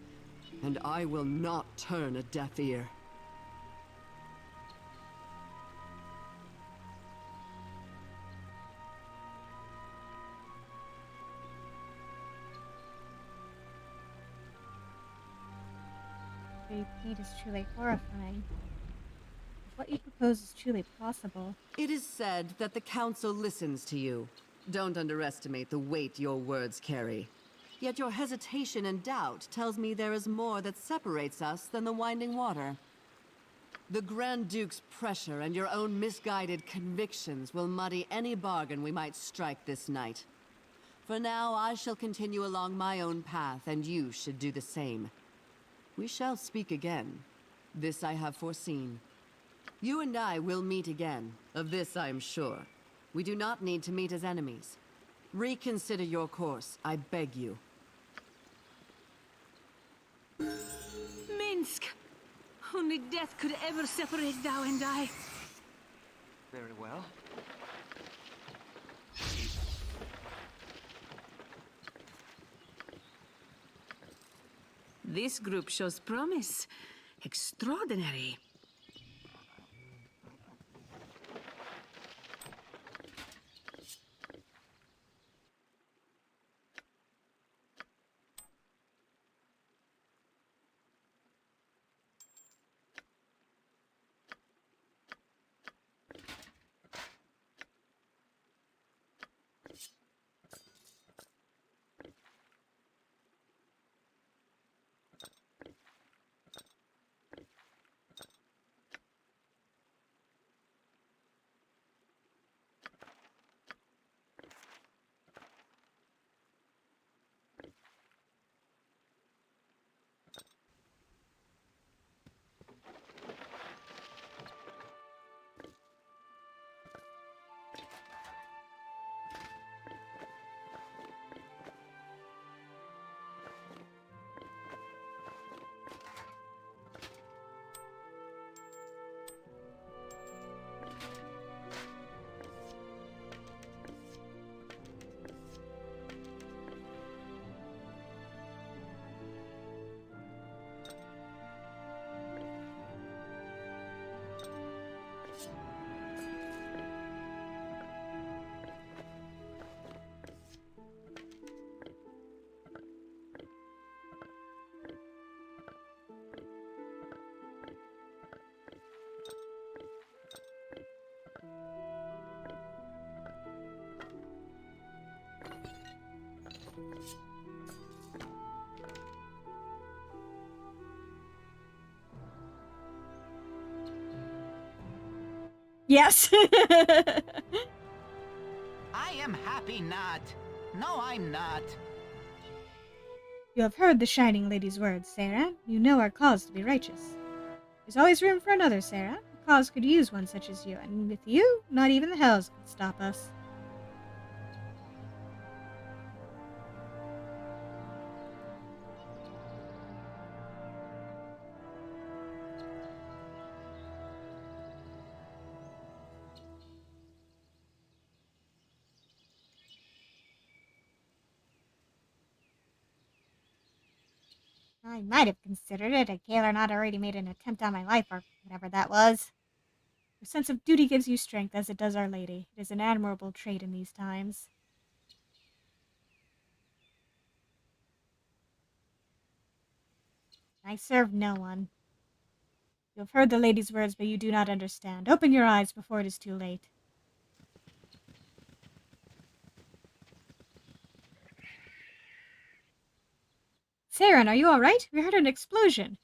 And I will not turn a deaf ear. What you paint is truly horrifying. If what you propose is truly possible. It is said that the council listens to you. Don't underestimate the weight your words carry. Yet your hesitation and doubt tells me there is more that separates us than the winding water. The Grand Duke's pressure and your own misguided convictions will muddy any bargain we might strike this night. For now, I shall continue along my own path, and you should do the same. We shall speak again. This I have foreseen. You and I will meet again. Of this I am sure. We do not need to meet as enemies. Reconsider your course, I beg you. Minsk! Only death could ever separate thou and I. Very well. This group shows promise. Extraordinary. Yes. I am happy not. No, I'm not. You have heard the Shining Lady's words, Sarah. You know our cause to be righteous. There's always room for another, Sarah. The cause could use one such as you, and with you, not even the hells could stop us. I might have considered it had Kalar not already made an attempt on my life, or whatever that was. Your sense of duty gives you strength, as it does Our Lady. It is an admirable trait in these times. I serve no one. You have heard the lady's words, but you do not understand. Open your eyes before it is too late. Saren, are you all right? We heard an explosion.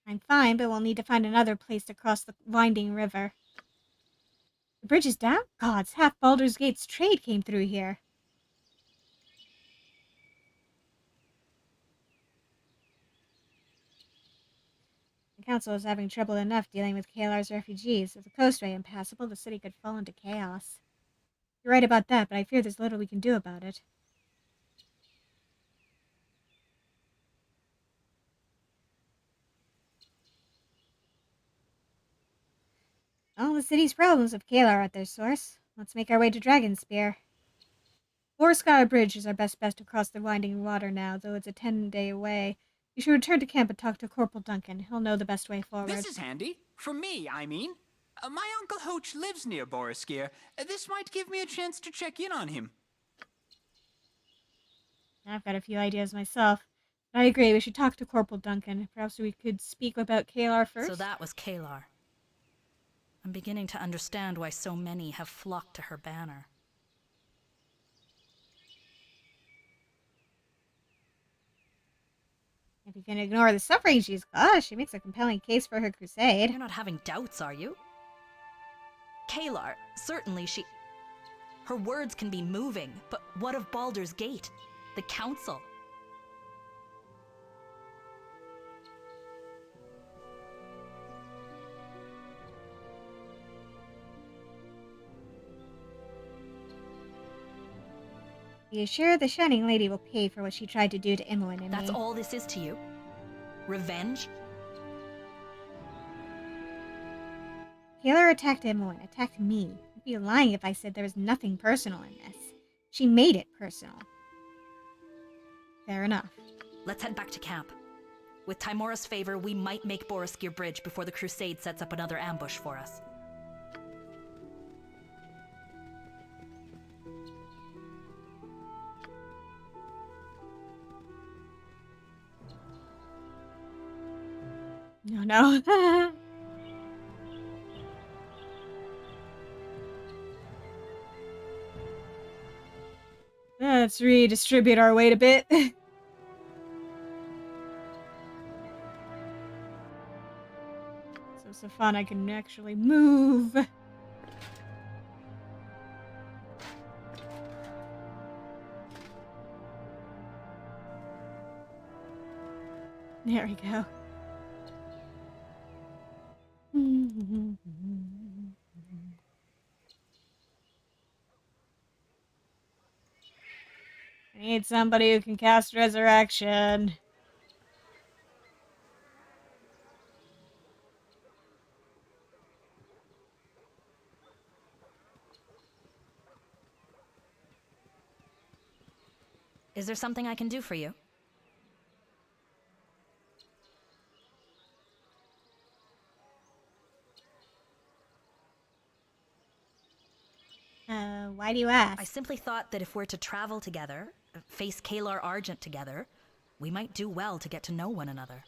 I'm fine, but we'll need to find another place to cross the winding river. The bridge is down? Gods, half Baldur's Gate's trade came through here. The council is having trouble enough dealing with Kalar's refugees. With the coastway impassable, the city could fall into chaos. You're right about that, but I fear there's little we can do about it. All the city's problems of Kalar are at their source. Let's make our way to Dragonspear. Boareskyr Bridge is our best bet to cross the winding water now, though it's a 10-day away. You should return to camp and talk to Corporal Duncan. He'll know the best way forward. This is handy. For me, I mean. My Uncle Hoach lives near Boareskyr. This might give me a chance to check in on him. I've got a few ideas myself. But I agree, we should talk to Corporal Duncan. Perhaps we could speak about Kalar first? So that was Kalar. I'm beginning to understand why so many have flocked to her banner. If you can ignore the suffering she's caused, she makes a compelling case for her crusade. You're not having doubts, are you? Kalar, certainly her words can be moving, but what of Baldur's Gate? The Council? Are you sure the Shining Lady will pay for what she tried to do to Imoen and That's me? all this is to you? Revenge? Taylor attacked Imoen, attacked me. I'd be lying if I said there was nothing personal in this. She made it personal. Fair enough. Let's head back to camp. With Timora's favor, we might make Boareskyr Bridge before the crusade sets up another ambush for us. No. Let's redistribute our weight a bit. So fun, I can actually move. There we go. I need somebody who can cast Resurrection. Is there something I can do for you? Why do you ask? I simply thought that if we're to travel together, face Kalar Argent together, we might do well to get to know one another.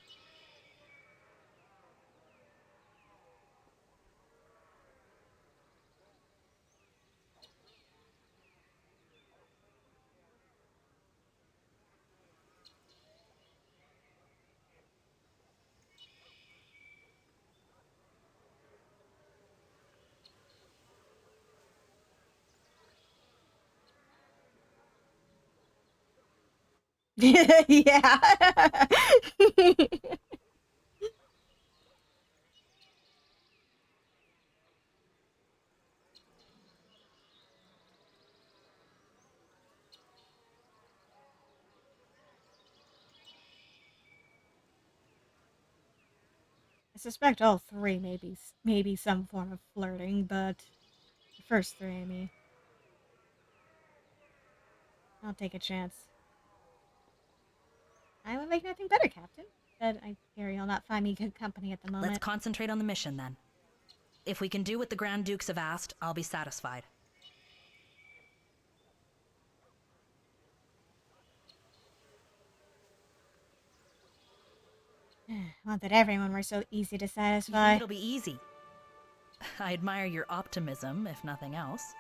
Yeah. I suspect all three maybe some form of flirting, but the first three, I mean. I'll take a chance. I would like nothing better, Captain. But I fear you'll not find me good company at the moment. Let's concentrate on the mission, then. If we can do what the Grand Dukes have asked, I'll be satisfied. Not that everyone were so easy to You satisfy. think it'll be easy? I admire your optimism, if nothing else.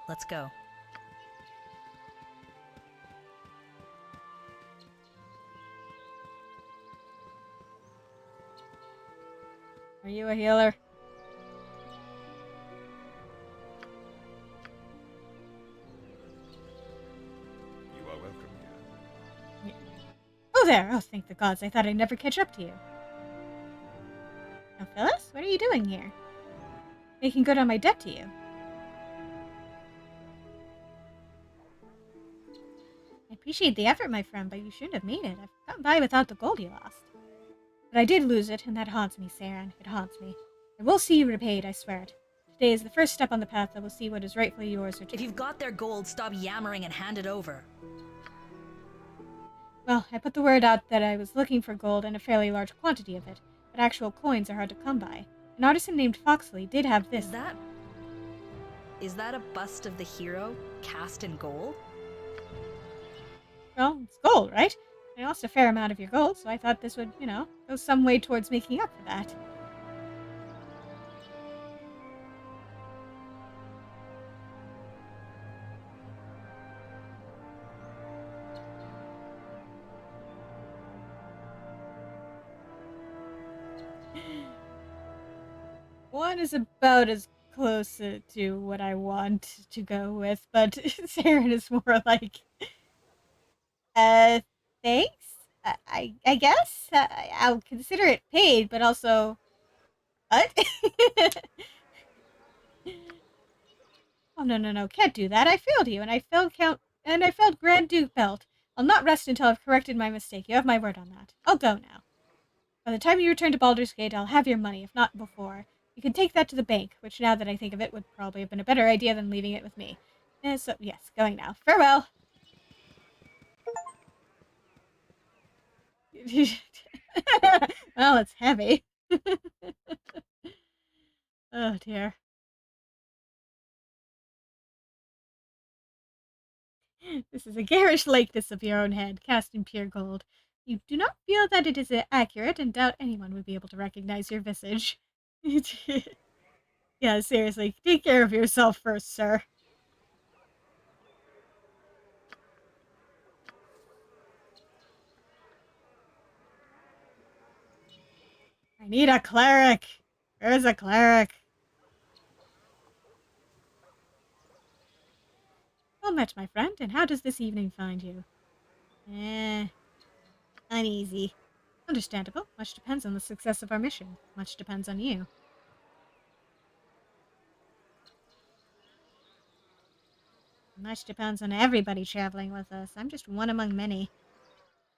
Let's go. Are you a healer? You are welcome here. Oh, there! Oh, thank the gods. I thought I'd never catch up to you. Now, Phyllis, what are you doing here? Making good on my debt to you. I appreciate the effort, my friend, but you shouldn't have made it. I've gotten by without the gold you lost. But I did lose it, and that haunts me, Saren. It haunts me. I will see you repaid, I swear it. Today is the first step on the path that will see what is rightfully yours. If you've got their gold, stop yammering and hand it over. Well, I put the word out that I was looking for gold and a fairly large quantity of it, but actual coins are hard to come by. An artisan named Foxley did have this. Is that a bust of the hero cast in gold? Well, it's gold, right? I lost a fair amount of your gold, so I thought this would, go some way towards making up for that. One is about as closer to what I want to go with, but Saren is more like, thanks? I guess? I'll consider it paid, but also, what? Oh, no, can't do that. I failed you, and I failed Grand Duke Belt. I'll not rest until I've corrected my mistake. You have my word on that. I'll go now. By the time you return to Baldur's Gate, I'll have your money, if not before. You can take that to the bank, which now that I think of it would probably have been a better idea than leaving it with me. So, yes, going now. Farewell! Well, it's heavy. Oh, dear. This is a garish likeness of your own head, cast in pure gold. You do not feel that it is accurate, and doubt anyone would be able to recognize your visage. Yeah, seriously, take care of yourself first, sir. I need a cleric. Where's a cleric? Well met, my friend, and how does this evening find you? Uneasy. Understandable. Much depends on the success of our mission. Much depends on you. Much depends on everybody traveling with us. I'm just one among many.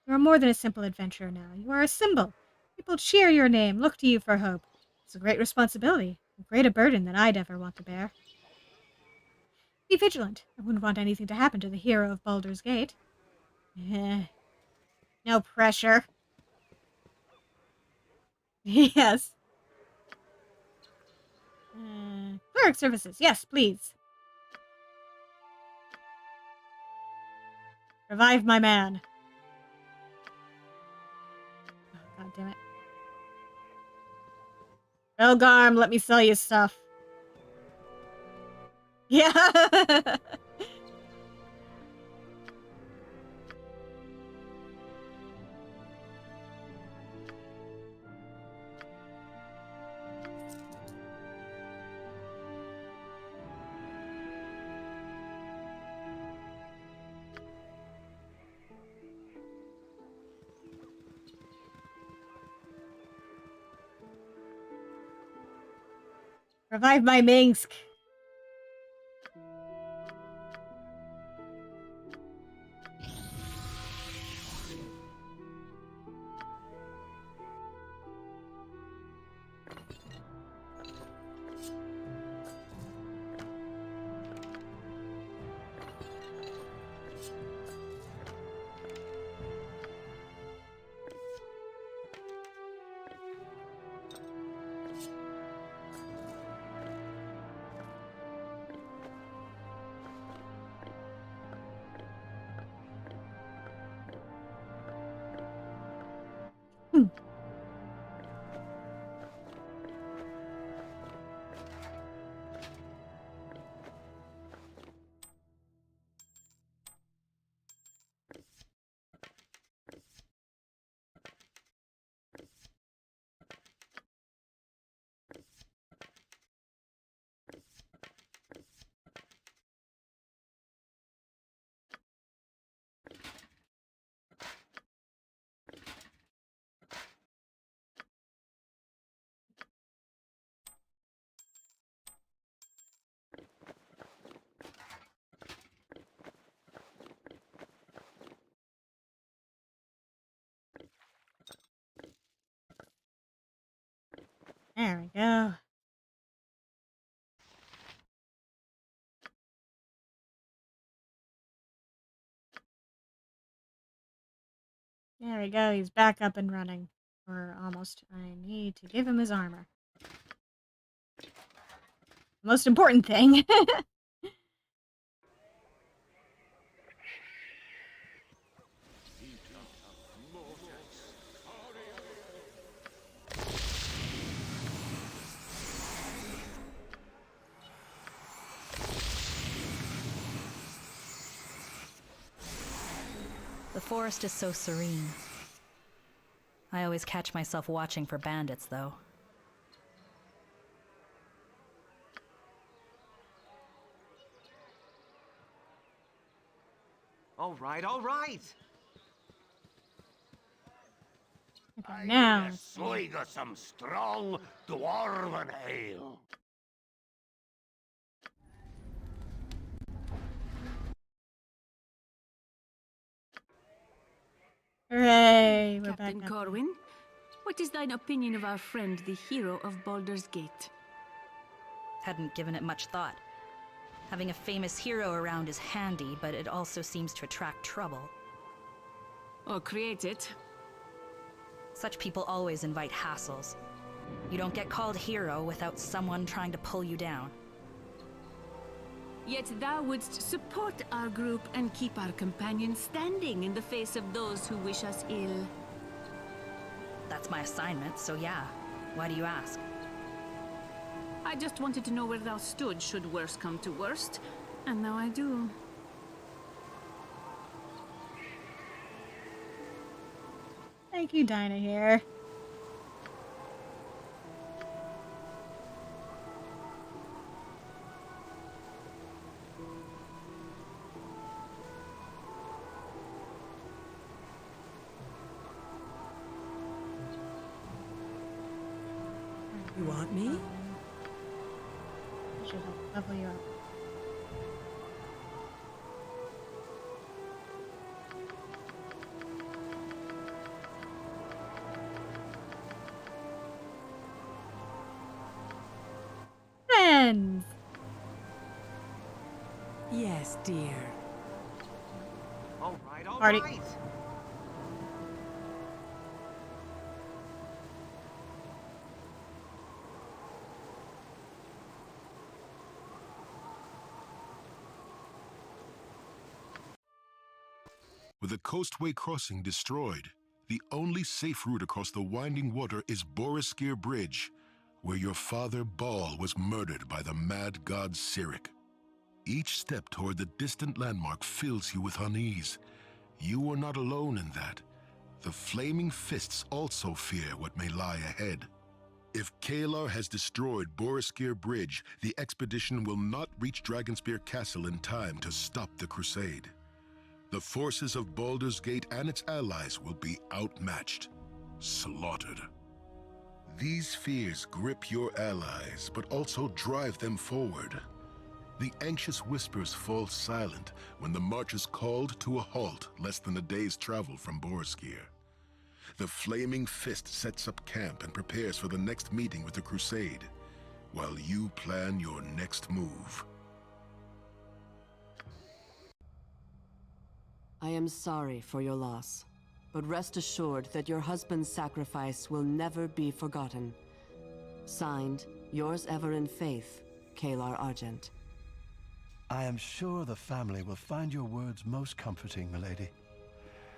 You are more than a simple adventurer now. You are a symbol. People cheer your name, look to you for hope. It's a great responsibility, a greater burden than I'd ever want to bear. Be vigilant. I wouldn't want anything to happen to the hero of Baldur's Gate. No pressure. Yes. Cleric services. Yes, please. Revive my man. Oh, God damn it. Elgarm, let me sell you stuff. Yeah. Revive my Minsk. There we go. There we go. He's back up and running. Or almost. I need to give him his armor. Most important thing. The forest is so serene. I always catch myself watching for bandits, though. All right, all right. Okay, now. A swig of some strong dwarven ale. Hooray, we're Captain back up. Corwin, what is thine opinion of our friend, the hero of Baldur's Gate? Hadn't given it much thought. Having a famous hero around is handy, but it also seems to attract trouble. Or create it. Such people always invite hassles. You don't get called hero without someone trying to pull you down. Yet thou wouldst support our group and keep our companions standing in the face of those who wish us ill. That's my assignment, so yeah. Why do you ask? I just wanted to know where thou stood should worst come to worst, and now I do. Thank you, Dinah here. You want me? I should level you up. Friends! Yes, dear. All right, all Party. right. With the coastway crossing destroyed, the only safe route across the winding water is Boareskyr Bridge, where your father Baal was murdered by the mad god Cyric. Each step toward the distant landmark fills you with unease. You are not alone in that. The Flaming Fists also fear what may lie ahead. If Kalar has destroyed Boareskyr Bridge, the expedition will not reach Dragonspear Castle in time to stop the crusade. The forces of Baldur's Gate and its allies will be outmatched, slaughtered. These fears grip your allies, but also drive them forward. The anxious whispers fall silent when the march is called to a halt less than a day's travel from Boareskyr. The Flaming Fist sets up camp and prepares for the next meeting with the crusade, while you plan your next move. I am sorry for your loss, but rest assured that your husband's sacrifice will never be forgotten. Signed, yours ever in faith, Kalar Argent. I am sure the family will find your words most comforting, milady.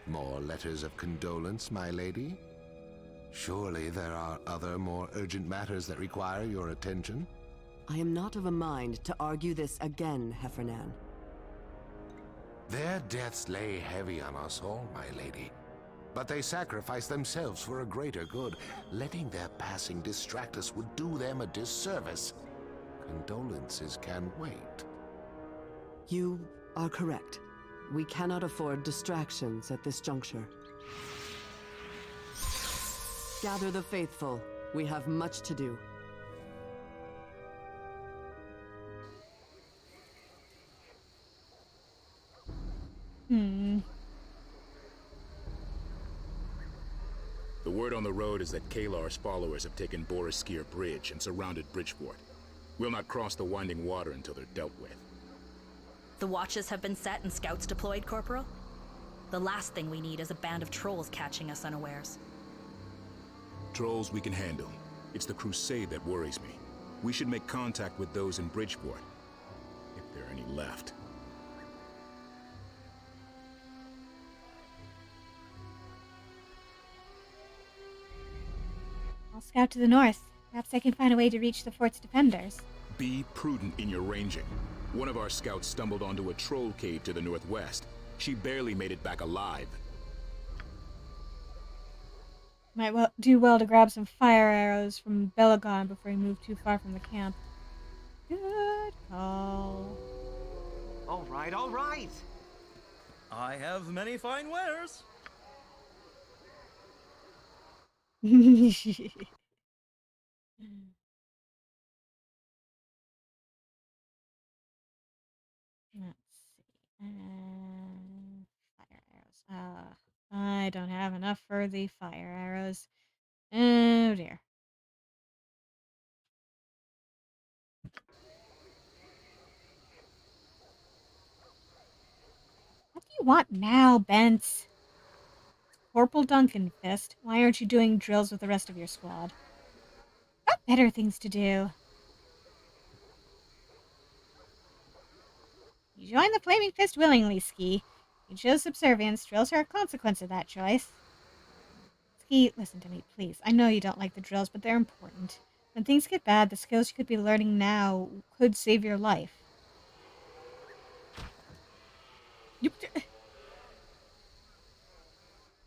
More letters of condolence, my lady? Surely there are other, more urgent matters that require your attention? I am not of a mind to argue this again, Heffernan. Their deaths lay heavy on us all, my lady. But they sacrificed themselves for a greater good. Letting their passing distract us would do them a disservice. Condolences can wait. You are correct. We cannot afford distractions at this juncture. Gather the faithful. We have much to do. The word on the road is that Kalar's followers have taken Boareskyr Bridge and surrounded Bridgeport. We'll not cross the winding water until they're dealt with. The watches have been set and scouts deployed, Corporal? The last thing we need is a band of trolls catching us unawares. Trolls we can handle. It's the crusade that worries me. We should make contact with those in Bridgeport, if there are any left. I'll scout to the north. Perhaps I can find a way to reach the fort's defenders. Be prudent in your ranging. One of our scouts stumbled onto a troll cave to the northwest. She barely made it back alive. Might do well to grab some fire arrows from Belagon before we move too far from the camp. Good call. All right, all right. I have many fine wares. Let's see. Fire arrows. I don't have enough for the fire arrows. Oh dear. What do you want now, Bence? Corporal Duncan Fist, why aren't you doing drills with the rest of your squad? Got better things to do. You joined the Flaming Fist willingly, Ski. You chose subservience. Drills are a consequence of that choice. Ski, listen to me, please. I know you don't like the drills, but they're important. When things get bad, the skills you could be learning now could save your life.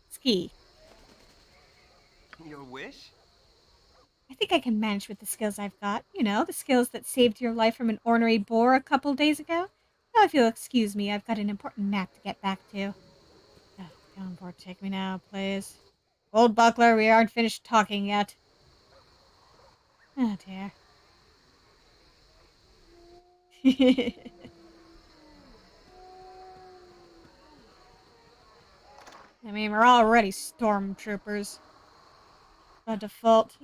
Ski. Your wish? I think I can manage with the skills I've got. You know, the skills that saved your life from an ornery boar a couple days ago. Now, if you'll excuse me, I've got an important map to get back to. Oh, come on board, take me now, please. Old Buckler, we aren't finished talking yet. Oh, dear. I mean, we're already stormtroopers. By default.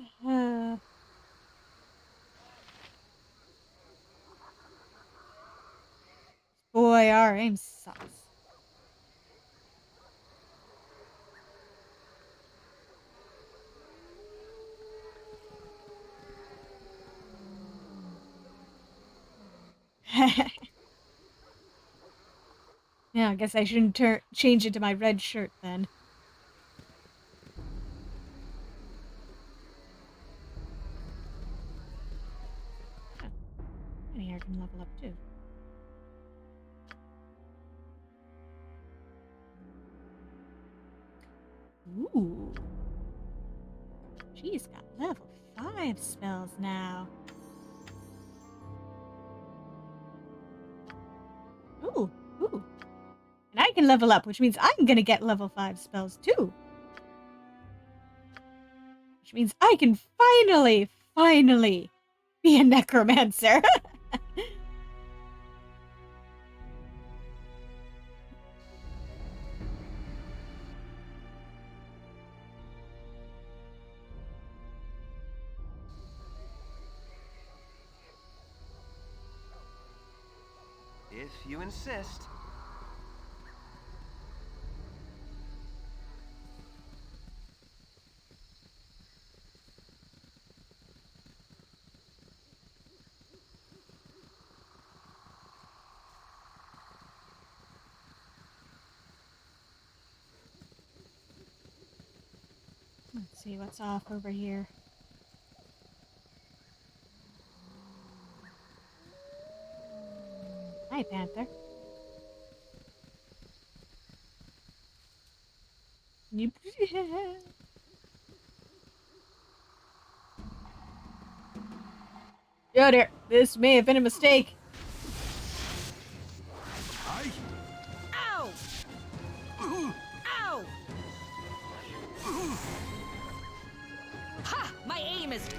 Boy, our aim sucks. Yeah, I guess I shouldn't change it to my red shirt then. Oh, and here I can level up too. Ooh. She's got level 5 spells now. Ooh, ooh. And I can level up, which means I'm gonna get level 5 spells too. Which means I can finally be a necromancer. If you insist. Let's see what's off over here. Hi, Panther. You. Oh dear, this may have been a mistake. Ow! Ow! Ha! My aim is...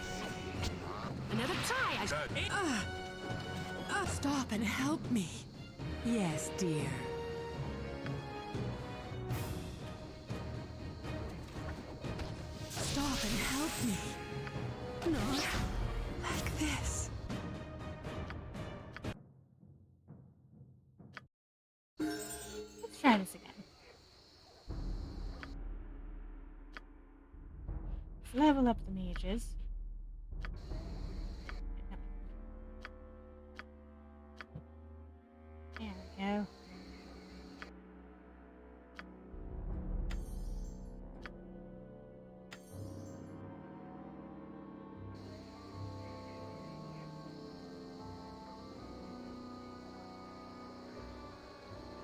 Another try! Stop and help me. Yes, dear. Stop and help me. Not like this. Let's try this again. Let's level up the mages. There we go.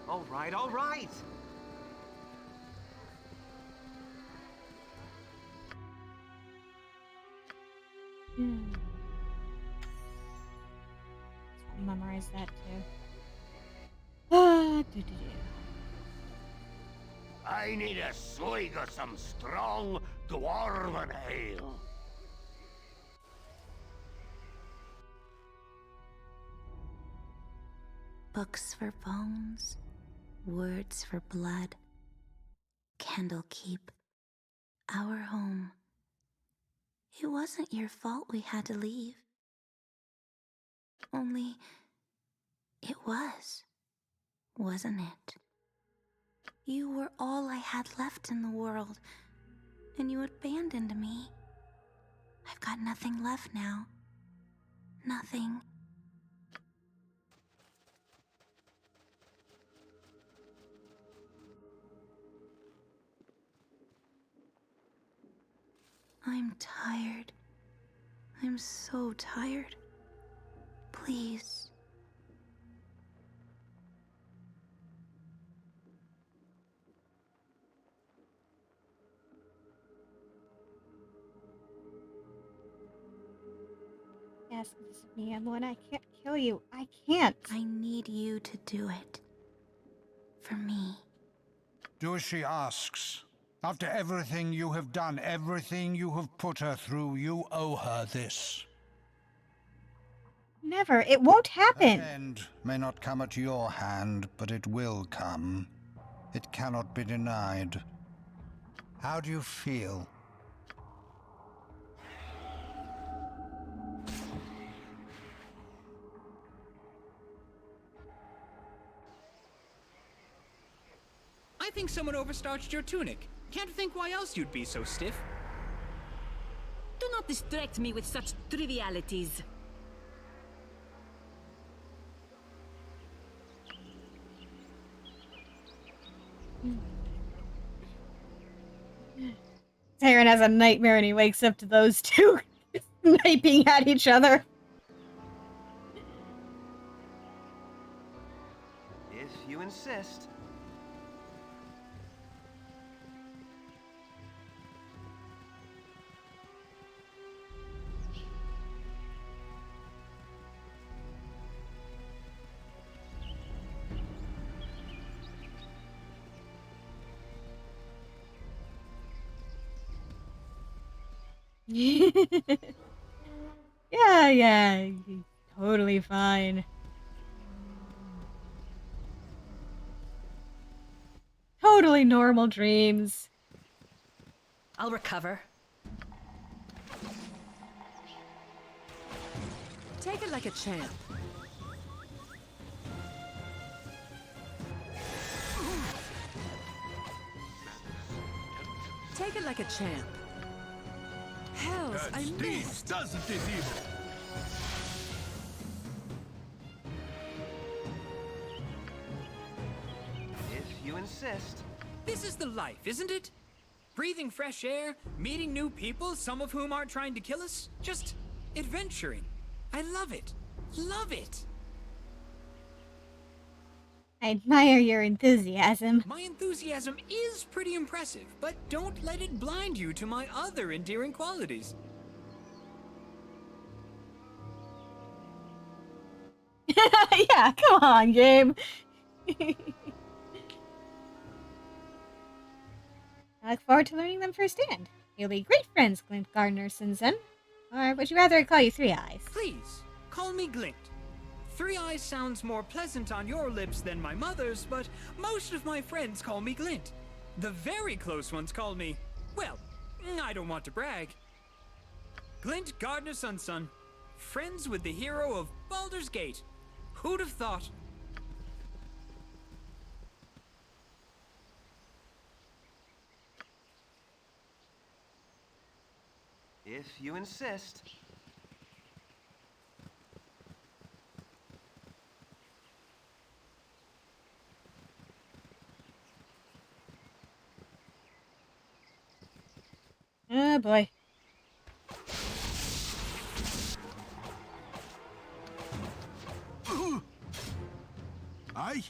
All right, all right. I'll memorize that too. I need a swig of some strong dwarven ale. Books for bones, words for blood. Candlekeep, our home. It wasn't your fault we had to leave. Only, it was, wasn't it? You were all I had left in the world, and you abandoned me. I've got nothing left now. Nothing. I'm tired. I'm so tired. Please. Yes, this is me, Emlyn. I can't kill you. I can't. I need you to do it. For me. Do as she asks. After everything you have done, everything you have put her through, you owe her this. Never. It won't happen. The end may not come at your hand, but it will come. It cannot be denied. How do you feel? I think someone overstarched your tunic. Can't think why else you'd be so stiff. Do not distract me with such trivialities. Tyron has a nightmare and he wakes up to those two sniping at each other. If you insist. Yeah, totally fine. Totally normal dreams. I'll recover. Take it like a champ. Take it like a champ. Hells, I missed. Doesn't it, evil? If you insist. This is the life, isn't it? Breathing fresh air, meeting new people, some of whom aren't trying to kill us. Just adventuring. I love it. Love it. I admire your enthusiasm. My enthusiasm is pretty impressive, but don't let it blind you to my other endearing qualities. Yeah, come on, game. I look forward to learning them firsthand. You'll be great friends, Glint Gardner Sinsen. Or would you rather I call you Three Eyes? Please, call me Glint. Three Eyes sounds more pleasant on your lips than my mother's, but most of my friends call me Glint. The very close ones call me, well, I don't want to brag. Glint Gardner Sunsun, friends with the hero of Baldur's Gate. Who'd have thought? If you insist. Oh boy. Aye?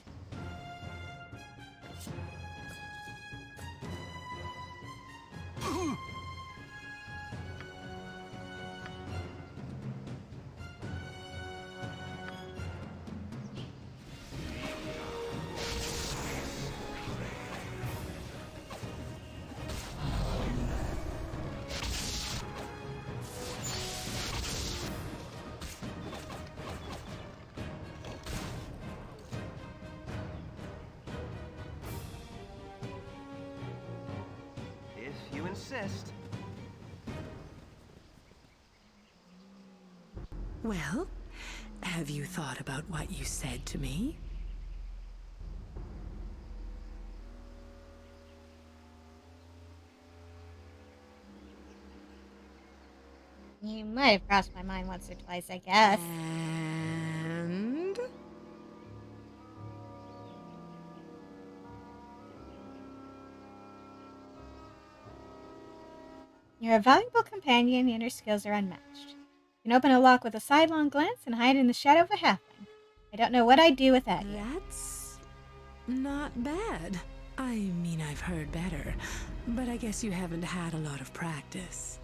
insist. Well, have you thought about what you said to me? You might have crossed my mind once or twice, I guess. And? You're a valuable companion and your skills are unmatched. You can open a lock with a sidelong glance and hide in the shadow of a halfling. I don't know what I'd do without you. That's not bad. I mean, I've heard better, but I guess you haven't had a lot of practice.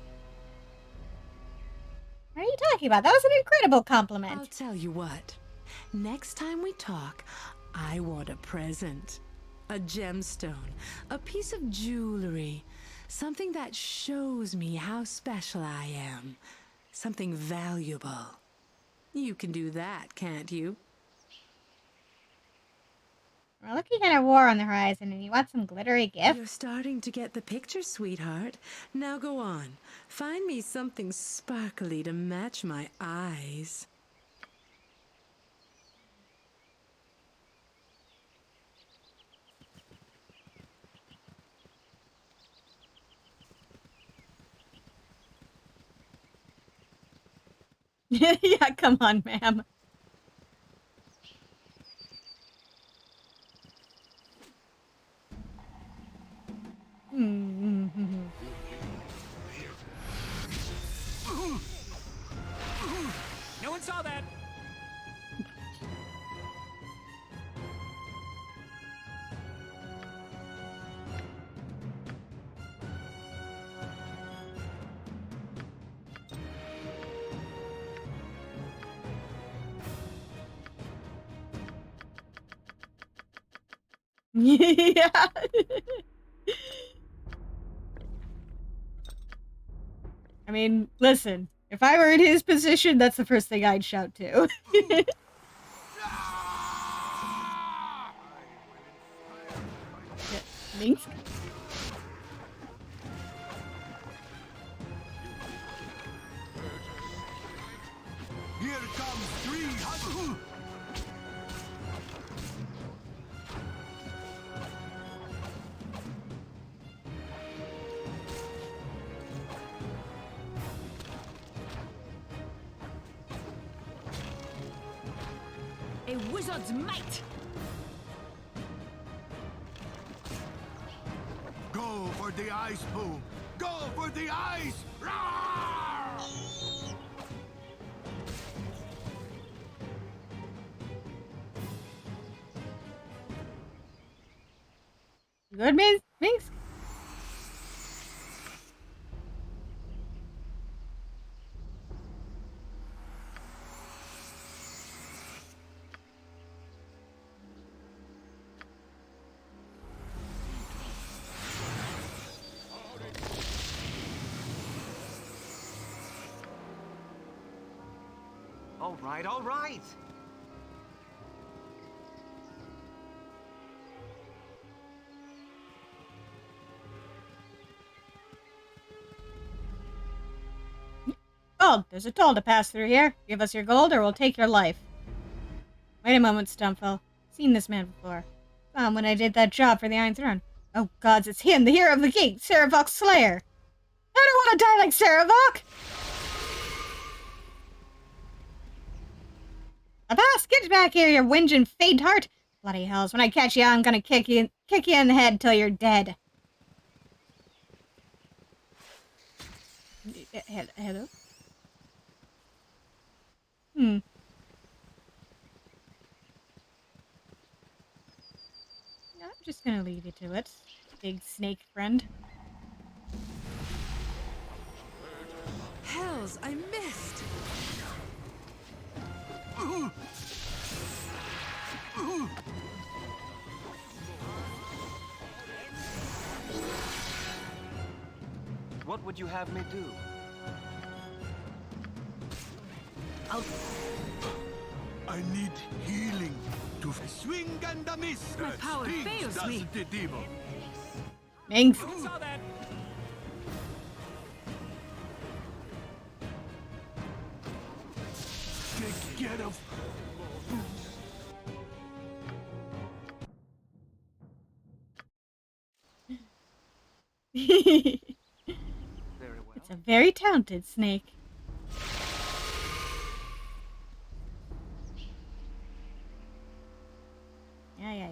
What are you talking about? That was an incredible compliment. I'll tell you what. Next time we talk, I want a present. A gemstone. A piece of jewelry. Something that shows me how special I am. Something valuable. You can do that, can't you? We're looking at a war on the horizon and you want some glittery gift? You're starting to get the picture, sweetheart. Now go on. Find me something sparkly to match my eyes. Yeah, come on, ma'am. No one saw that. Yeah. I mean, listen, if I were in his position, that's the first thing I'd shout to. Minx? Here comes 300. A wizard's might! Go for the ice boom. Go for the ice. Good, Minx? All right. Oh, there's a toll to pass through here. Give us your gold or we'll take your life. Wait a moment, Stumpfel. Seen this man before. Saw him when I did that job for the Iron Throne. Oh gods, it's him, the hero of the gate, Sarevok's slayer. I don't want to die like Sarevok! Avast, get back here, you whinging faint heart! Bloody hells, when I catch you, I'm gonna kick you in the head till you're dead. Hello? I'm just gonna leave you to it, big snake friend. Hells, I missed! What would you have me do? I need healing to swing and a miss. My power fails me. Doesn't it, evil? Minx. Saw that. Get a... Very well. It's a very talented snake. Yeah.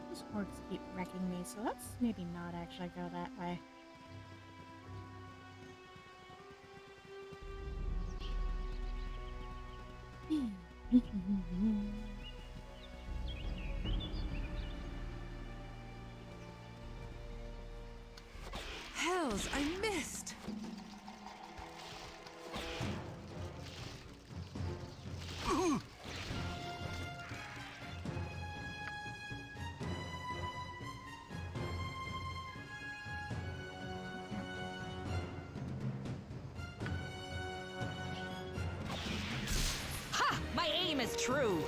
Those orcs keep wrecking me, so let's maybe not actually go that way. Hells, I missed! Ha! My aim is true!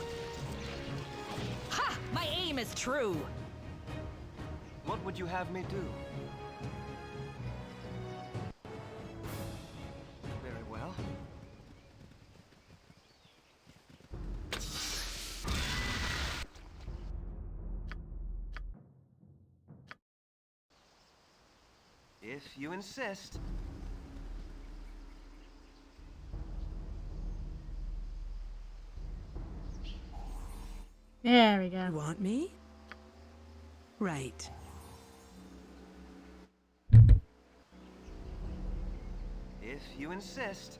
Ha! My aim is true! What would you have me do? Very well. If you insist. There we go. You want me? Right. If you insist.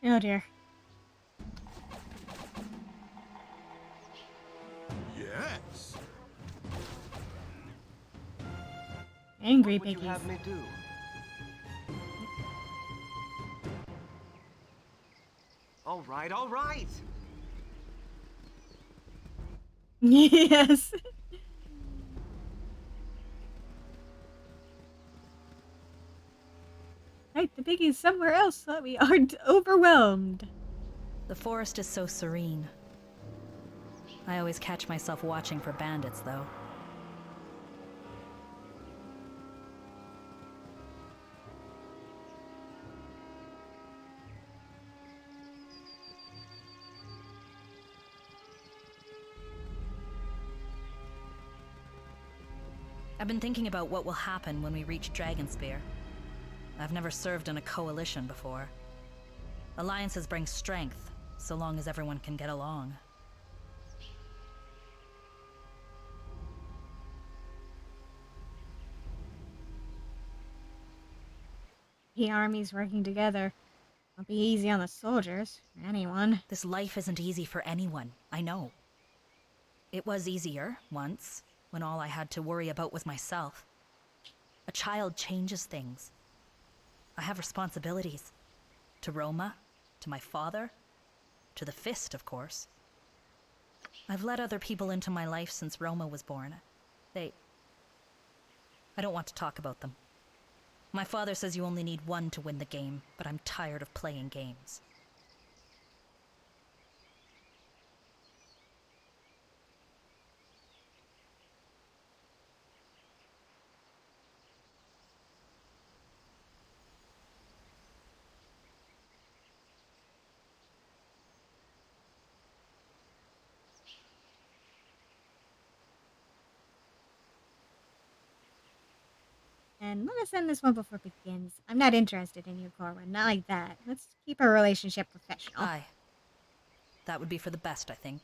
Oh dear. Yes. Angry What would you piggies. have me do? All right, all right. Yes. Right, the piggies somewhere else so that we aren't overwhelmed. The forest is so serene. I always catch myself watching for bandits, though. I've been thinking about what will happen when we reach Dragonspear. I've never served in a coalition before. Alliances bring strength, so long as everyone can get along. The armies working together. Won't be easy on the soldiers, or anyone. This life isn't easy for anyone, I know. It was easier, once, when all I had to worry about was myself. A child changes things. I have responsibilities. To Roma, to my father, to the Fist, of course. I've let other people into my life since Roma was born. I don't want to talk about them. My father says you only need one to win the game, but I'm tired of playing games. And let us end this one before it begins. I'm not interested in you, Corwin. Not like that. Let's keep our relationship professional. Aye. That would be for the best, I think.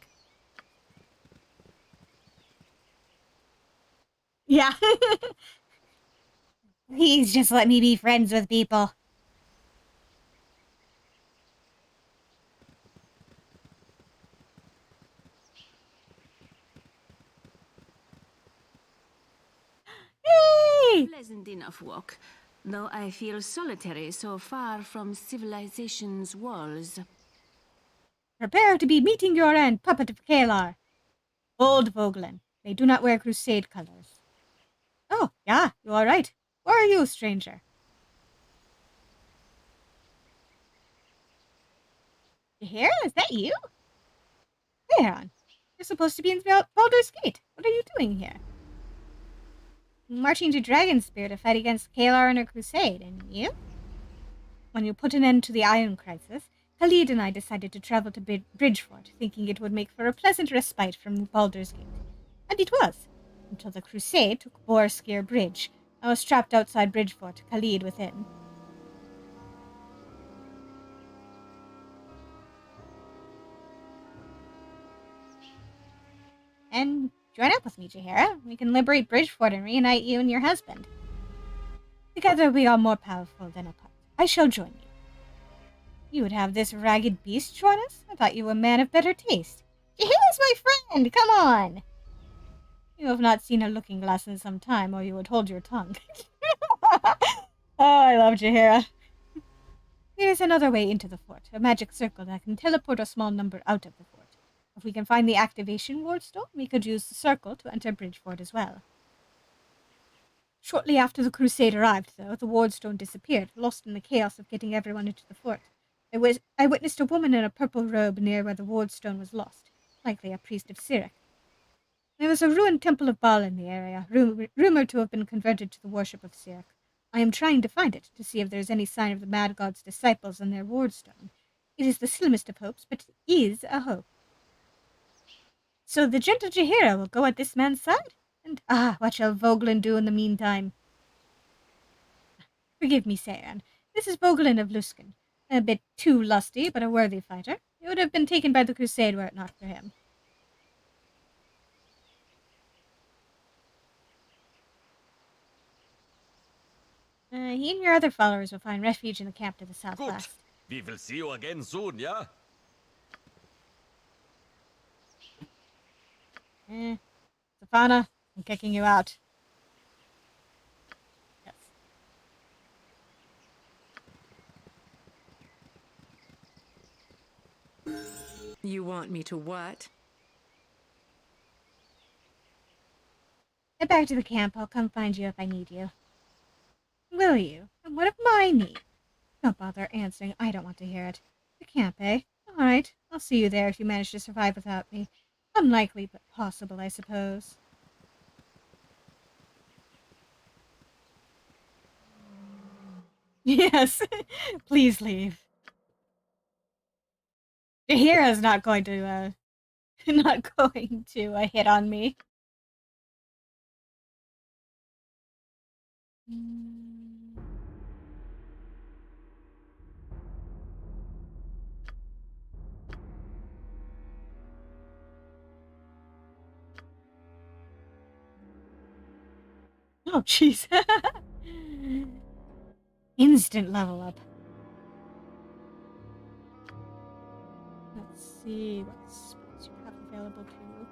Yeah. Please just let me be friends with people. Yay! Pleasant enough walk. though I feel solitary so far from civilization's walls. Prepare to be meeting your end, puppet of Kalar. Old Vogelin. They do not wear crusade colors. Oh, yeah, you are right. Who are you, stranger? Here? Is that you? Theron, you're supposed to be in Baldur's Gate. What are you doing here? Marching to Dragonspear to fight against Kalar in a crusade, and you? When you put an end to the Iron Crisis, Khalid and I decided to travel to Bridgefort, thinking it would make for a pleasant respite from Baldur's Gate. And it was, until the crusade took Boareskyr Bridge. I was trapped outside Bridgefort, Khalid within. And join up with me, Jaheira. We can liberate Bridgefort and reunite you and your husband. Together we are more powerful than apart. I shall join you. You would have this ragged beast join us? I thought you were a man of better taste. Jaheira's my friend! Come on! You have not seen a looking glass in some time, or you would hold your tongue. Oh, I love Jaheira. Here's another way into the fort, a magic circle that can teleport a small number out of the fort. If we can find the activation wardstone, we could use the circle to enter Bridgefort as well. Shortly after the crusade arrived, though, the wardstone disappeared, lost in the chaos of getting everyone into the fort. I witnessed a woman in a purple robe near where the wardstone was lost, likely a priest of Cyric. There was a ruined temple of Baal in the area, rumored to have been converted to the worship of Cyric. I am trying to find it, to see if there is any sign of the mad god's disciples and their wardstone. It is the slimmest of hopes, but it is a hope. So the gentle Jaheira will go at this man's side? And what shall Vogelin do in the meantime? Forgive me, Saren. This is Vogelin of Luskan. A bit too lusty, but a worthy fighter. He would have been taken by the crusade were it not for him. He and your other followers will find refuge in the camp to the southwest. We will see you again soon, yeah? Stefana, I'm kicking you out. Yes. You want me to what? Get back to the camp. I'll come find you if I need you. Will you? And what of my need? Don't bother answering. I don't want to hear it. The camp, eh? All right. I'll see you there if you manage to survive without me. Unlikely, but possible, I suppose. Yes. Please leave. Jaheira's not going to, hit on me. Oh, jeez. Instant level up. Let's see what spots you have available to you.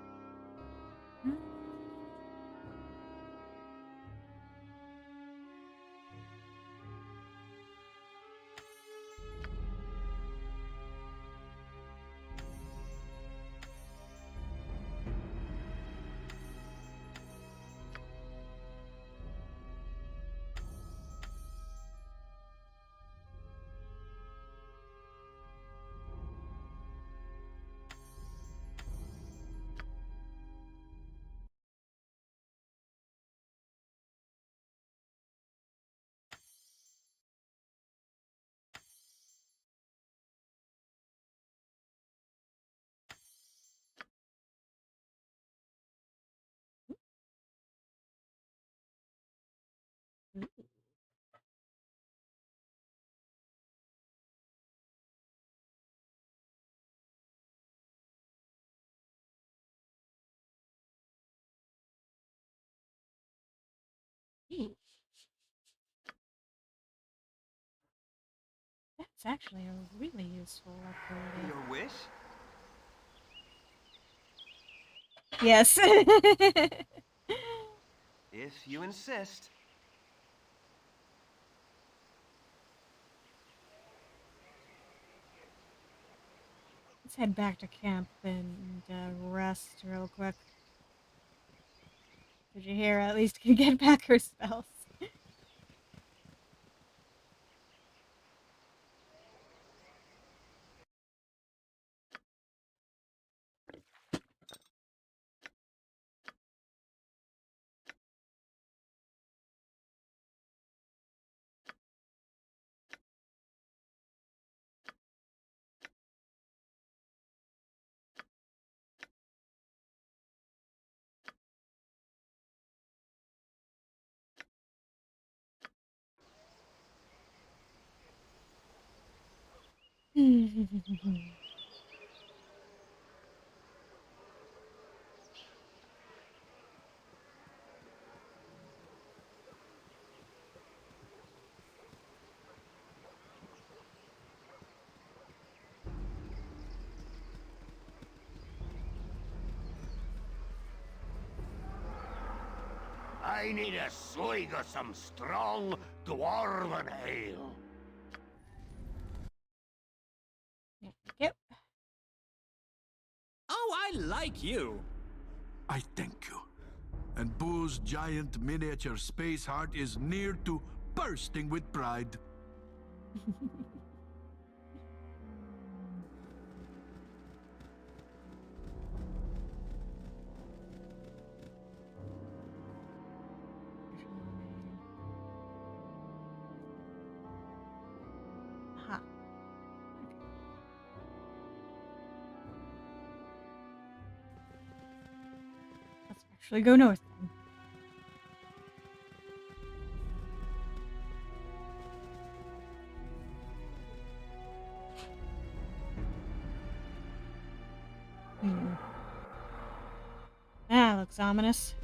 That's actually a really useful upgrade. Your wish? Yes. If you insist. Let's head back to camp and rest real quick. Did you hear? At least can get back her spells. I need a swig of some strong dwarven ale. Yep. Oh, I like you. I thank you. And Boo's giant miniature space heart is near to bursting with pride. Aha. Let's actually go north then. That looks ominous.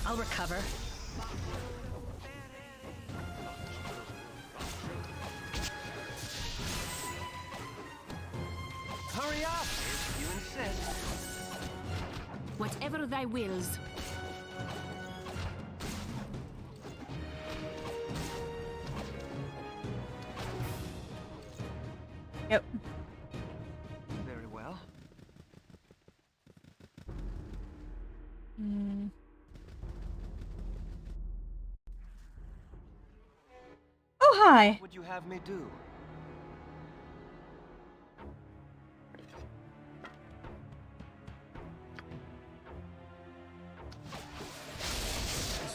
I'll recover. Hurry up, if you insist. Whatever thy wills. Yep. Very well. Oh, hi. What would you have me do?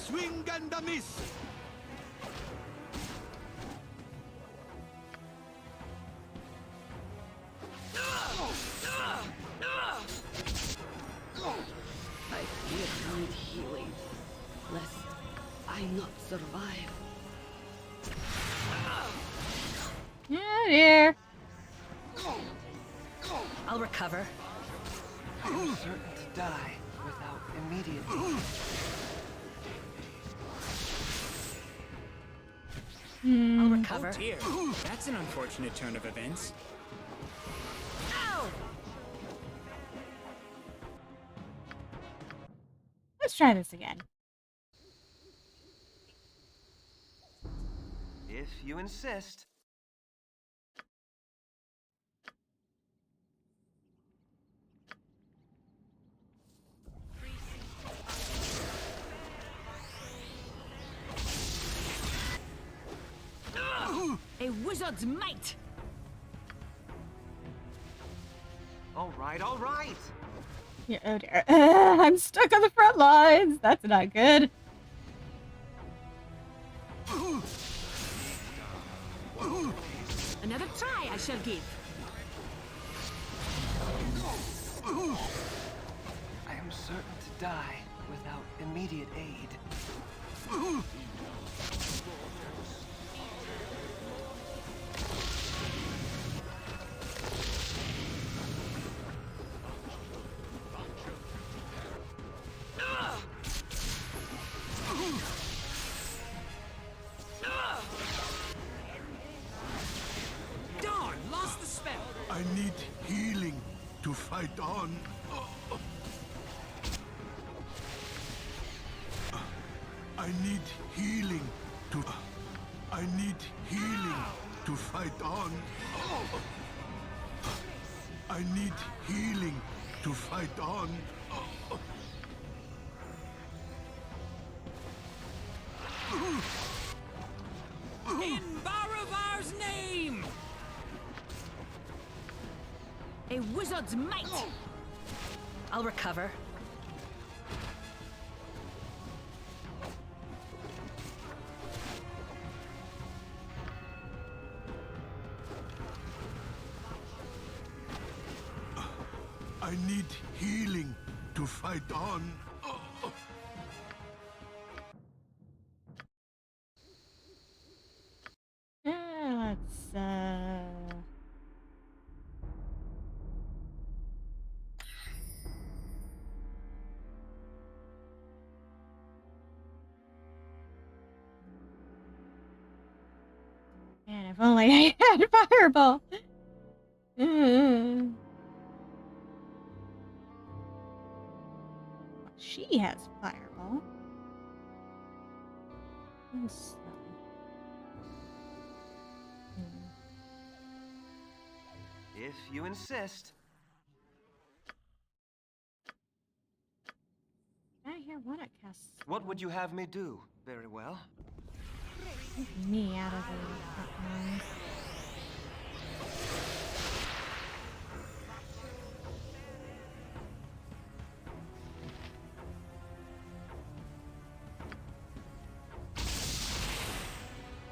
Swing and a miss! I fear I need healing, lest I not survive. Yeah, dear. I'll recover. I'm certain to die without immediate. I'll recover. Oh dear, that's an unfortunate turn of events. Let's try this again. If you insist. A wizard's might! All right, all right. Yeah, oh dear. I'm stuck on the front lines. That's not good. Another try I shall give. I am certain to die without immediate aid. Darn, lost the spell. fight on. I need healing to... I need healing to fight on. I need healing to fight on. In Baravar's name! A wizard's might! I'll recover. I need healing to fight on. Let's man, if only I had fireball. She has fireball. So. If you insist. I hear what it casts. What would you have me do? Very well. Get me out of the front lines.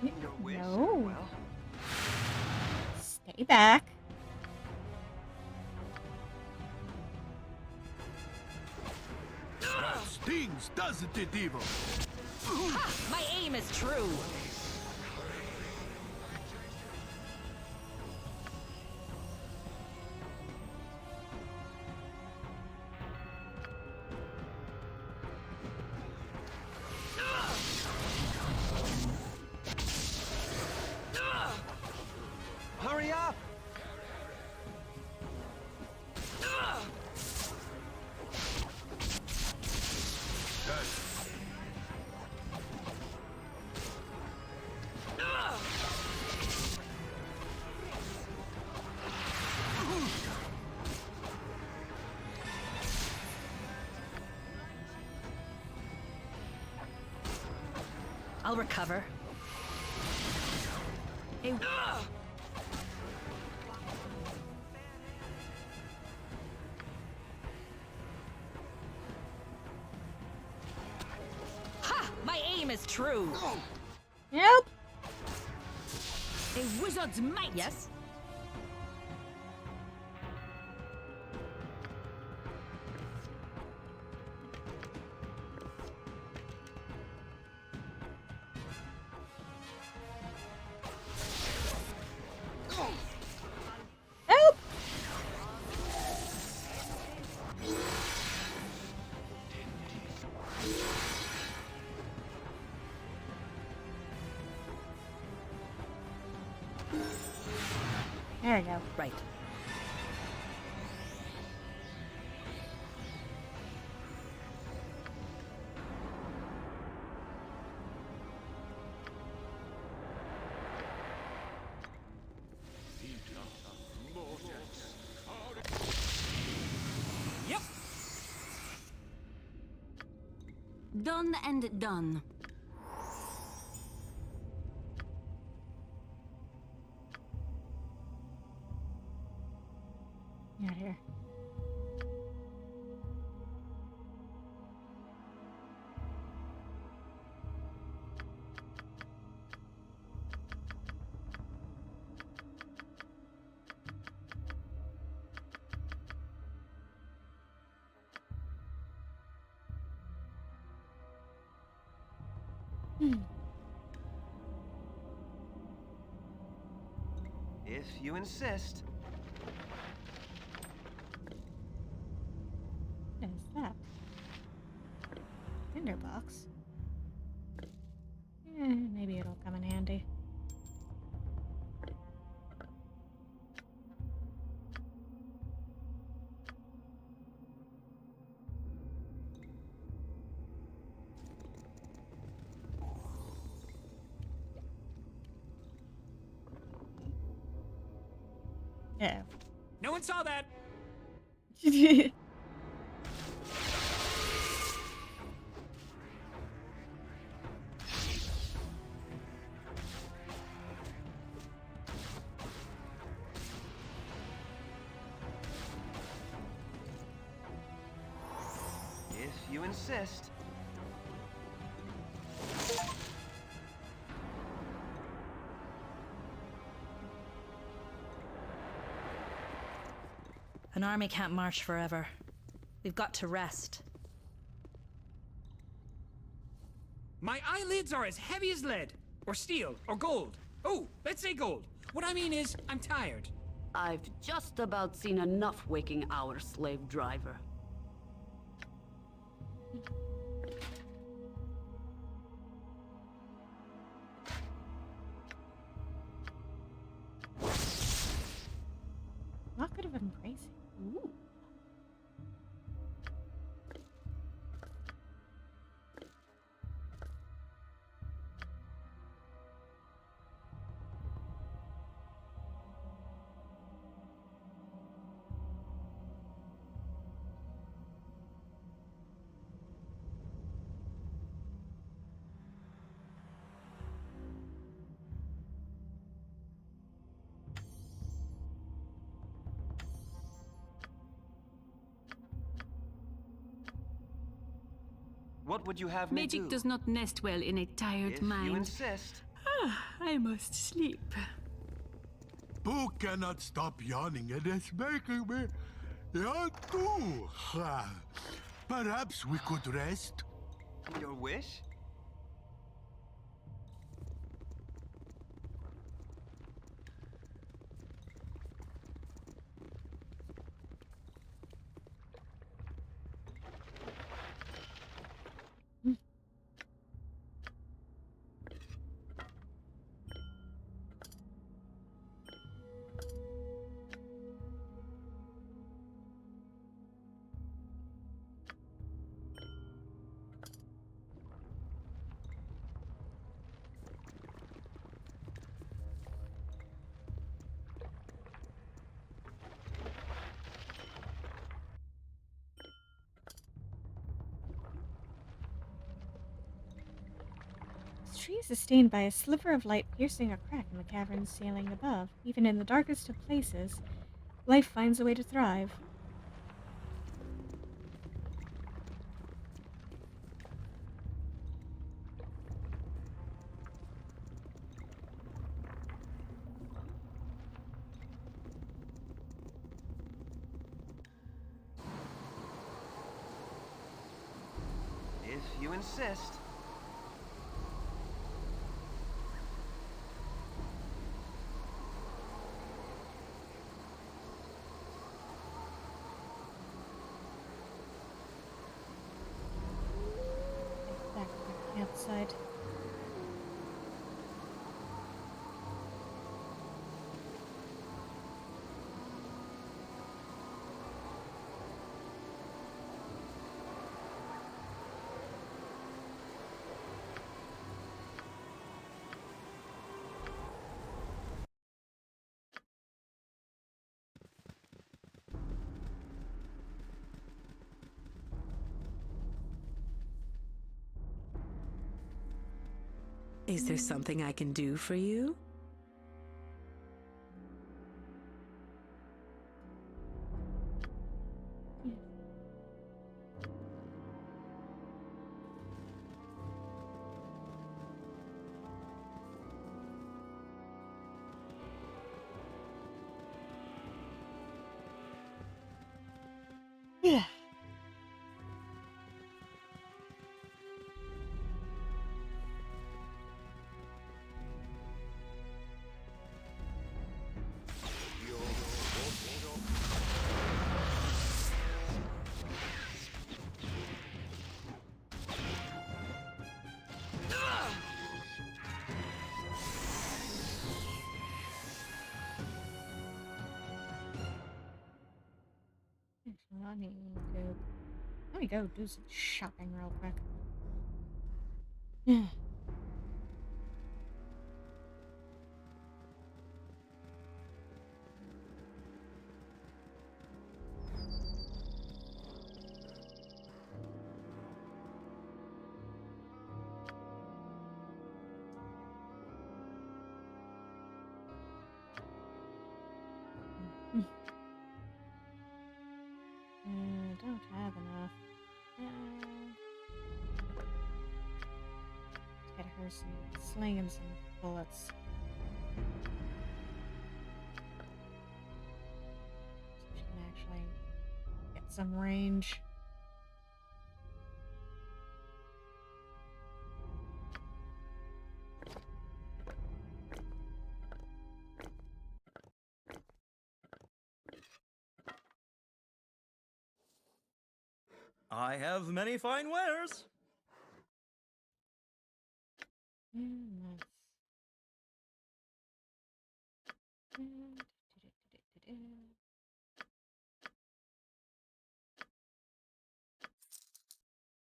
No. Well. Stay back. That stings, doesn't it, Evil? Ha! My aim is true. Hurry up! I'll recover. A Ha! My aim is true. Nope. A wizard's might. Yes. Nope. There we go. Right. Yep. Done and done. Out here. If you insist. What is that? Tinderbox. Maybe it'll come in handy. Yeah. No one saw that. If you insist. An army can't march forever. We've got to rest. My eyelids are as heavy as lead, or steel, or gold. Oh, let's say gold. What I mean is, I'm tired. I've just about seen enough waking hour, slave driver. Locket of Embracing. Ooh. What would you have me Magic do? does not nest well in a tired If mind. you insist. I must sleep. Boo cannot stop yawning, and it's making me yawn too. Perhaps we could rest? Your wish? This tree is sustained by a sliver of light piercing a crack in the cavern's ceiling above. Even in the darkest of places, life finds a way to thrive. If you insist. Back to the campsite. Is there something I can do for you? Yeah. Let me go do some shopping real quick. Yeah. There's some sling and some bullets. So she can actually get some range. I have many fine wares.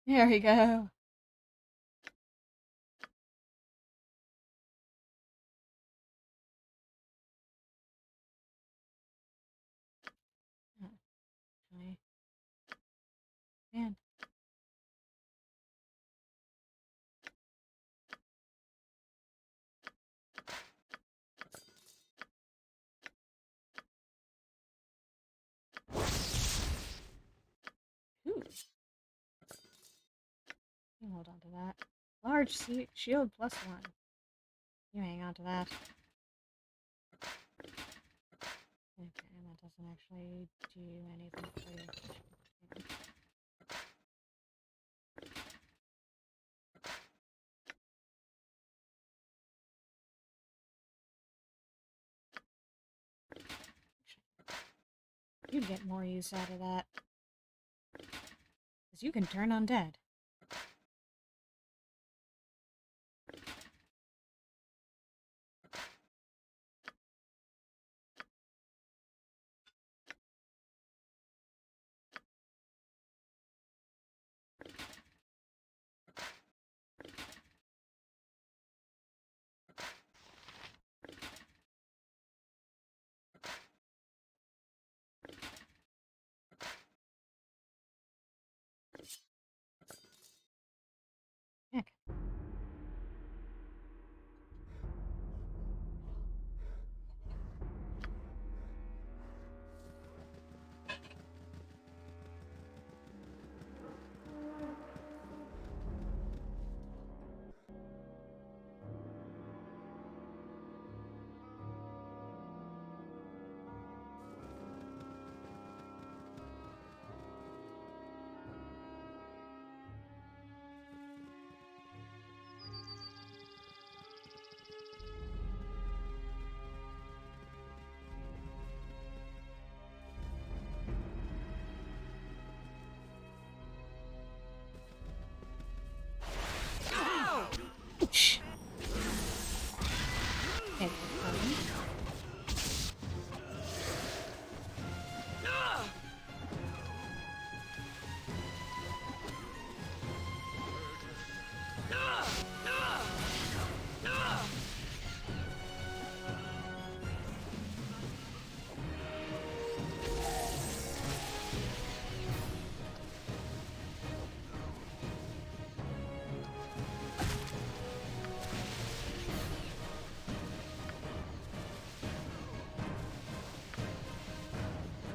There we go. Actually, man. Ooh. You hold on to that. Large shield +1. You hang on to that. Okay, that doesn't actually do anything for you. You'd get more use out of that. Because you can turn undead. Heck. Ouch! Okay,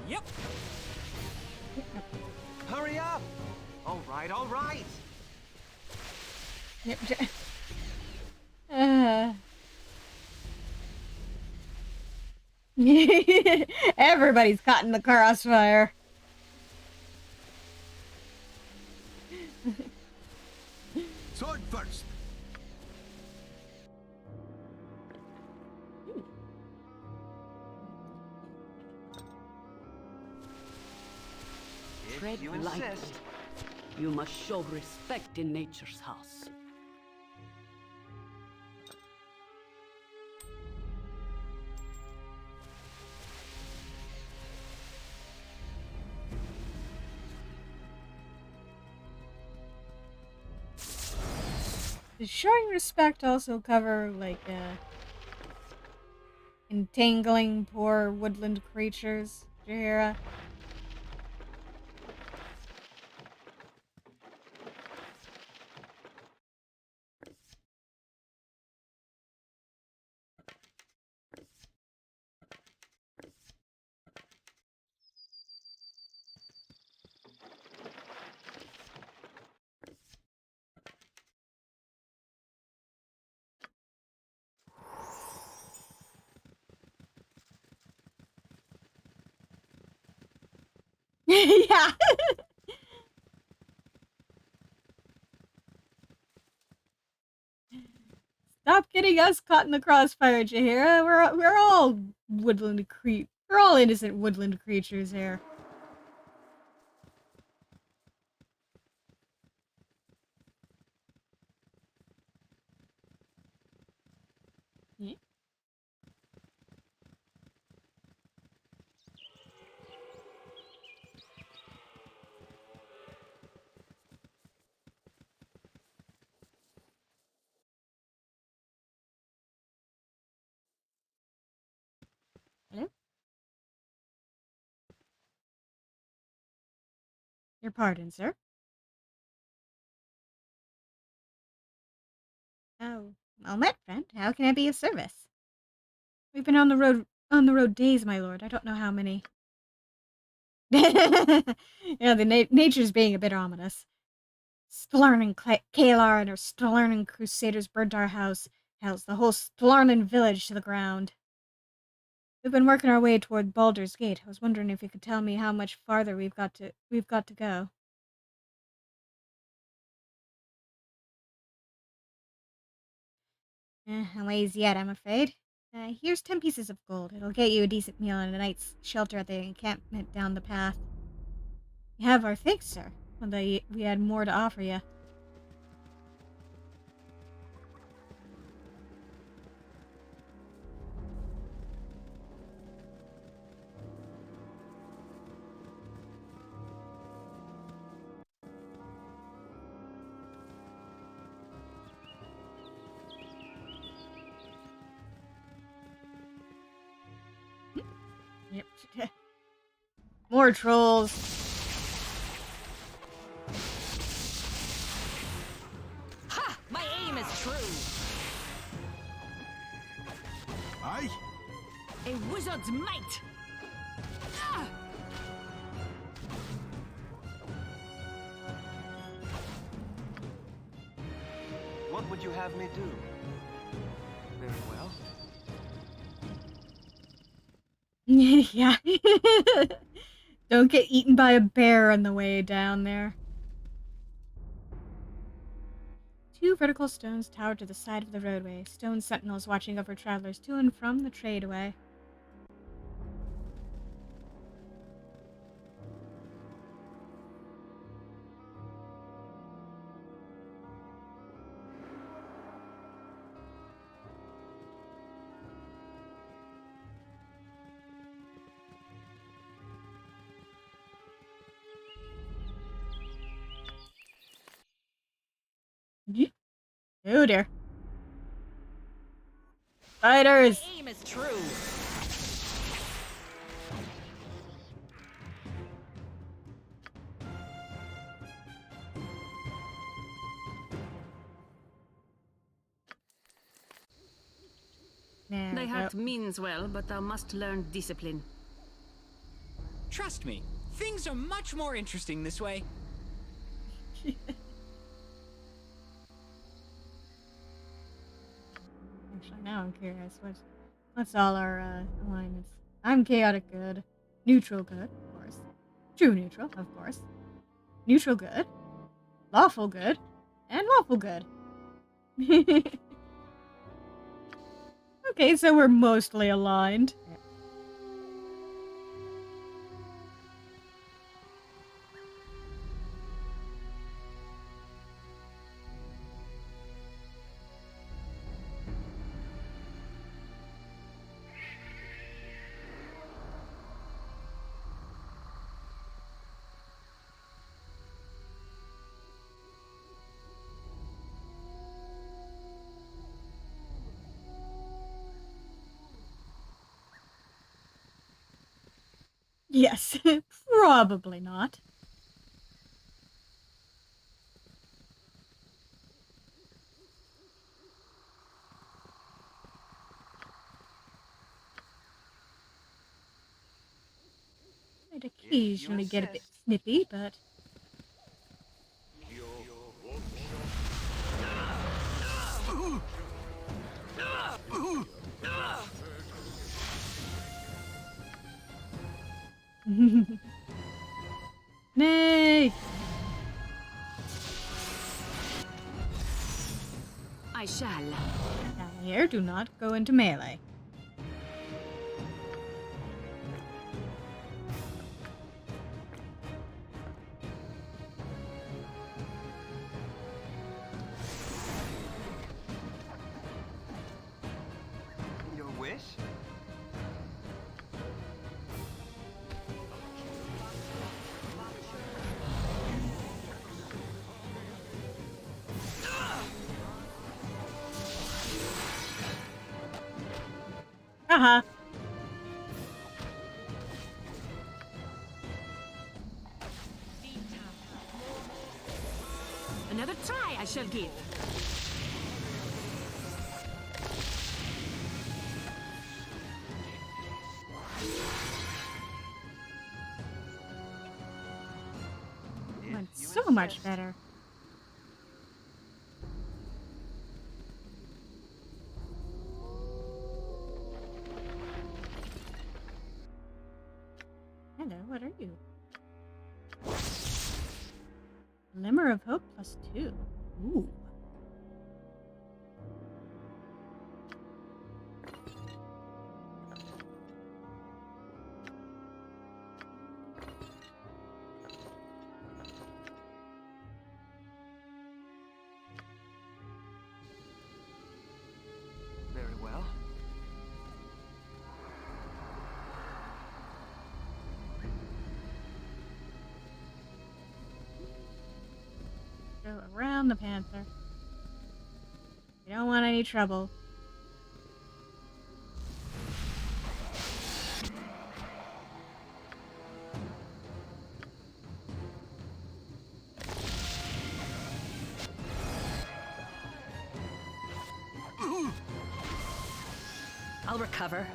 Yep. Hurry up! All right, all right. Yep. Everybody's caught in the crossfire. Sword first. Tread you lightly. insist. You must show respect in nature's house. Does showing respect also cover, like, entangling poor woodland creatures, Jaheira? Yeah. Stop getting us caught in the crossfire, Jaheira. We're all we're all innocent woodland creatures here. Yeah. Hello? Your pardon, sir. Oh, well met, friend. How can I be of service? We've been on the road days, my lord. I don't know how many. Yeah, the nature's being a bit ominous. Stlarnan Kalar and her Stlarnan Crusaders burnt our house. Hells, the whole Stlarnan village to the ground. We've been working our way toward Baldur's Gate. I was wondering if you could tell me how much farther we've got to go. A ways yet, I'm afraid. Here's 10 pieces of gold. It'll get you a decent meal and a night's shelter at the encampment down the path. You have our thanks, sir. Although we had more to offer you. Yep. More trolls. Ha! My aim is true. Aye? A wizard's might. Ah! What would you have me do? Very well. Yeah. Don't get eaten by a bear on the way down there. 2 vertical stones towered to the side of the roadway, stone sentinels watching over travelers to and from the tradeaway. Oh dear. Spiders! My aim is true. There Thy we heart go. means well, but thou must learn discipline. Trust me, things are much more interesting this way. Actually, now I'm curious. What's all our alignments? I'm chaotic good, neutral good, of course, true neutral, of course, neutral good, lawful good, and lawful good. Okay, so we're mostly aligned. Yes, probably not. I'd occasionally get a bit snippy, but... do not go into melee. Your wish? Uh-huh. Another try I shall give. Went so much better. Hello, what are you? Glimmer of Hope +2. Ooh. Very well. Go around the panther. You don't want any trouble. I'll recover.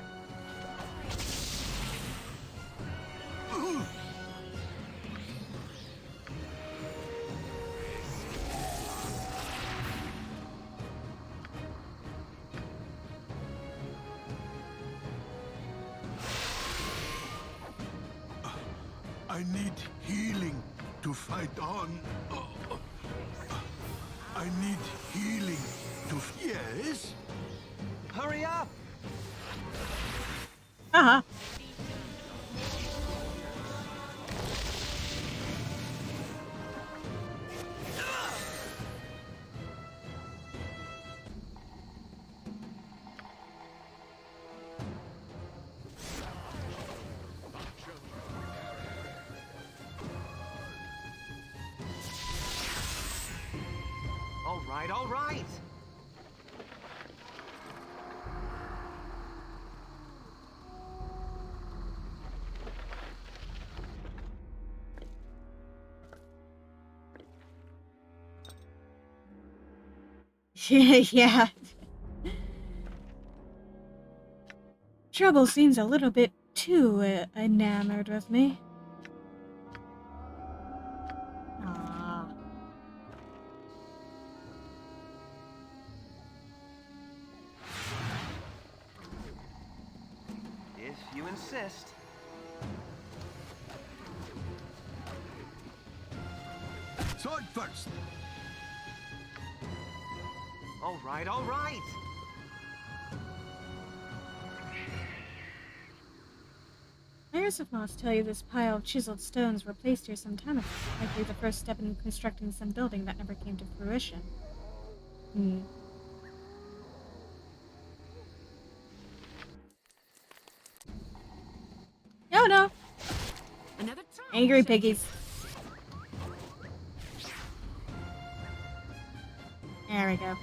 I need healing to fight on. I need healing to... Yes? Hurry up! Uh-huh. All right. Yeah. Trouble seems a little bit too enamored with me. Aww. If you insist. Sword first. All right, all right. Players of Moss tell you this pile of chiseled stones were placed here some time ago, likely the first step in constructing some building that never came to fruition. Oh no! Another try. Angry piggies. There we go.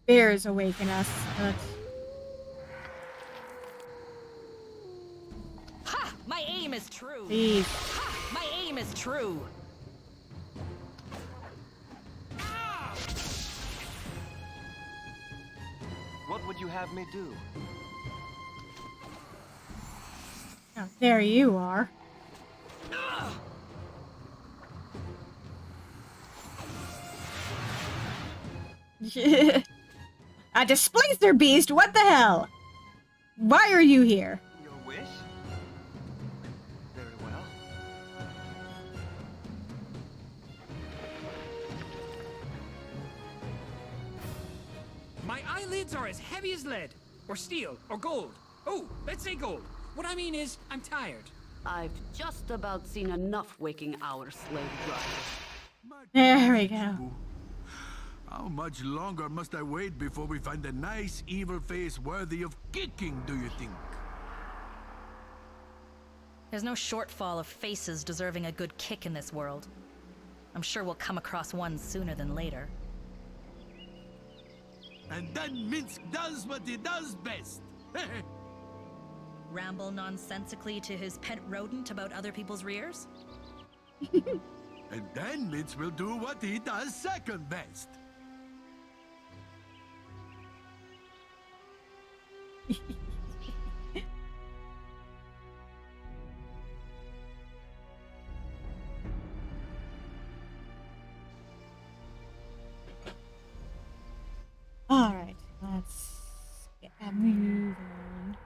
Bears awaken us, but... Ha! My aim is true! Please. Ha! My aim is true! What would you have me do? Oh, there you are. A displacer beast? What the hell? Why are you here? Your wish? My eyelids are as heavy as lead, or steel, or gold. Oh, let's say gold. What I mean is, I'm tired. I've just about seen enough waking hour slave drivers. There we go. How much longer must I wait before we find a nice evil face worthy of kicking, do you think? There's no shortfall of faces deserving a good kick in this world. I'm sure we'll come across one sooner than later. And then Minsk does what he does best. Ramble nonsensically to his pet rodent about other people's rears? And then Minsk will do what he does second best. Alright, let's get a move on.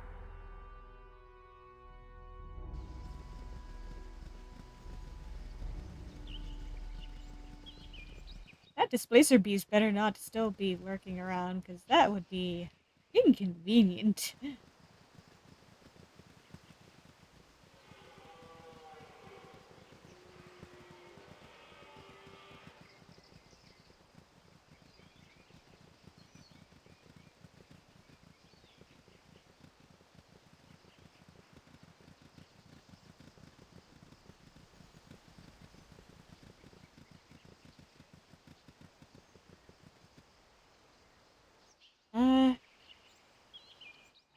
That displacer beast better not still be lurking around, because that would be inconvenient.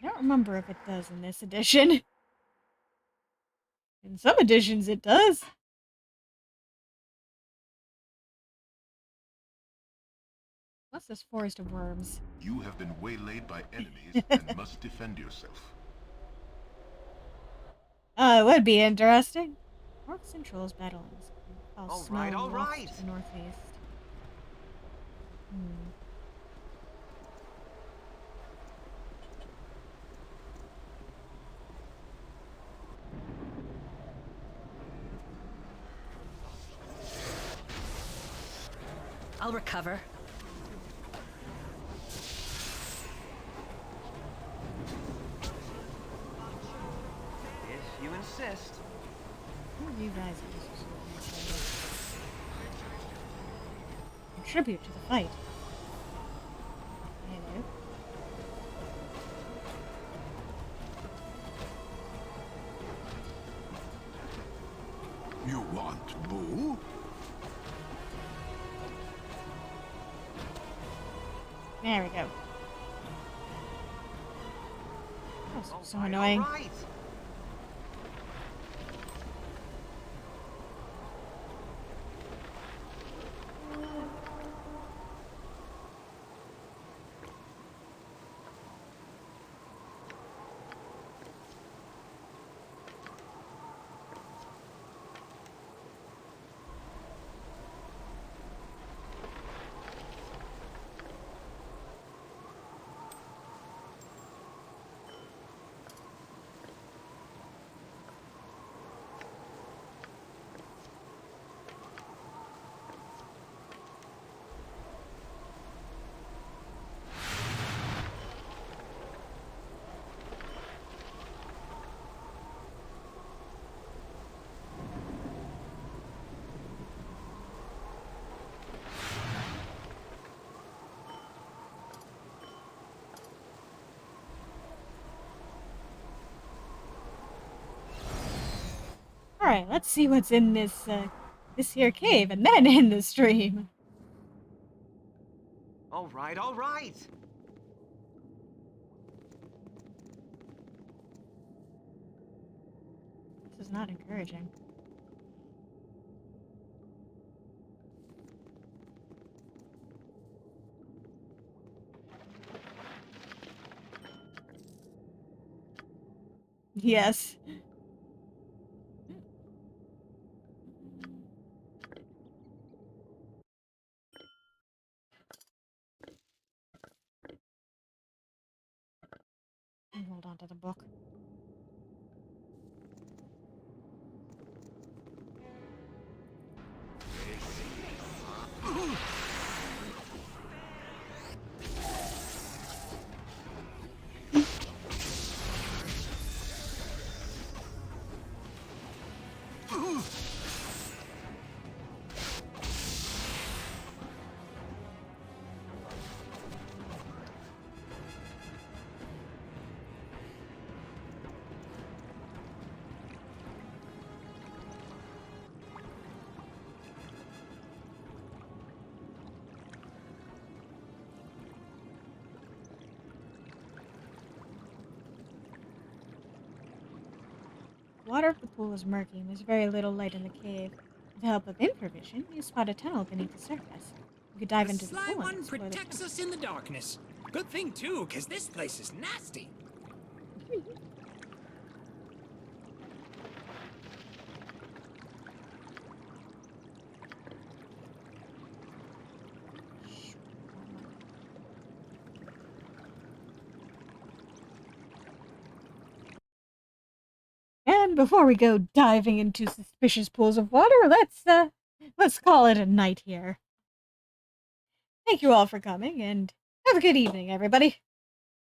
I don't remember if it does in this edition. In some editions it does. What's this forest of worms? You have been waylaid by enemies and must defend yourself. It would be interesting. Orcs and trolls battling. All right, all right. To the northeast. I'll recover. If you insist. Who are you guys? Contribute to the fight. Hello. You want Boo? There we go. Oh, so annoying. All right. Alright, let's see what's in this here cave, and then end the stream. All right, all right. This is not encouraging. Yes. Hold on to the book. water of the pool is murky and there's very little light in the cave. With the help of improvision, you spot a tunnel beneath the surface. You could dive into the sly pool and one explore the protects us in the darkness. Good thing, too, because this place is nasty. And before we go diving into suspicious pools of water, let's call it a night here. Thank you all for coming, and have a good evening, everybody.